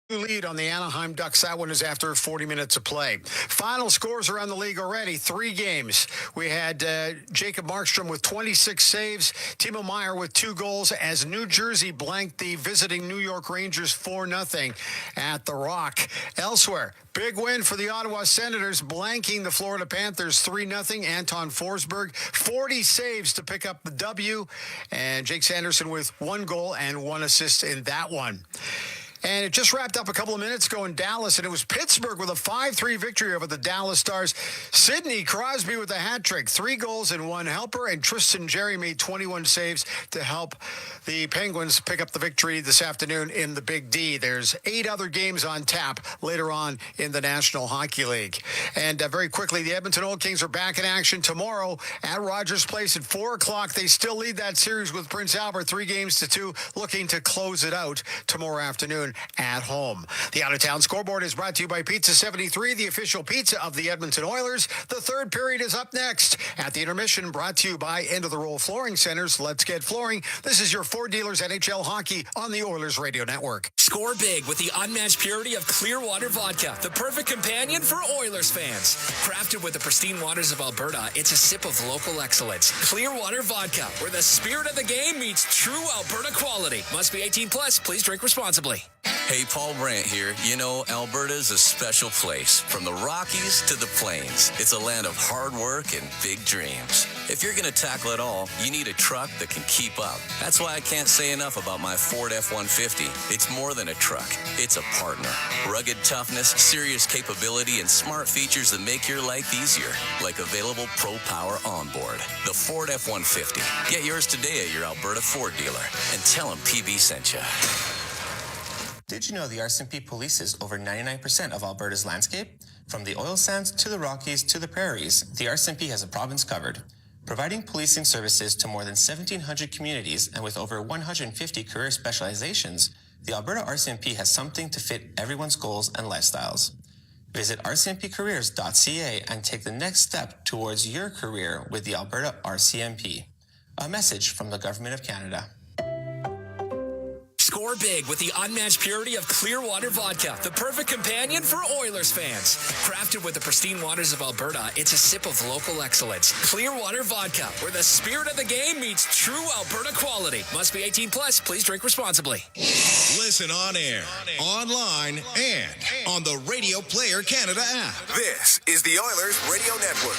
Lead on the Anaheim Ducks. That one is after 40 minutes of play. Final scores around the league already. 3 games. We had Jacob Markstrom with 26 saves. Timo Meier with 2 goals as New Jersey blanked the visiting New York Rangers 4-0 at the Rock. Elsewhere, big win for the Ottawa Senators, blanking the Florida Panthers 3-0. Anton Forsberg, 40 saves to pick up the W. And Jake Sanderson with 1 goal and 1 assist in that one. And it just wrapped up a couple of minutes ago in Dallas, and it was Pittsburgh with a 5-3 victory over the Dallas Stars. Sidney Crosby with a hat trick, 3 goals and 1 helper, and Tristan Jarry made 21 saves to help the Penguins pick up the victory this afternoon in the Big D. There's 8 other games on tap later on in the National Hockey League. And very quickly, the Edmonton Oil Kings are back in action tomorrow at Rogers Place at 4 o'clock. They still lead that series with Prince Albert 3-2, looking to close it out tomorrow afternoon at home. The out-of-town scoreboard is brought to you by Pizza 73, the official pizza of the Edmonton Oilers. The third period is up next. At the intermission, brought to you by End of the Roll Flooring Centers. Let's get flooring. This is your Ford Dealers NHL Hockey on the Oilers Radio Network. Score big with the unmatched purity of Clearwater Vodka, the perfect companion for Oilers fans. Crafted with the pristine waters of Alberta, it's a sip of local excellence. Clearwater Vodka, where the spirit of the game meets true Alberta quality. Must be 18 plus. Please drink responsibly. Hey, Paul Brandt here. You know, Alberta's a special place. From the Rockies to the Plains, it's a land of hard work and big dreams. If you're going to tackle it all, you need a truck that can keep up. That's why I can't say enough about my Ford F-150. It's more than a truck. It's a partner. Rugged toughness, serious capability, and smart features that make your life easier, like available Pro Power onboard. The Ford F-150. Get yours today at your Alberta Ford dealer and tell them PB sent you. Did you know the RCMP polices over 99% of Alberta's landscape? From the oil sands to the Rockies to the prairies, the RCMP has a province covered. Providing policing services to more than 1,700 communities and with over 150 career specializations, the Alberta RCMP has something to fit everyone's goals and lifestyles. Visit rcmpcareers.ca and take the next step towards your career with the Alberta RCMP. A message from the Government of Canada. Score big with the unmatched purity of Clearwater Vodka, the perfect companion for Oilers fans. Crafted with the pristine waters of Alberta, it's a sip of local excellence. Clearwater Vodka, where the spirit of the game meets true Alberta quality. Must be 18 plus. Please drink responsibly. Listen on air, online, and on the Radio Player Canada app. This is the Oilers Radio Network.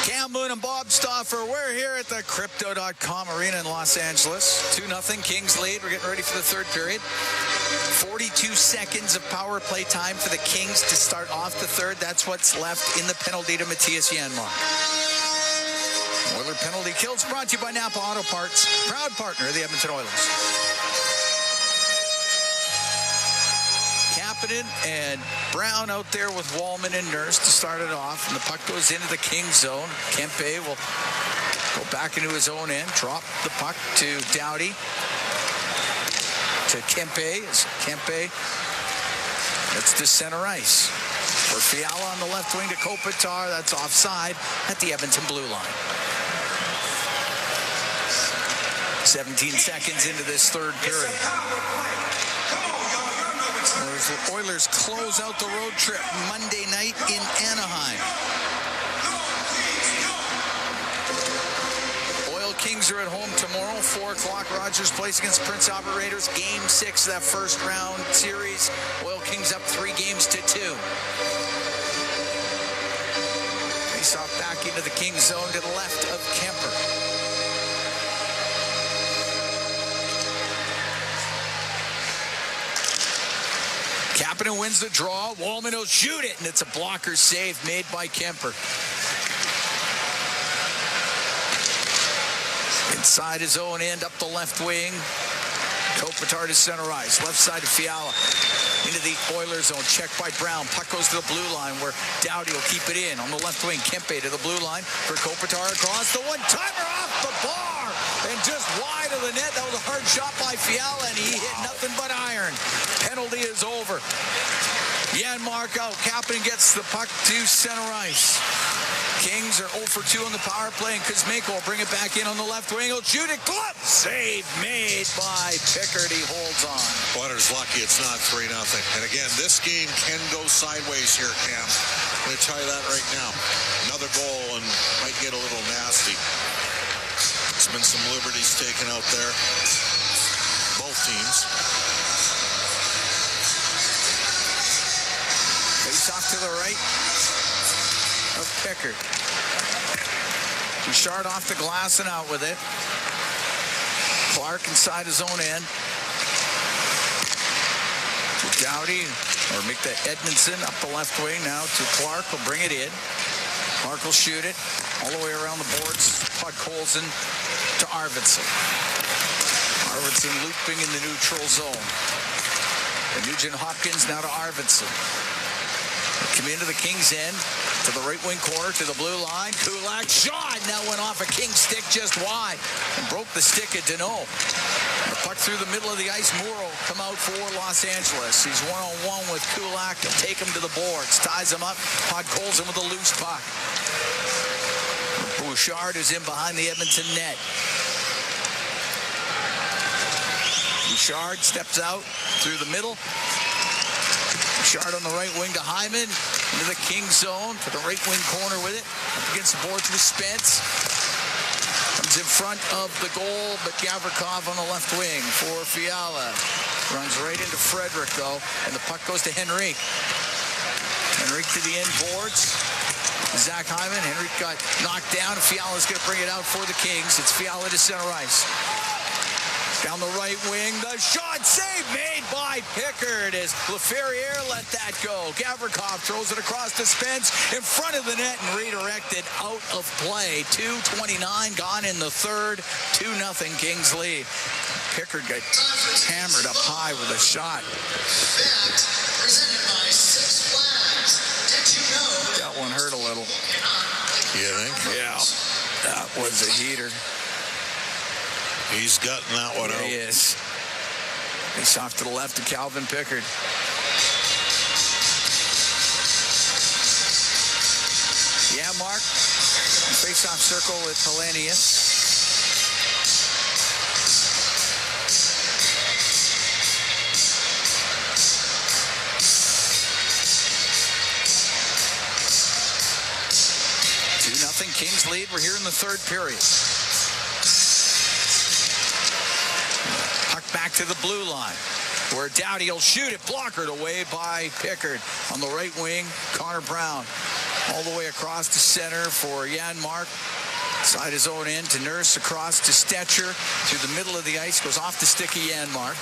Cam Moon and Bob Stauffer, we're here at the Crypto.com Arena in Los Angeles. 2-0 Kings lead. We're getting ready for the third period. 42 seconds of power play time for the Kings to start off the third. That's what's left in the penalty to Matthias Janmark. Oiler penalty kills brought to you by Napa Auto Parts, proud partner of the Edmonton Oilers. Kapanen and Brown out there with Wallman and Nurse to start it off, and the puck goes into the Kings zone. Kempe will go back into his own end, drop the puck to Doughty. To Kempe. Kempe gets to center ice. For Fiala on the left wing to Kopitar. That's offside at the Edmonton blue line. 17 seconds into this third period. Oilers close out the road trip Monday night in Anaheim. Kings are at home tomorrow, 4 o'clock, Rogers Place against Prince Albert Raiders. Game 6 of that first round series. Oil Kings up 3-2. Face off back into the Kings zone to the left of Kemper. Kapanen wins the draw. Wallman will shoot it, and it's a blocker save made by Kemper. Inside his own end, up the left wing. Kopitar to center ice. Left side of Fiala. Into the Oilers zone. Checked by Brown. Puck goes to the blue line where Doughty will keep it in. On the left wing, Kempe to the blue line for Kopitar across. The one-timer off the bar. And just wide of the net. That was a hard shot by Fiala, and he hit nothing but iron. Penalty is over. Janmark out. Kapanen gets the puck to center ice. Kings are 0 for 2 on the power play, and Kuzmenko will bring it back in on the left wing. He'll shoot it. Glove save made by Pickard. He holds on. Oilers lucky it's not 3-0. And again, this game can go sideways here, Cam. I'm going to tell you that right now. Another goal and might get a little nasty. There's been some liberties taken out there. Both teams. Face off to the right of Pickard. Bouchard off the glass and out with it. Clark inside his own end. To Doughty, or make that Edmondson up the left wing now to Clark. Will bring it in. Clark will shoot it all the way around the boards. Puck Colson to Arvidsson. Arvidsson looping in the neutral zone. And Nugent Hopkins now to Arvidsson. Come into the Kings end, to the right wing corner, to the blue line. Kulak shot, and that went off a King's stick just wide and broke the stick at Deneau. The puck through the middle of the ice. Moore come out for Los Angeles. He's one-on-one with Kulak. He'll take him to the boards, ties him up. Pod Colson with a loose puck. Bouchard is in behind the Edmonton net. Bouchard steps out through the middle. Bouchard on the right wing to Hyman. Into the Kings zone. To the right wing corner with it. Up against the boards with Spence. Comes in front of the goal, but Gavrikov on the left wing for Fiala. Runs right into Frederick, though. And the puck goes to Henrique. Henrique to the end boards. Zach Hyman. Henrique got knocked down. Fiala's going to bring it out for the Kings. It's Fiala to center ice. Down the right wing, the shot save made by Pickard as LaFerriere let that go. Gavrikov throws it across to Spence in front of the net and redirected out of play. 2:29 gone in the third. 2-0 Kings lead. Pickard got hammered up high with a shot. That one hurt a little. You think? Yeah, that was a heater. He's gutting that one out. He is. He's off to the left of Calvin Pickard. Yeah, Mark. Face-off circle with Hellenius. Kings lead. We're here in the third period. Puck back to the blue line where Doughty will shoot it. Blockered away by Pickard. On the right wing, Connor Brown. All the way across to center for Janmark. Side his own end to Nurse, across to Stetcher. Through the middle of the ice, goes off the stick of Janmark.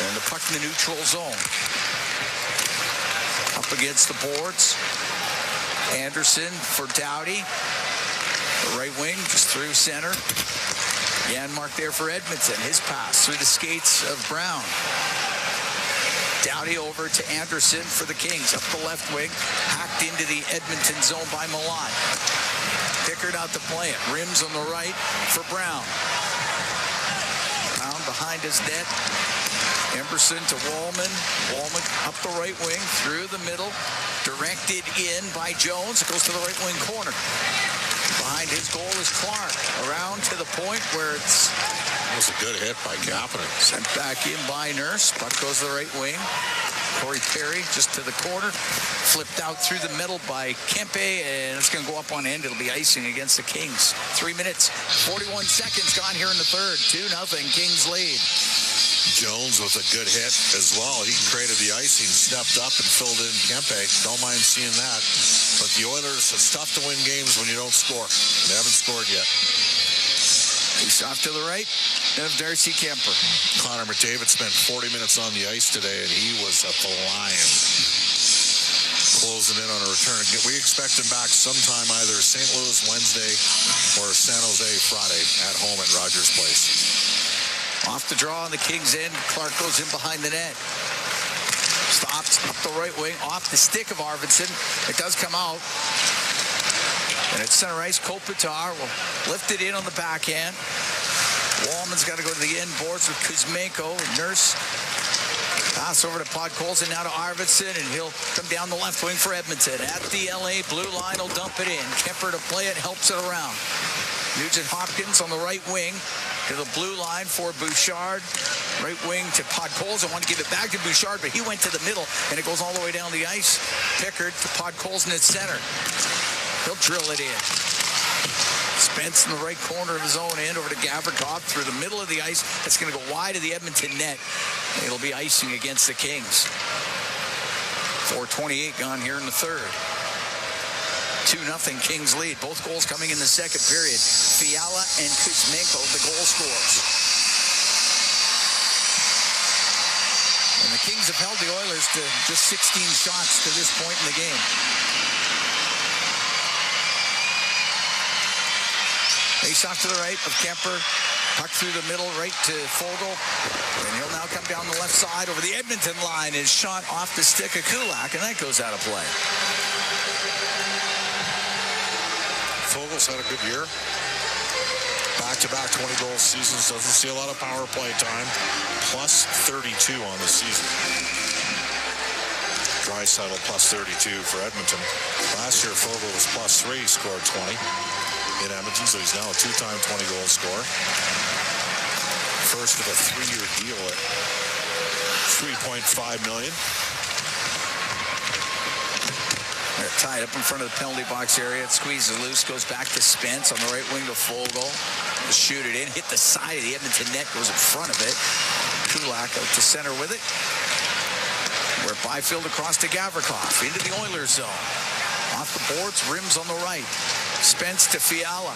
And the puck in the neutral zone. Up against the boards. Anderson for Doughty. The right wing just through center. Janmark there for Edmonton. His pass through the skates of Brown. Doughty over to Anderson for the Kings. Up the left wing. Hacked into the Edmonton zone by Milan. Pickard out to play it. Rims on the right for Brown. Brown behind his net. Emberson to Wallman. Wallman up the right wing, through the middle. Directed in by Jones. It goes to the right wing corner. Behind his goal is Clark. Around to the point where it's... That was a good hit by Kapanen. Sent back in by Nurse. Puck goes to the right wing. Corey Perry just to the corner. Flipped out through the middle by Kempe, and it's going to go up on end. It'll be icing against the Kings. 3 minutes, 41 seconds gone here in the third. 2-0, Kings lead. Jones with a good hit as well. He created the icing, stepped up and filled in Kempe. Don't mind seeing that. But the Oilers, it's tough to win games when you don't score. They haven't scored yet. He's off to the right of Darcy Kemper. Connor McDavid spent 40 minutes on the ice today, and he was a flying. Closing in on a return. We expect him back sometime either St. Louis Wednesday or San Jose Friday at home at Rogers Place. Off the draw on the Kings end. Clark goes in behind the net. Stops up the right wing, off the stick of Arvidsson. It does come out. And at center ice, Kopitar will lift it in on the backhand. Wallman's got to go to the end boards with Kuzmenko. Nurse pass over to Podkolzin, now to Arvidsson, and he'll come down the left wing for Edmonton. At the LA blue line, will dump it in. Kemper to play it, helps it around. Nugent Hopkins on the right wing to the blue line for Bouchard. Right wing to Podkolzin. Want to give it back to Bouchard, but he went to the middle, and it goes all the way down the ice. Pickard to Podkolzin at center. He'll drill it in. Spence in the right corner of his own end over to Gavrikov through the middle of the ice. That's going to go wide of the Edmonton net. It'll be icing against the Kings. 4:28 gone here in the third. 2-0 Kings lead. Both goals coming in the second period. Fiala and Kuzmenko, the goal scorers. And the Kings have held the Oilers to just 16 shots to this point in the game. Face off to the right of Kemper. Puck through the middle, right to Foegele. And he'll now come down the left side over the Edmonton line and shot off the stick of Kulak, and that goes out of play. Fogel's had a good year. Back-to-back 20-goal seasons. Doesn't see a lot of power play time. Plus 32 on the season. Draisaitl plus 32 for Edmonton. Last year, Foegele was plus 3, scored 20 in Edmonton, so he's now a two-time 20-goal scorer. First of a 3-year deal at $3.5 million. They're tied up in front of the penalty box area. It squeezes loose, goes back to Spence on the right wing to Foegele. To shoot it in, hit the side of the Edmonton net, goes in front of it. Kulak out to center with it. Where Byfield across to Gavrikov, into the Oilers zone. Off the boards, rims on the right. Spence to Fiala.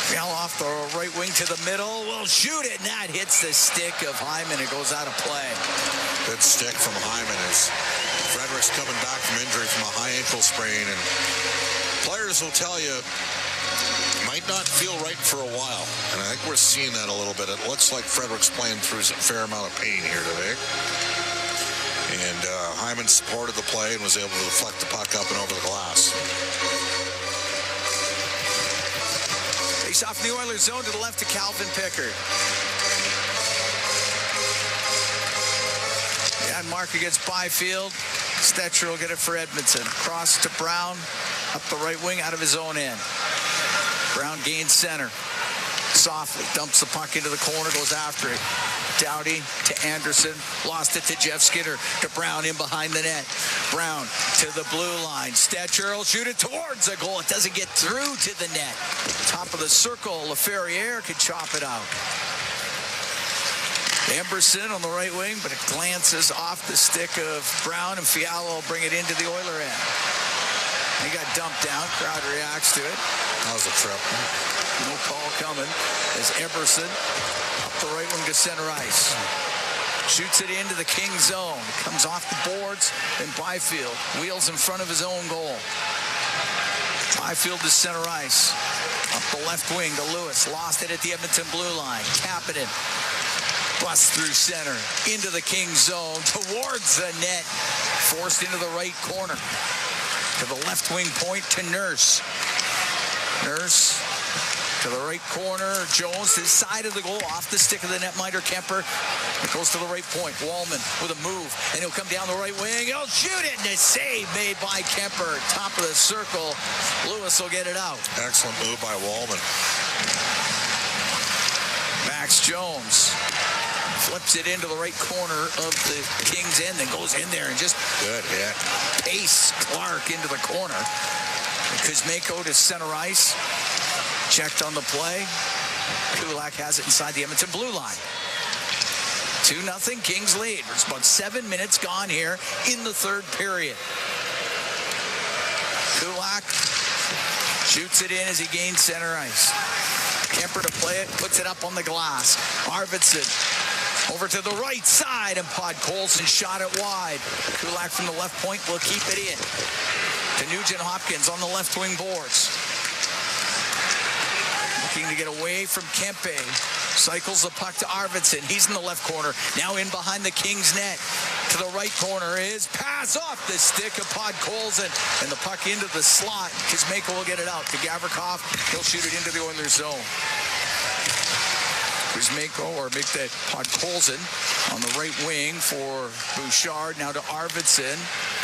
Fiala off the right wing to the middle. Will shoot it, and that hits the stick of Hyman. It goes out of play. Good stick from Hyman as Frederick's coming back from injury from a high ankle sprain. And players will tell you, might not feel right for a while. And I think we're seeing that a little bit. It looks like Frederick's playing through a fair amount of pain here today. And Hyman supported the play and was able to deflect the puck up and over the glass. Face off in the Oilers zone to the left to Calvin Pickard. Yeah, mark against Byfield. Stetcher will get it for Edmonton. Cross to Brown. Up the right wing out of his own end. Brown gains center. Softly dumps the puck into the corner, goes after it. Doughty to Anderson, lost it to Jeff Skinner, to Brown in behind the net. Brown to the blue line. Stetcher will shoot it towards the goal. It doesn't get through to the net. Top of the circle, LaFerriere could chop it out. Emberson on the right wing, but it glances off the stick of Brown, and Fiala will bring it into the Oiler end. He got dumped down. Crowd reacts to it. That was a trip. No call coming as Emberson up the right wing to center ice. Shoots it into the Kings zone. It comes off the boards, and Byfield wheels in front of his own goal. Byfield to center ice. Up the left wing to Lewis. Lost it at the Edmonton blue line. Kapanen busts through center into the Kings zone towards the net. Forced into the right corner. To the left wing point to Nurse. Nurse to the right corner. Jones to the side of the goal, off the stick of the netminder Kemper. It goes to the right point. Wallman with a move, and he'll come down the right wing. He'll shoot it, and a save made by Kemper. Top of the circle. Lewis will get it out. Excellent move by Wallman. Max Jones flips it into the right corner of the Kings end, then goes in there and just good hit. Pace Clark into the corner. Kuzmenko to center ice. Checked on the play. Kulak has it inside the Edmonton blue line. 2-0 Kings lead. There's about 7 minutes gone here in the third period. Kulak shoots it in as he gains center ice. Kemper to play it, puts it up on the glass. Arvidsson over to the right side, and Podkolzin shot it wide. Kulak from the left point will keep it in. To Nugent-Hopkins on the left wing boards. Looking to get away from Kempe. Cycles the puck to Arvidsson. He's in the left corner. Now in behind the Kings net. To the right corner is pass off the stick of Podkolzin. And the puck into the slot. Kuzmenko will get it out to Gavrikov. He'll shoot it into the Oilers zone. Kuzmenko, or make that Podkolzin on the right wing for Bouchard. Now to Arvidsson.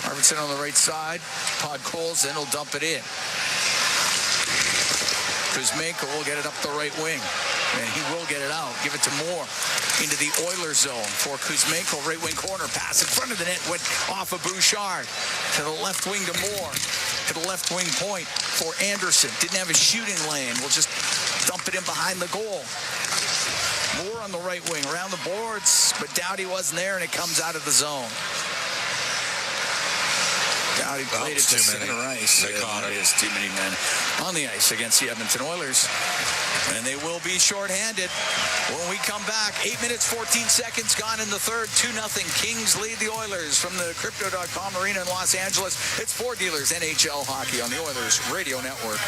Arvidsson on the right side. Podkolzin will dump it in. Kuzmenko will get it up the right wing. And he will get it out. Give it to Moore into the Oilers zone for Kuzmenko. Right wing corner pass in front of the net. Went off of Bouchard. To the left wing to Moore. To the left wing point for Anderson. Didn't have a shooting lane. We'll just dump it in behind the goal. Moore on the right wing. Around the boards. But Doughty wasn't there, and it comes out of the zone. Doughty played it to center ice. They caught it. Is too many men on the ice against the Edmonton Oilers. And they will be shorthanded when we come back. 8 minutes, 14 seconds gone in the third. 2-0. Kings lead the Oilers from the Crypto.com arena in Los Angeles. It's Ford Dealers NHL Hockey on the Oilers Radio Network.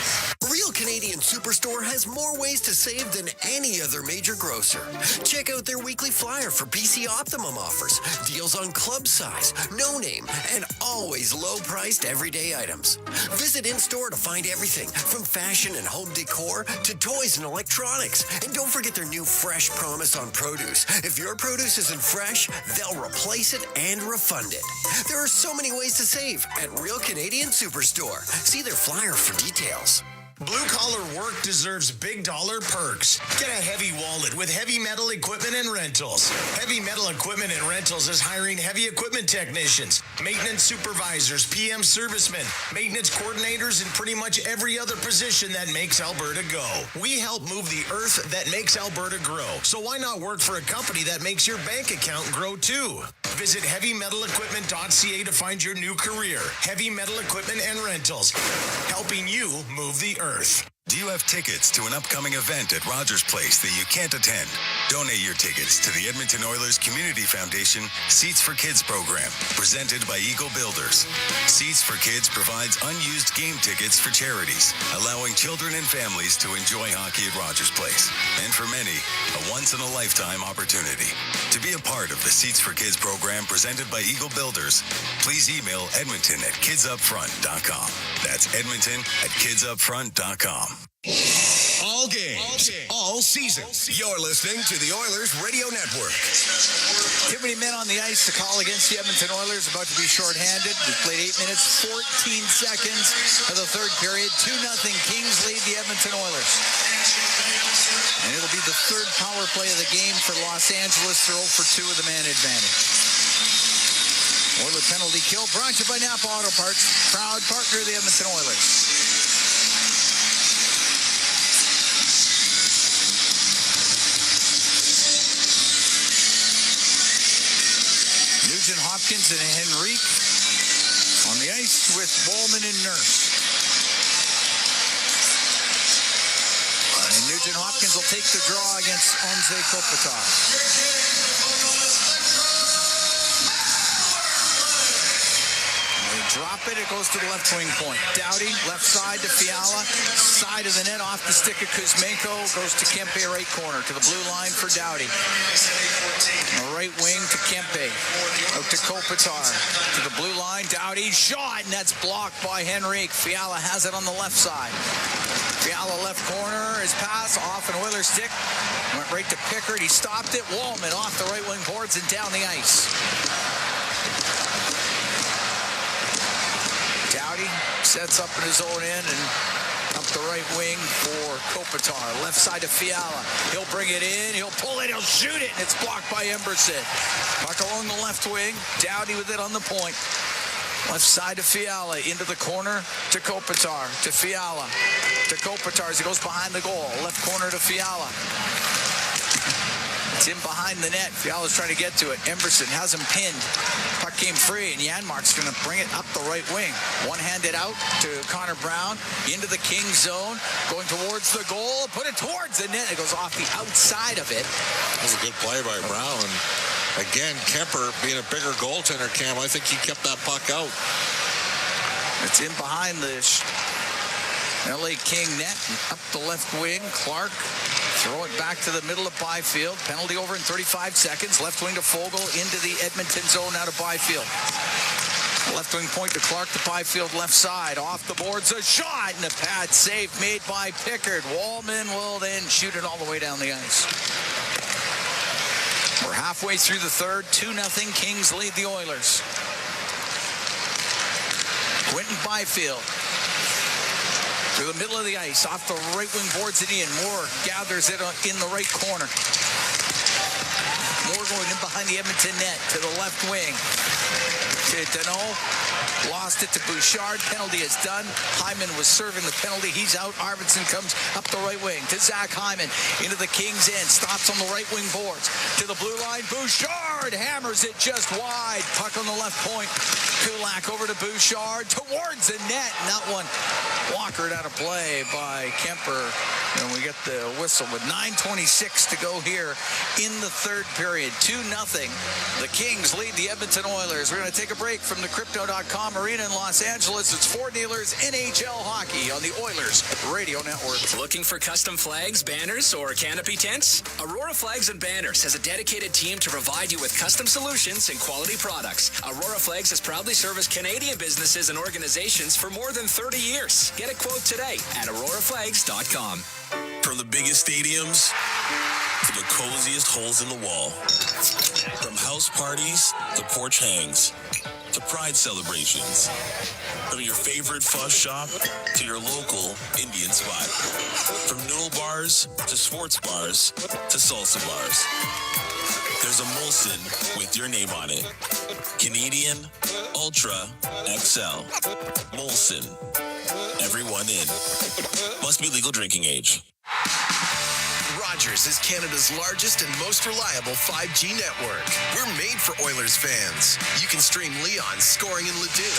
Real Canadian Superstore has more ways to save than any other major grocer. Check out their weekly flyer for BC Optimum offers, deals on club size, no name, and always low-priced everyday items. Visit in-store to find everything from fashion and home decor to toys and electronics. And don't forget their new Fresh Promise on produce. If your produce isn't fresh, they'll replace it and refund it. There are so many ways to save at Real Canadian Superstore. See their flyer for details. Blue-collar work deserves big dollar perks. Get a heavy wallet with Heavy Metal Equipment and Rentals. Heavy Metal Equipment and Rentals is hiring heavy equipment technicians, maintenance supervisors, PM servicemen, maintenance coordinators, and pretty much every other position that makes Alberta go. We help move the earth that makes Alberta grow. So why not work for a company that makes your bank account grow too? Visit HeavyMetalEquipment.ca to find your new career. Heavy Metal Equipment and Rentals, helping you move the earth. Do you have tickets to an upcoming event at Rogers Place that you can't attend? Donate your tickets to the Edmonton Oilers Community Foundation Seats for Kids program, presented by Eagle Builders. Seats for Kids provides unused game tickets for charities, allowing children and families to enjoy hockey at Rogers Place. And for many, a once-in-a-lifetime opportunity. To be a part of the Seats for Kids program presented by Eagle Builders, please email edmonton@kidsupfront.com. That's edmonton@kidsupfront.com. All games, all season. You're listening to the Oilers Radio Network. Too many men on the ice to call against the Edmonton Oilers, about to be shorthanded. We played 8 minutes, 14 seconds of the third period. 2-0. Kings lead the Edmonton Oilers. And it'll be the third power play of the game for Los Angeles. They're 0 for 2 with the man advantage. Oiler penalty kill brought to you by Napa Auto Parts, proud partner of the Edmonton Oilers. Hopkins and Henrique on the ice with Bowman and Nurse. And Nugent-Hopkins will take the draw against Ondrej Kopitar. Drop it, it goes to the left wing point. Doughty, left side to Fiala, side of the net off the stick of Kuzmenko, goes to Kempe, right corner, to the blue line for Doughty. On the right wing to Kempe, out to Kopitar, to the blue line, Doughty, shot, and that's blocked by Henrique. Fiala has it on the left side. Fiala left corner, his pass off an Oilers stick, went right to Pickard, he stopped it, Wallman off the right wing boards and down the ice. Doughty sets up in his own end and up the right wing for Kopitar. Left side to Fiala. He'll bring it in. He'll pull it. He'll shoot it. And it's blocked by Emberson. Puck along the left wing. Doughty with it on the point. Left side to Fiala. Into the corner to Kopitar. To Fiala. To Kopitar as he goes behind the goal. Left corner to Fiala. It's in behind the net. Fiala's trying to get to it. Emberson has him pinned. Puck came free, and Janmark's going to bring it up the right wing. One-handed out to Connor Brown. Into the Kings zone. Going towards the goal. Put it towards the net. It goes off the outside of it. That was a good play by Brown. And again, Kemper being a bigger goaltender, Cam, I think he kept that puck out. It's in behind the LA King net. Up the left wing. Clark. Throw it back to the middle of Byfield. Penalty over in 35 seconds. Left wing to Fogle. Into the Edmonton zone out of Byfield. Left wing point to Clark to Byfield left side. Off the boards, a shot and a pad save made by Pickard. Wallman will then shoot it all the way down the ice. We're halfway through the third. 2-0. Kings lead the Oilers. Quentin Byfield. Through the middle of the ice. Off the right wing boards it in. Moore gathers it in the right corner. Moore going in behind the Edmonton net to the left wing. To Deneau. Lost it to Bouchard. Penalty is done. Hyman was serving the penalty. He's out. Arvidsson comes up the right wing to Zach Hyman. Into the Kings end. Stops on the right wing boards. To the blue line. Bouchard hammers it just wide. Puck on the left point. Kulak over to Bouchard. Towards the net. And that one walkered out of play by Kemper. And we get the whistle with 9:26 to go here in the third period. 2-0. The Kings lead the Edmonton Oilers. We're going to take a break from the Crypto.com Arena in Los Angeles. It's Four Dealers NHL Hockey on the Oilers Radio Network. Looking for custom flags, banners, or canopy tents? Aurora Flags and Banners has a dedicated team to provide you with custom solutions and quality products. Aurora Flags has proudly serviced Canadian businesses and organizations for more than 30 years. Get a quote today at auroraflags.com. From the biggest stadiums to the coziest holes in the wall. From house parties to porch hangs to pride celebrations. From your favorite fuzz shop to your local Indian spot. From noodle bars to sports bars to salsa bars. There's a Molson with your name on it. Canadian Ultra XL. Molson. Everyone in. Must be legal drinking age. Rogers is Canada's largest and most reliable 5G network. We're made for Oilers fans. You can stream Leon scoring in Ledoux.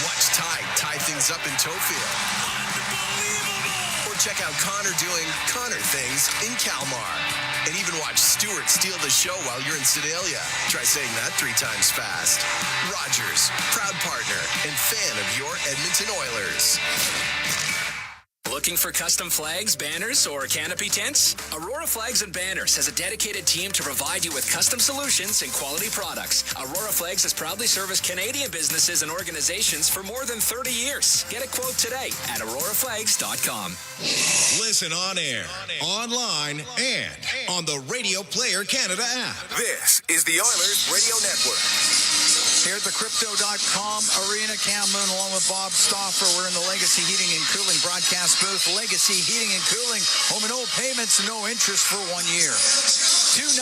Watch Ty tie things up in Tofield. Or check out Connor doing Connor things in Kalmar. And even watch Stewart steal the show while you're in Sedalia. Try saying that 3 times fast. Rogers, proud partner and fan of your Edmonton Oilers. Looking for custom flags, banners, or canopy tents? Aurora Flags and Banners has a dedicated team to provide you with custom solutions and quality products. Aurora Flags has proudly serviced Canadian businesses and organizations for more than 30 years. Get a quote today at auroraflags.com. Listen on air, online, and on the Radio Player Canada app. This is the Oilers Radio Network. Here at the Crypto.com Arena, Cam Moon along with Bob Stauffer. We're in the Legacy Heating and Cooling broadcast booth. Legacy Heating and Cooling. Home and no payments, no interest for 1 year. 2-0.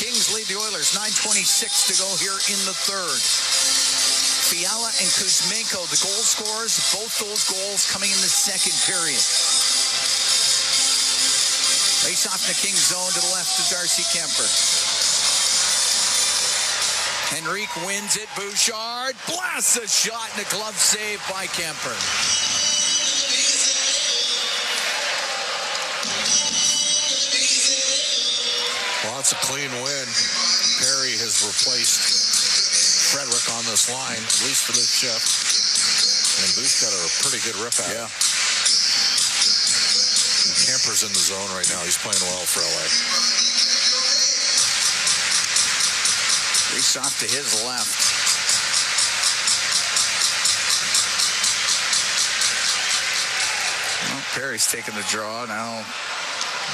Kings lead the Oilers. 9:26 to go here in the third. Fiala and Kuzmenko, the goal scorers. Both those goals coming in the second period. Face off in the Kings zone to the left of Darcy Kemper. Henrique wins it. Bouchard blasts a shot and a glove save by Kemper. Well, it's a clean win. Perry has replaced Frederick on this line, at least for this shift. And Boosh got a pretty good rip at it. Kemper's in the zone right now. He's playing well for LA. Face off to his left. Well, Perry's taking the draw now.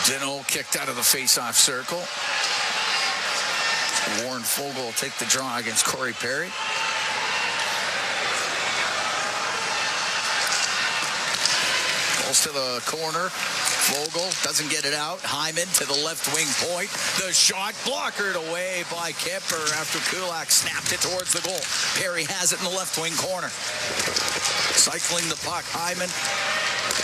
Deneau kicked out of the face-off circle. Warren Fogle will take the draw against Corey Perry. Goes to the corner. Fogle doesn't get it out. Hyman to the left wing point. The shot blockered away by Kemper after Kulak snapped it towards the goal. Perry has it in the left wing corner. Cycling the puck. Hyman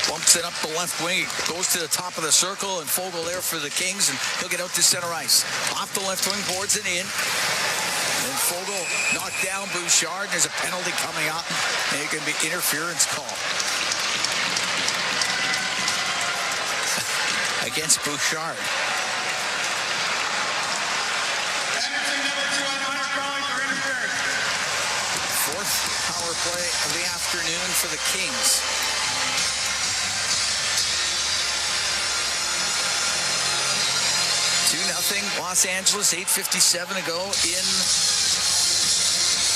Bumps it up the left wing. It goes to the top of the circle, and Fogle there for the Kings, and he'll get out to center ice. Off the left wing, boards it in. And Fogle knocked down Bouchard. There's a penalty coming up, and it can be interference call against Bouchard. Fourth power play of the afternoon for the Kings. Los Angeles, 8:57 to go in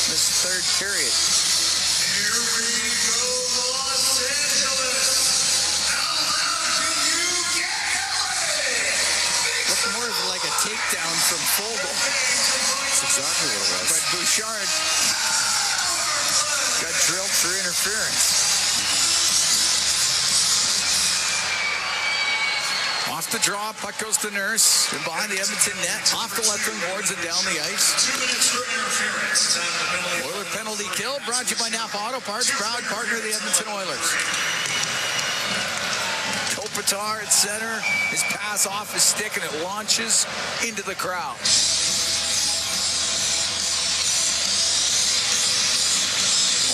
this third period. Here we go, Los Angeles. How loud can you get? Looked more like a takedown from Fogle. That's exactly what it was. But Bouchard got drilled for interference. Off the draw, puck goes to Nurse, and behind the Edmonton net, off the left wing boards and down the ice. 2 minutes for interference. Oiler penalty kill, brought to you by Napa Auto Parts, proud partner of the Edmonton Oilers. Kopitar at center, his pass off his stick, and it launches into the crowd.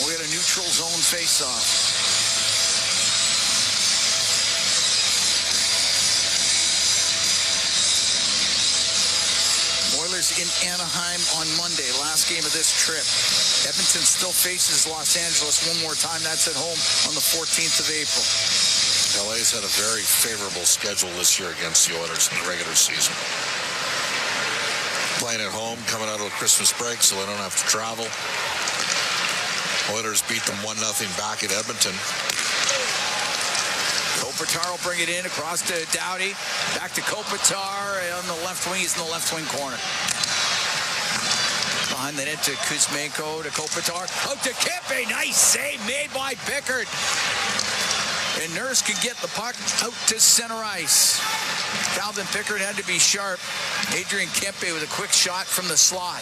We had a neutral zone face-off. In Anaheim on Monday, last game of this trip. Edmonton still faces Los Angeles one more time. That's at home on the 14th of April. LA's had a very favorable schedule this year against the Oilers in the regular season. Playing at home, coming out of a Christmas break, so they don't have to travel. Oilers beat them 1-0 back at Edmonton. Kopitar will bring it in across to Doughty. Back to Kopitar on the left wing. He's in the left wing corner. Behind the net to Kuzmenko, to Kopitar. Out to Kempe. Nice save made by Pickard. And Nurse can get the puck out to center ice. Calvin Pickard had to be sharp. Adrian Kempe with a quick shot from the slot.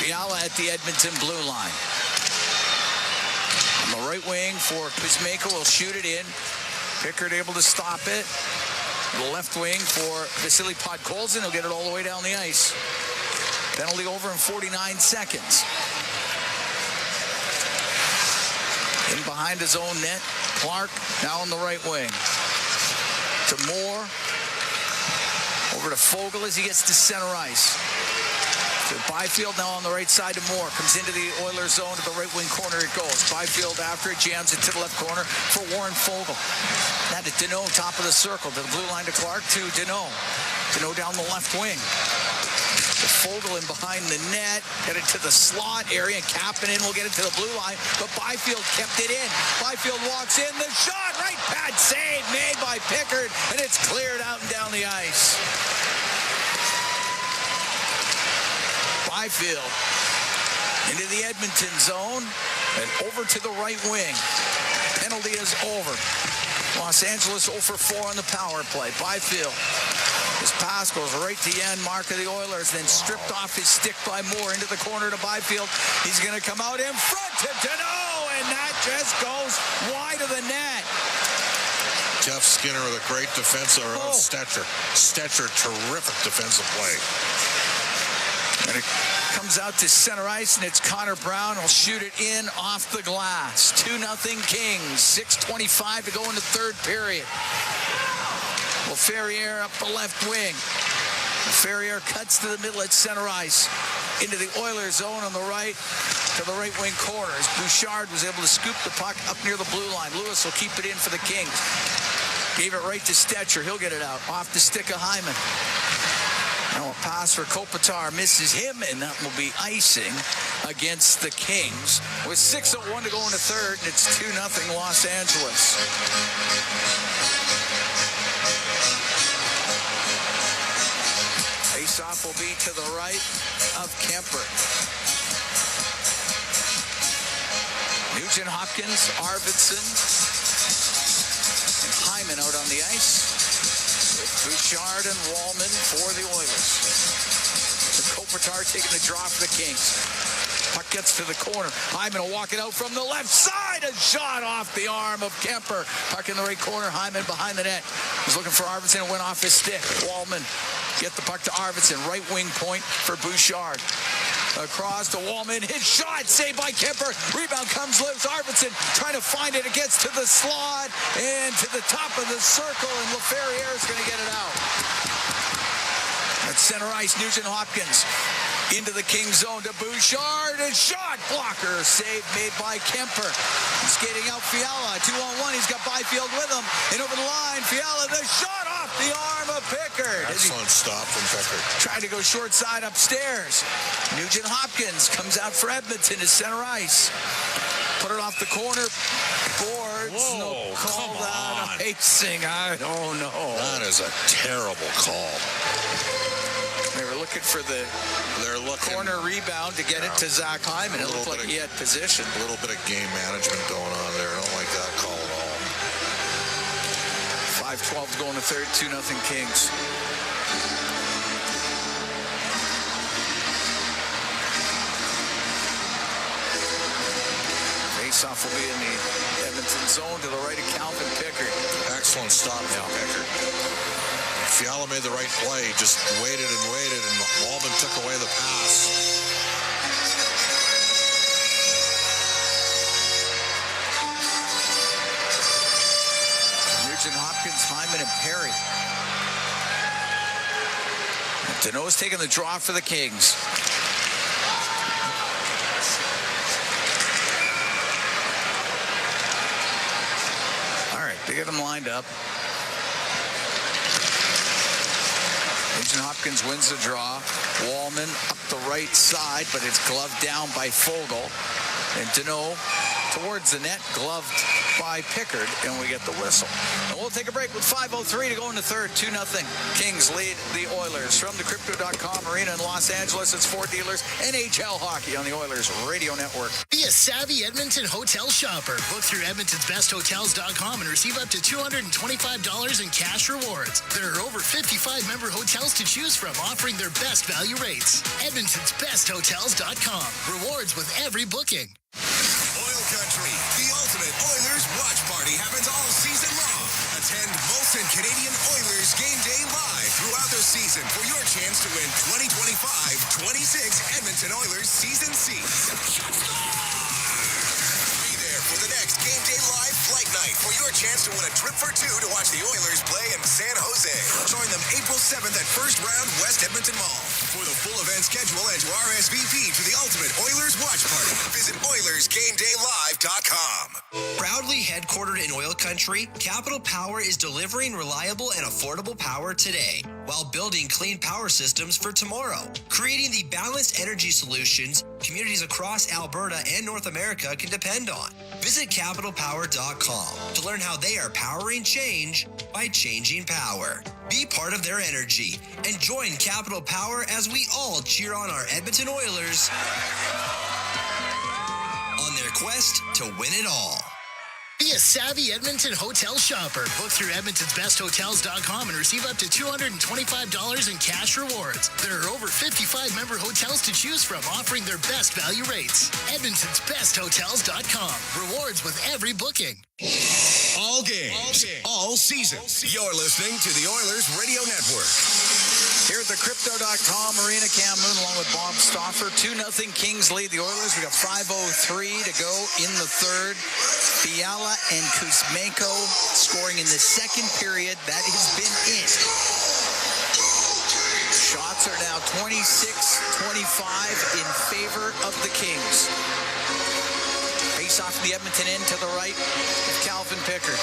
Fiala at the Edmonton blue line. On the right wing for Kuzmenko, will shoot it in. Pickard able to stop it. The left wing for Vasily Podkolzin. He'll get it all the way down the ice. Penalty over in 49 seconds. In behind his own net, Clark now on the right wing. To Moore. Over to Fogle as he gets to center ice. To Byfield now on the right side to Moore. Comes into the Oilers zone to the right wing corner it goes. Byfield after it, jams it to the left corner for Warren Fogle. That is Deneau, top of the circle. To the blue line to Clark, to Deneau. Deneau down the left wing. To Fogle in behind the net. Get it to the slot area, and Kapanen will get it to the blue line. But Byfield kept it in. Byfield walks in. The shot, right pad save made by Pickard. And it's cleared out and down the ice. Byfield into the Edmonton zone and over to the right wing. Penalty is over. Los Angeles 0 for 4 on the power play. Byfield. His pass goes right to the end mark of the Oilers, then stripped off his stick by Moore into the corner to Byfield. He's going to come out in front to Deneau, and that just goes wide of the net. Jeff Skinner with a great defense around Stetcher. Stetcher, terrific defensive play. And it comes out to center ice, and it's Connor Brown. Will shoot it in off the glass. 2-0 Kings. 6:25 to go in the third period. Well, Ferrier up the left wing. Ferrier cuts to the middle at center ice. Into the Oilers zone on the right, to the right wing corner. As Bouchard was able to scoop the puck up near the blue line. Lewis will keep it in for the Kings. Gave it right to Stetcher. He'll get it out. Off the stick of Hyman. Now a pass for Kopitar misses him, and that will be icing against the Kings. With 6:01 to go in the third, and it's 2-0 Los Angeles. Face-off will be to the right of Kemper. Nugent Hopkins, Arvidsson, and Hyman out on the ice. Bouchard and Wallman for the Oilers. The Kopitar taking the draw for the Kings. Puck gets to the corner. Hyman will walk it out from the left side. A shot off the arm of Kemper. Puck in the right corner. Hyman behind the net. He's looking for Arvidsson. It went off his stick. Wallman get the puck to Arvidsson. Right wing point for Bouchard. Across to Wallman. His shot. Saved by Kemper. Rebound comes loose. Arvidsson trying to find it. It gets to the slot and to the top of the circle. And LaFerriere is going to get it out. At center ice, Nugent Hopkins into the Kings zone to Bouchard. A shot blocker save made by Kemper. Skating out Fiala. 2-on-1. He's got Byfield with him. And over the line, Fiala, the shot off the arm of Pickard. Excellent stop from Pickard. Trying to go short side upstairs. Nugent Hopkins comes out for Edmonton to center ice. Put it off the corner. Boards. Whoa, no call come that on. icing. I don't know. That is a terrible call. They were looking for the corner rebound to get it to Zach Hyman. It looked like he had position. A little bit of game management going on there. I don't like that call at all. 5-12 going to third, 2-0 Kings. Faceoff will be in the Edmonton zone to the right of Calvin Pickard. Excellent stop from Pickard. Fiala made the right play, just waited, and Wallman took away the pass. Nugent Hopkins, Hyman, and Perry. Deneau's taking the draw for the Kings. All right, they get them lined up. Nugent Hopkins wins the draw. Wallman up the right side, but it's gloved down by Fogle. And Deneau towards the net, gloved by Pickard, and we get the whistle. And we'll take a break with 5:03 to go into third. 2-0. Kings lead the Oilers. From the Crypto.com arena in Los Angeles, it's Ford Dealers, NHL hockey on the Oilers Radio Network. Be a savvy Edmonton hotel shopper. Book through Edmonton'sBestHotels.com and receive up to $225 in cash rewards. There are over 55 member hotels to choose from, offering their best value rates. Edmonton'sBestHotels.com. Rewards with every booking. OilCountry, the ultimate Oilers watch party happens all season long. Attend Molson Canadian Oilers game day live throughout the season for your chance to win 2025-26 Edmonton Oilers season seats. Be there for the next game day live flight night for your chance to win a trip for two to watch the Oilers play in San Jose. Join them April 7th at First Round West Edmonton Mall. For the full event schedule and to RSVP to the ultimate Oilers watch party, visit OilersGameDayLive.com. Proudly headquartered in Oil Country, Capital Power is delivering reliable and affordable power today while building clean power systems for tomorrow. Creating the balanced energy solutions communities across Alberta and North America can depend on. Visit CapitalPower.com to learn how they are powering change by changing power. Be part of their energy and join Capital Power as we all cheer on our Edmonton Oilers on their quest to win it all. Be a savvy Edmonton hotel shopper. Book through Edmonton'sBestHotels.com and receive up to $225 in cash rewards. There are over 55 member hotels to choose from, offering their best value rates. Edmonton'sBestHotels.com. Rewards with every booking. All games, all season. You're listening to the Oilers Radio Network. Here at the Crypto.com arena, Cam Moon along with Bob Stauffer. 2-0 Kings lead the Oilers. We got 5:03 to go in the third. Fiala and Kuzmenko scoring in the second period. That has been it. Shots are now 26-25 in favor of the Kings. Face off the Edmonton end to the right of Calvin Pickard.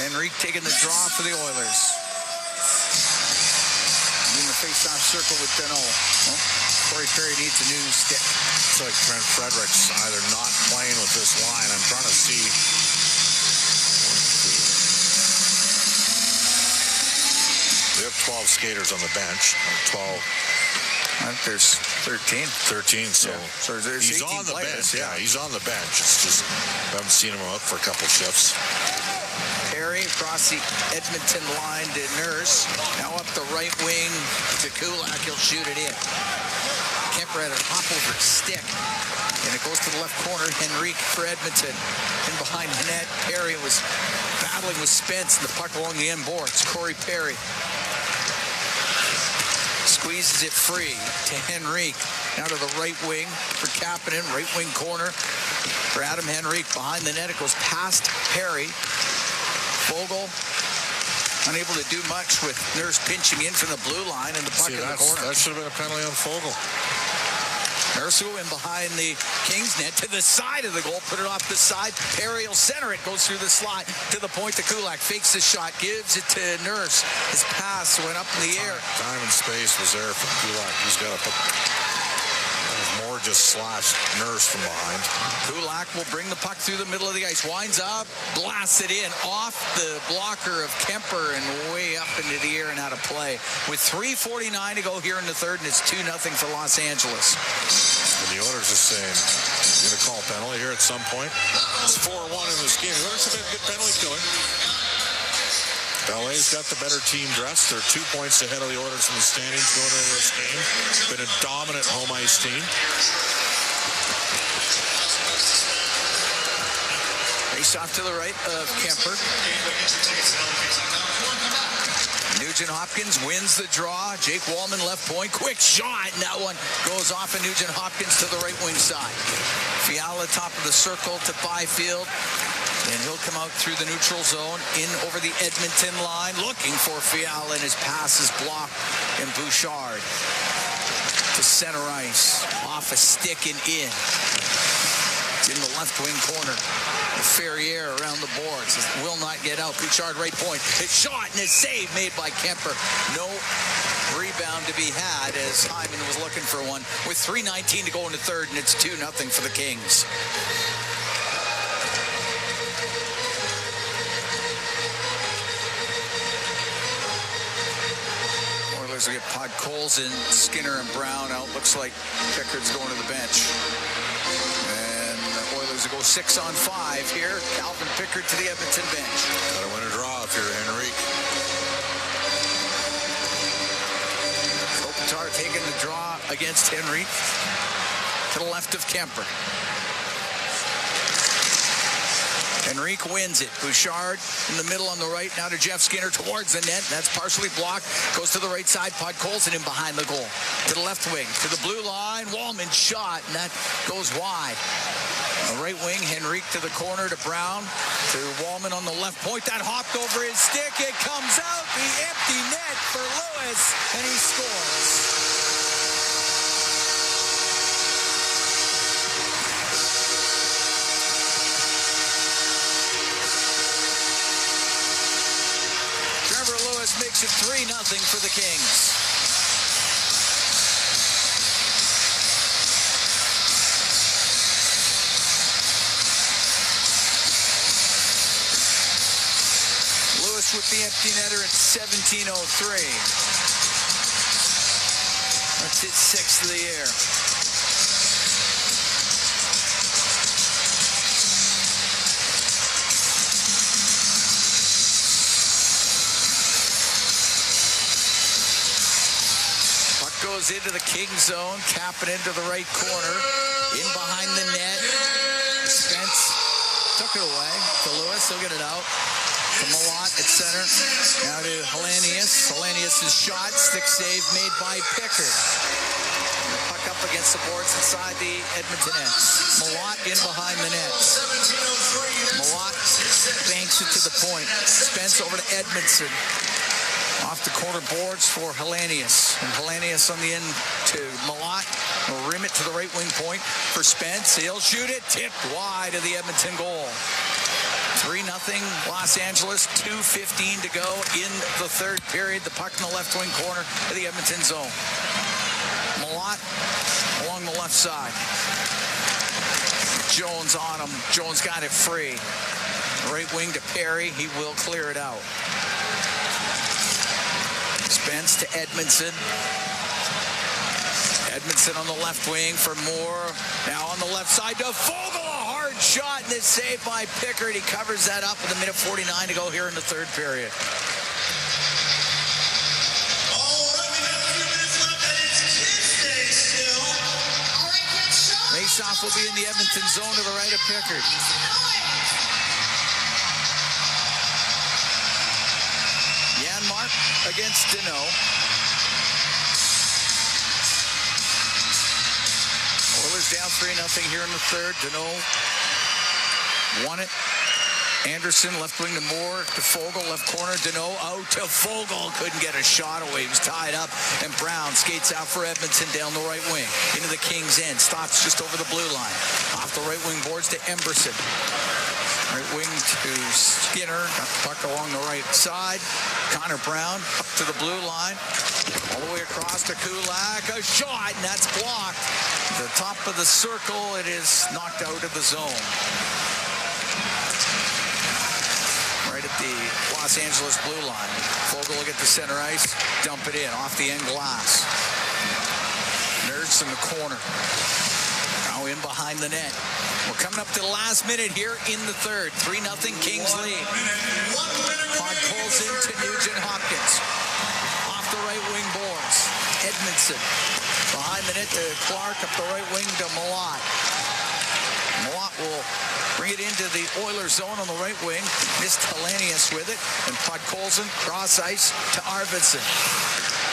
Henrique taking the draw for the Oilers. In the face-off circle with Deneau. Well, Corey Perry needs a new stick. It's like Trent Frederic's either not playing with this line. I'm trying to see. We have 12 skaters on the bench. 12. I think there's 13. 13, so, yeah. So there's he's on the players, bench. Yeah, he's on the bench. It's just, I haven't seen him out for a couple shifts. Perry Perry across the Edmonton line to Nurse. Now up the right wing to Kulak. He'll shoot it in. Kemper had a hop over stick. And it goes to the left corner. Henrique for Edmonton. In behind the net, Perry was battling with Spence. And the puck along the end boards. Corey Perry squeezes it free to Henrique. Now to the right wing for Kapanen. Right wing corner for Adam Henrique. Behind the net, it goes past Perry. Fogle unable to do much with Nurse pinching in from the blue line and the puck in the corner. That should have been a penalty on Fogle. Nurse in behind the Kings net to the side of the goal. Put it off the side. Perry will center it. Goes through the slot to the point to Kulak. Fakes the shot. Gives it to Nurse. His pass went up in the air. Time and space was there for Kulak. He's got to put... More just slashed Nurse from behind. Kulak will bring the puck through the middle of the ice. Winds up, blasts it in off the blocker of Kemper and way up into the air and out of play. With 3:49 to go here in the third, and it's 2-0 for Los Angeles. And the Oilers are saying, you're going to call penalty here at some point. It's 4-1 in this game. The Oilers have been a good penalty killer. LA's got the better team dressed. They're 2 points ahead of the Oilers in the standings going into this game. Been a dominant home ice team. Face off to the right of Kemper. Nugent Hopkins wins the draw. Jake Wallman left point. Quick shot. And that one goes off of Nugent Hopkins to the right wing side. Fiala top of the circle to Byfield. And he'll come out through the neutral zone in over the Edmonton line, looking for Fiala, and his pass is blocked. And Bouchard to center ice, off a stick and in. It's in the left wing corner. The Ferrier around the boards. Will not get out. Bouchard right point. It's shot and a save made by Kemper. No rebound to be had as Hyman was looking for one. With 3:19 to go in the third, and it's 2-0 for the Kings. We get Podkolzin, Skinner, and Brown out. Looks like Pickard's going to the bench. And the Oilers will go 6-on-5 here. Calvin Pickard to the Edmonton bench. Got to win a draw if you're Henrique. Kopitar taking the draw against Henrique. To the left of Kemper. Henrique wins it. Bouchard in the middle on the right. Now to Jeff Skinner towards the net. That's partially blocked. Goes to the right side. Podkolzin in behind the goal. To the left wing. To the blue line. Wallman shot. And that goes wide. The right wing. Henrique to the corner to Brown. To Wallman on the left point. That hopped over his stick. It comes out. The empty net for Lewis. And he scores. Makes it 3-0 for the Kings. Lewis with the empty netter at 17:03. That's hit 6th of the year. Goes into the King zone, Kapanen into the right corner, in behind the net. Spence took it away to Lewis. He'll get it out to Malott at center. Now to Hellenius. Hellenius' shot, stick save made by Pickard. Puck up against the boards inside the Edmonton end. Malott in behind the net. Malott banks it to the point. Spence over to Edmondson. Off the corner boards for Hellenius. And Hellenius on the end to Malott. Will rim it to the right wing point for Spence. He'll shoot it. Tipped wide of the Edmonton goal. 3-0 Los Angeles. 2:15 to go in the third period. The puck in the left wing corner of the Edmonton zone. Malott along the left side. Jones on him. Jones got it free. Right wing to Perry. He will clear it out. Spence to Edmondson. Edmondson on the left wing for Moore. Now on the left side to Fogle. A hard shot, and this save by Pickard. He covers that up with a minute 49 to go here in the third period. Faceoff will be in the Edmonton zone to the right of Pickard. Janmark against Deneau. Oilers down 3-0 here in the third. Deneau won it. Anderson, left wing to Moore, to Fogle, left corner, Deneau out to Fogle. Couldn't get a shot away. He was tied up. And Brown skates out for Edmonton down the right wing. Into the Kings' end. Stops just over the blue line. Off the right wing boards to Emberson. Right wing to Skinner. Got the puck along the right side. Connor Brown up to the blue line. All the way across to Kulak. A shot, and that's blocked. The top of the circle. It is knocked out of the zone. Right at the Los Angeles blue line. Fogle will get the center ice. Dump it in off the end glass. Nerds in the corner. Now in behind the net. We're coming up to the last minute here in the third. 3-0 Kings lead. Pod pulls into Nugent Hopkins. Off the right wing boards. Edmondson. Behind the net to Clark. Up the right wing to Malott. Malott will bring it into the Oilers zone on the right wing. Missed Hellenius with it. And Podkolzin cross ice to Arvidsson.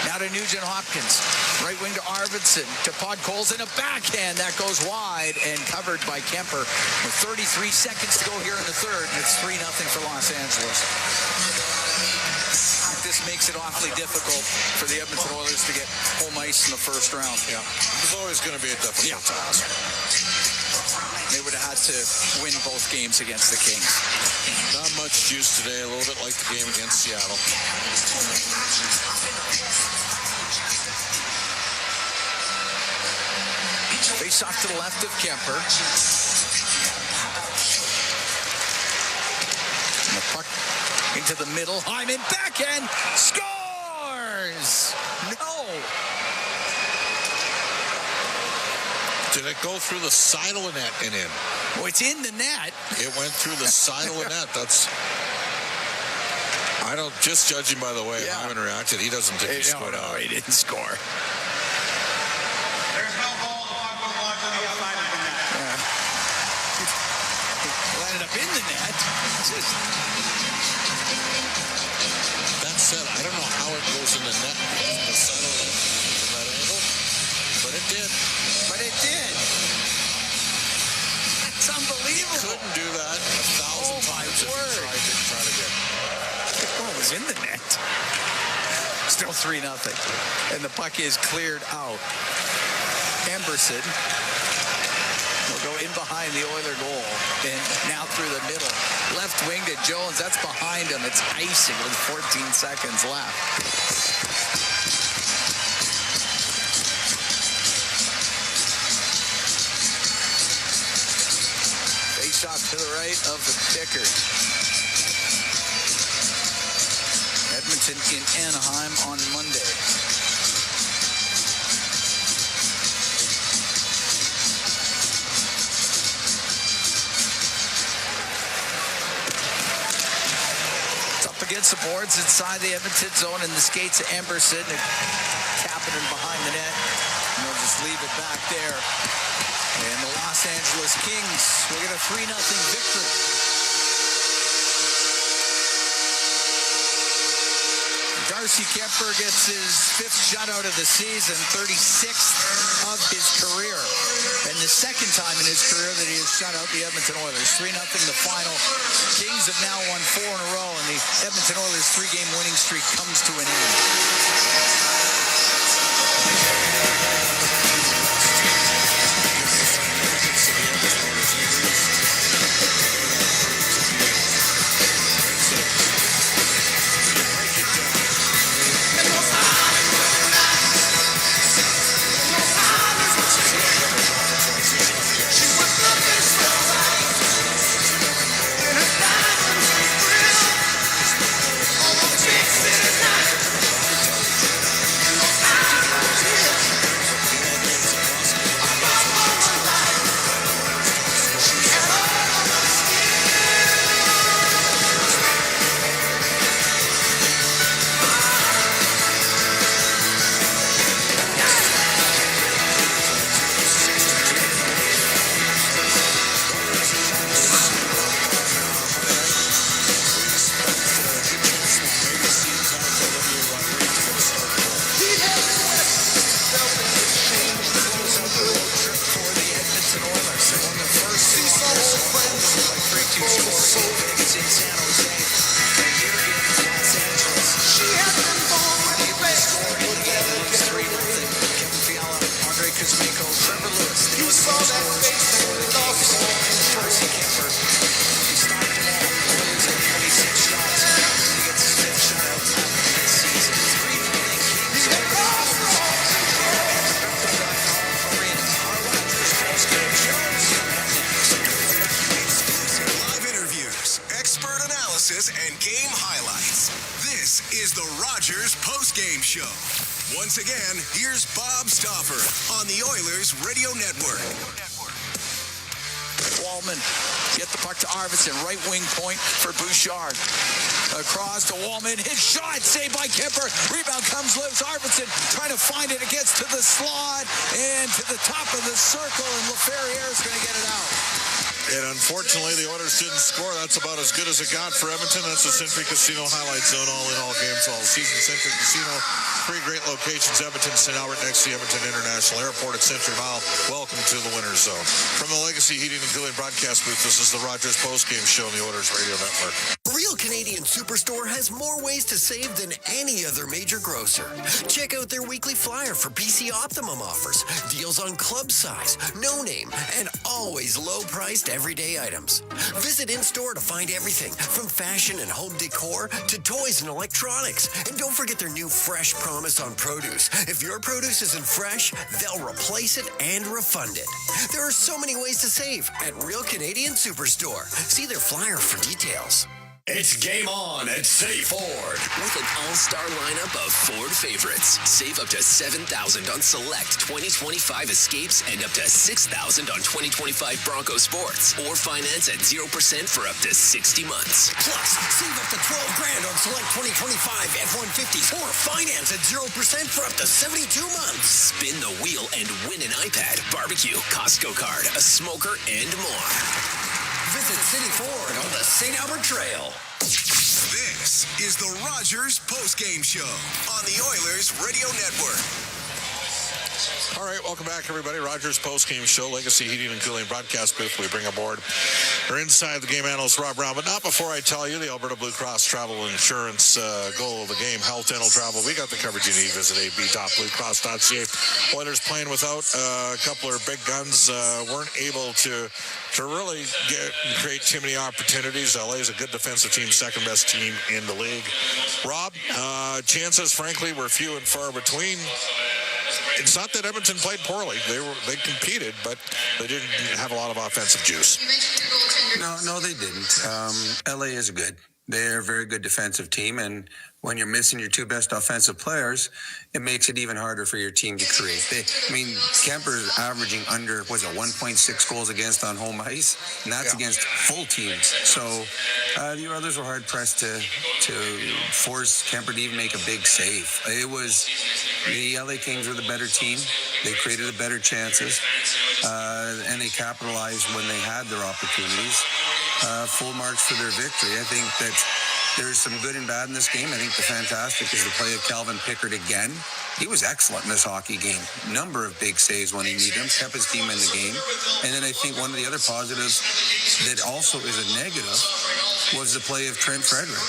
Now to Nugent Hopkins. Right wing to Arvidsson. To Podkolzin. A backhand that goes wide and covered by Kemper. With 33 seconds to go here in the third. And it's 3-0 for Los Angeles. This makes it awfully difficult for the Edmonton Oilers to get home ice in the first round. Yeah, it's always going to be a difficult task. They would have had to win both games against the Kings. Not much juice today, a little bit like the game against Seattle. Face off to the left of Kemper. And the puck into the middle. Hyman backhand scores! No! Did it go through the side of the net and in? Oh, it's in the net. It went through the side of the net. That's... I don't... Just judging by the way Hyman reacted, he doesn't think he scored. No, he didn't score. There's no goal. The puck was launched on the outside of the net. Landed up in the net. That said, I don't know how it goes in the net. The side of the net from that angle. But it did. But it did. It's unbelievable. He couldn't do that 1,000 times if he tried to get. Oh, it was in the net. Still 3-0. And the puck is cleared out. Emberson will go in behind the Oiler goal. And now through the middle. Left wing to Jones. That's behind him. It's icing with 14 seconds left. Shot to the right of the Pickard. Edmonton in Anaheim on Monday. It's up against the boards inside the Edmonton zone and the skates of Emberson. Tapping it behind the net. And they'll just leave it back there. And the Los Angeles Kings will get a 3-0 victory. Darcy Kemper gets his 5th shutout of the season, 36th of his career. And the second time in his career that he has shut out the Edmonton Oilers. 3-0 the final. Kings have now won 4 in a row, and the Edmonton Oilers 3-game winning streak comes to an end. analysis and game highlights. This is the Rogers Postgame Show. Once again, here's Bob Stauffer on the Oilers Radio Network. Wallman get the puck to Arvidsson, right wing point for Bouchard. Across to Wallman, his shot, saved by Kemper. Rebound comes loose. Arvidsson trying to find it. It gets to the slot and to the top of the circle, and LaFerriere is going to get it out. And unfortunately, the Oilers didn't score. That's about as good as it got for Edmonton. That's the Century Casino Highlight Zone, all in all games, all season. Century Casino, 3 great locations. Edmonton, St. Albert, next to the Edmonton International Airport at Century Mile. Welcome to the Winner's Zone. From the Legacy Heating and Cooling broadcast booth, this is the Rogers Postgame Show on the Oilers Radio Network. Real Canadian Superstore has more ways to save than any other major grocer. Check out their weekly flyer for PC Optimum offers, deals on club size, no name, and always low-priced everyday items. Visit in-store to find everything from fashion and home decor to toys and electronics. And don't forget their new Fresh Promise on produce. If your produce isn't fresh, they'll replace it and refund it. There are so many ways to save at Real Canadian Superstore. See their flyer for details. It's game on at City Ford. With an all-star lineup of Ford favorites. Save up to $7,000 on select 2025 Escapes and up to $6,000 on 2025 Bronco Sports. Or finance at 0% for up to 60 months. Plus, save up to $12,000 on select 2025 F-150s. Or finance at 0% for up to 72 months. Spin the wheel and win an iPad, barbecue, Costco card, a smoker, and more. Visit City Ford on the St. Albert Trail. This is the Rogers Postgame Show on the Oilers Radio Network. All right, welcome back, everybody. Rogers Postgame Show, Legacy Heating and Cooling broadcast booth. We bring aboard our inside the game analyst, Rob Brown. But not before I tell you the Alberta Blue Cross Travel Insurance goal of the game, health, dental, travel. We got the coverage you need. Visit ab.bluecross.ca. Oilers playing without a couple of big guns, weren't able to really get and create too many opportunities. LA is a good defensive team, second best team in the league. Rob, chances, frankly, were few and far between. It's not that Edmonton played poorly. They competed, but they didn't have a lot of offensive juice. No, they didn't. LA is good. They're a very good defensive team, and when you're missing your 2 best offensive players, it makes it even harder for your team to create. Kemper's averaging under, 1.6 goals against on home ice, and that's against full teams. So the others were hard-pressed to force Kemper to even make a big save. It was, the LA Kings were the better team. They created the better chances, and they capitalized when they had their opportunities. Full marks for their victory. I think that there's some good and bad in this game. I think the fantastic is the play of Calvin Pickard again. He was excellent in this hockey game. Number of big saves when he needed them, kept his team in the game. And then I think one of the other positives that also is a negative was the play of Trent Frederick.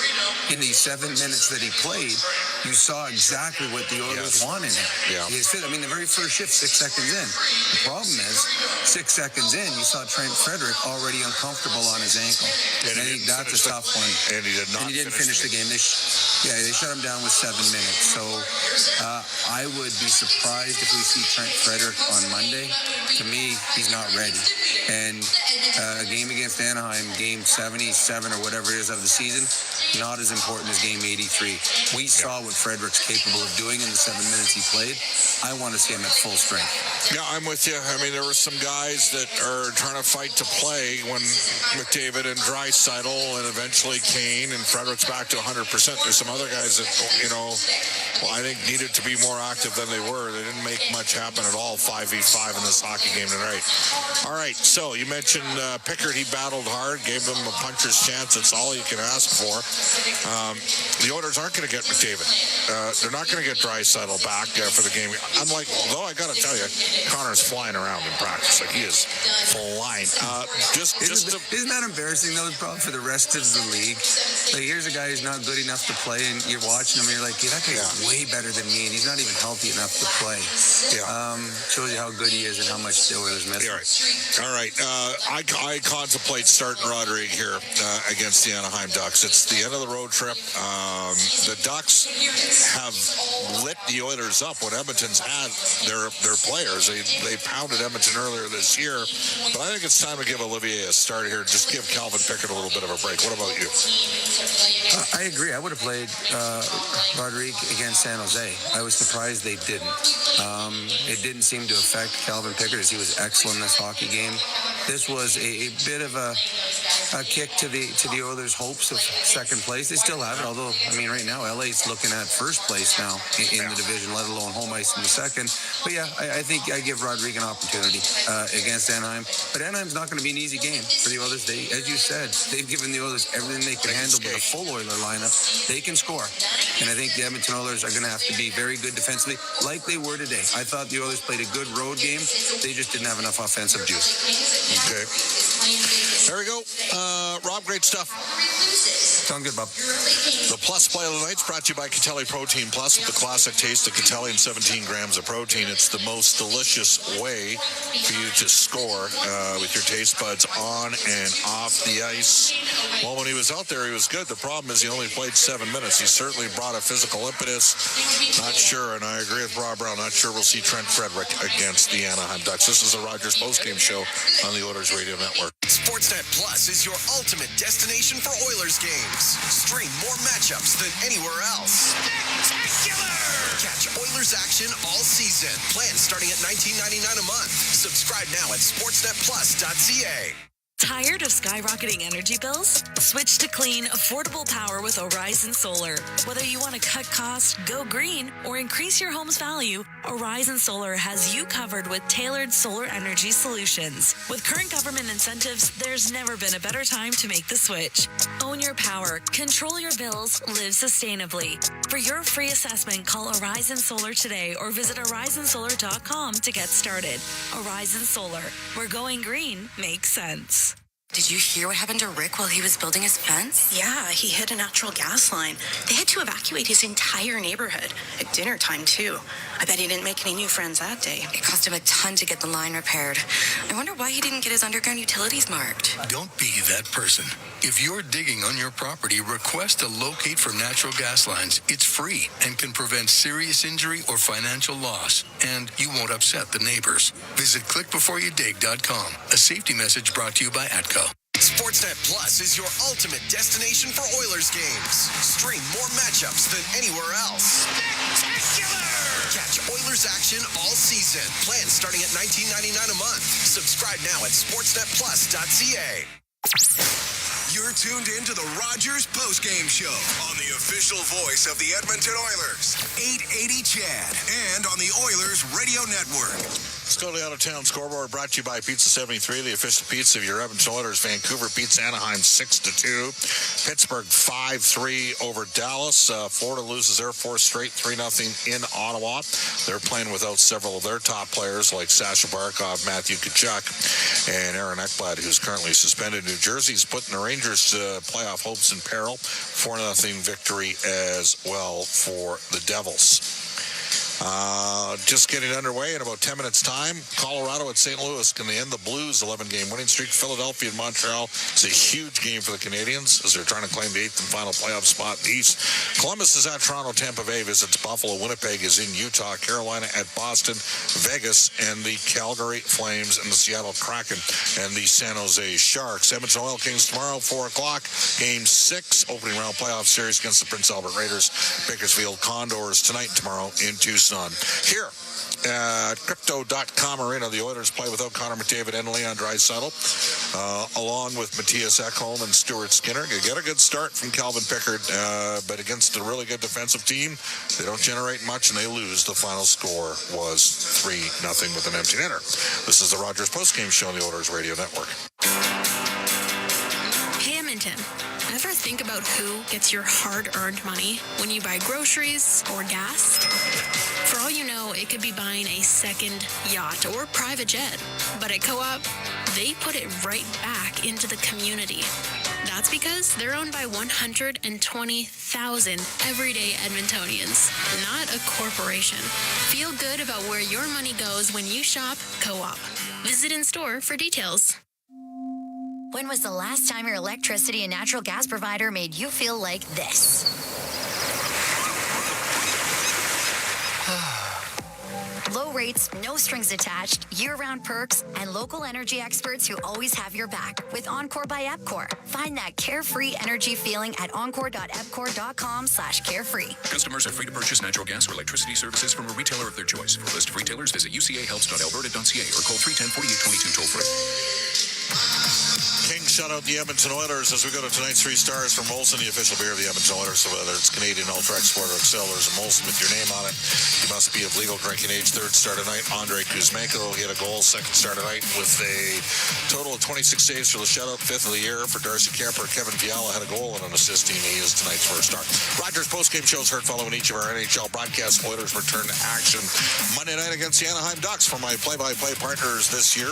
In the 7 minutes that he played, you saw exactly what the Oilers wanted him. Yeah. The very first shift, 6 seconds in. The problem is, 6 seconds in, you saw Trent Frederick already uncomfortable on his ankle. And I think that's a tough one. And he did not. And he didn't finish the game. They shut him down with 7 minutes. So I would be surprised if we see Trent Frederick on Monday. To me, he's not ready. And a game against Anaheim, game 77 or whatever it is of the season, not as important as game 83. We saw what Frederick's capable of doing in the 7 minutes he played. I want to see him at full strength. Yeah, I'm with you. There were some guys that are trying to fight to play when McDavid and Draisaitl and eventually Kane and Frederick's back to 100%. There's some other guys that, I think needed to be more active than they were. They didn't make much happen at all, 5v5 in this hockey game tonight. All right, so you mentioned Pickard. He battled hard, gave them a puncher's chance. That's all you can ask for. The Oilers aren't going to get McDavid. They're not going to get Draisaitl back for the game. Though I got to tell you, Connor's flying around in practice. He is flying. Isn't that embarrassing, though, probably for the rest of the league? Here's a guy who's not good enough to play, and you're watching him, and you're like, that guy's way better than me, and he's not even healthy enough to play. Shows you how good he is and how much the Oilers miss him. All right. I contemplate starting Rodrigue here against the Anaheim Ducks. It's the end of the road trip. The Ducks have lit the Oilers up when Edmonton's had their players. They pounded Edmonton earlier this year, but I think it's time to give Olivier a start here. Just give Calvin Pickett a little bit of a break. What about you? I agree. I would have played Rodrigue against San Jose. I was surprised they didn't. It didn't seem to affect Calvin Pickett as he was excellent in this hockey game. This was a bit of a kick to the Oilers' hopes of second place. They still have it, although, I mean, right now, LA's looking at first place now in the division, let alone home ice in the second. But yeah, I think I give Rodrigue an opportunity against Anaheim. But Anaheim's not going to be an easy game for the Oilers. They, as you said, they've given the Oilers everything they can handle with a full Oiler lineup. They can score. And I think the Edmonton Oilers are going to have to be very good defensively, like they were today. I thought the Oilers played a good road game. They just didn't have enough offensive juice. Okay. There we go. Rob, great stuff. Sound good, Bob. The Plus Play of the Night's brought to you by Catelli Protein Plus with the classic taste of Catelli and 17 grams of protein. It's the most delicious way for you to score with your taste buds on and off the ice. Well, when he was out there, he was good. The problem is he only played 7 minutes. He certainly brought a physical impetus. Not sure, and I agree with Rob Brown, not sure we'll see Trent Frederick against the Anaheim Ducks. This is the Rogers postgame show on the Oilers Radio Network. Sportsnet Plus is your ultimate destination for Oilers games. Stream more matchups than anywhere else. Spectacular! Catch Oilers action all season. Plans starting at $19.99 a month. Subscribe now at sportsnetplus.ca. Tired of skyrocketing energy bills? Switch to clean, affordable power with Horizon Solar. Whether you want to cut costs, go green, or increase your home's value, Horizon Solar has you covered with tailored solar energy solutions. With current government incentives, there's never been a better time to make the switch. Own your power, control your bills, live sustainably. For your free assessment, call Horizon Solar today or visit horizonsolar.com to get started. Horizon Solar, where going green makes sense. Did you hear what happened to Rick while he was building his fence? Yeah, he hit a natural gas line. They had to evacuate his entire neighborhood at dinner time, too. I bet he didn't make any new friends that day. It cost him a ton to get the line repaired. I wonder why he didn't get his underground utilities marked. Don't be that person. If you're digging on your property, request a locate for natural gas lines. It's free and can prevent serious injury or financial loss. And you won't upset the neighbors. Visit clickbeforeyoudig.com. A safety message brought to you by ATCO. Sportsnet Plus is your ultimate destination for Oilers games. Stream more matchups than anywhere else. Spectacular! Catch Oilers action all season. Plans starting at $19.99 a month. Subscribe now at sportsnetplus.ca. You're tuned in to the Rogers postgame show on the official voice of the Edmonton Oilers, 880 Chad, and on the Oilers Radio Network. Let's go to the out-of-town scoreboard, brought to you by Pizza 73, the official pizza of your Edmonton Oilers. Vancouver beats Anaheim 6-2. Pittsburgh 5-3 over Dallas. Florida loses their fourth straight 3-0 in Ottawa. They're playing without several of their top players like Sasha Barkov, Matthew Tkachuk, and Aaron Ekblad, who's currently suspended. New Jersey's putting the Rangers' playoff hopes in peril. 4-0 victory as well for the Devils. Just getting underway in about 10 minutes' time. Colorado at St. Louis. Can they end the Blues' 11-game winning streak? Philadelphia and Montreal. It's a huge game for the Canadians as they're trying to claim the 8th and final playoff spot in the East. Columbus is at Toronto. Tampa Bay visits Buffalo. Winnipeg is in Utah. Carolina at Boston. Vegas and the Calgary Flames and the Seattle Kraken and the San Jose Sharks. Edmonton Oil Kings tomorrow, 4 o'clock. Game 6, opening round playoff series against the Prince Albert Raiders. Bakersfield Condors tonight and tomorrow in Tucson. Here at Crypto.com Arena, the Oilers play without Connor McDavid and Leon Draisaitl, along with Matthias Ekholm and Stuart Skinner. You get a good start from Calvin Pickard, but against a really good defensive team, they don't generate much and they lose. The final score was 3-0 with an empty netter. This is the Rogers postgame show on the Oilers Radio Network. Hey, Edmonton. Ever think about who gets your hard-earned money when you buy groceries or gas? For all you know, it could be buying a second yacht or private jet. But at Co-op, they put it right back into the community. That's because they're owned by 120,000 everyday Edmontonians, not a corporation. Feel good about where your money goes when you shop Co-op. Visit in-store for details. When was the last time your electricity and natural gas provider made you feel like this? Low rates, no strings attached, year-round perks, and local energy experts who always have your back with Encore by Epcor. Find that carefree energy feeling at encore.epcor.com/carefree. Customers are free to purchase natural gas or electricity services from a retailer of their choice. For a list of retailers, visit ucahelps.alberta.ca or call 310-4822 toll-free. King shut out the Edmonton Oilers as we go to tonight's 3 stars from Molson, the official beer of the Edmonton Oilers. So whether it's Canadian Ultra Export or Excel, there's a Molson with your name on it. You must be of legal drinking age. Third star tonight, Andrei Kuzmenko. He had a goal. Second star tonight with a total of 26 saves for the shutout. Fifth of the year for Darcy Kemper. Kevin Fiala had a goal and an assist team. He is tonight's first star. Rogers postgame shows heard following each of our NHL broadcasts. Oilers return to action Monday night against the Anaheim Ducks. For my play-by-play partners this year,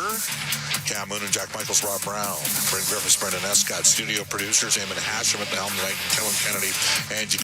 Cam Moon and Jack Michaels, Rob Brown, Brent Griffiths, Brendan Escott, studio producers, Eamon Hashem at the helm tonight, Kellen Kennedy, Angie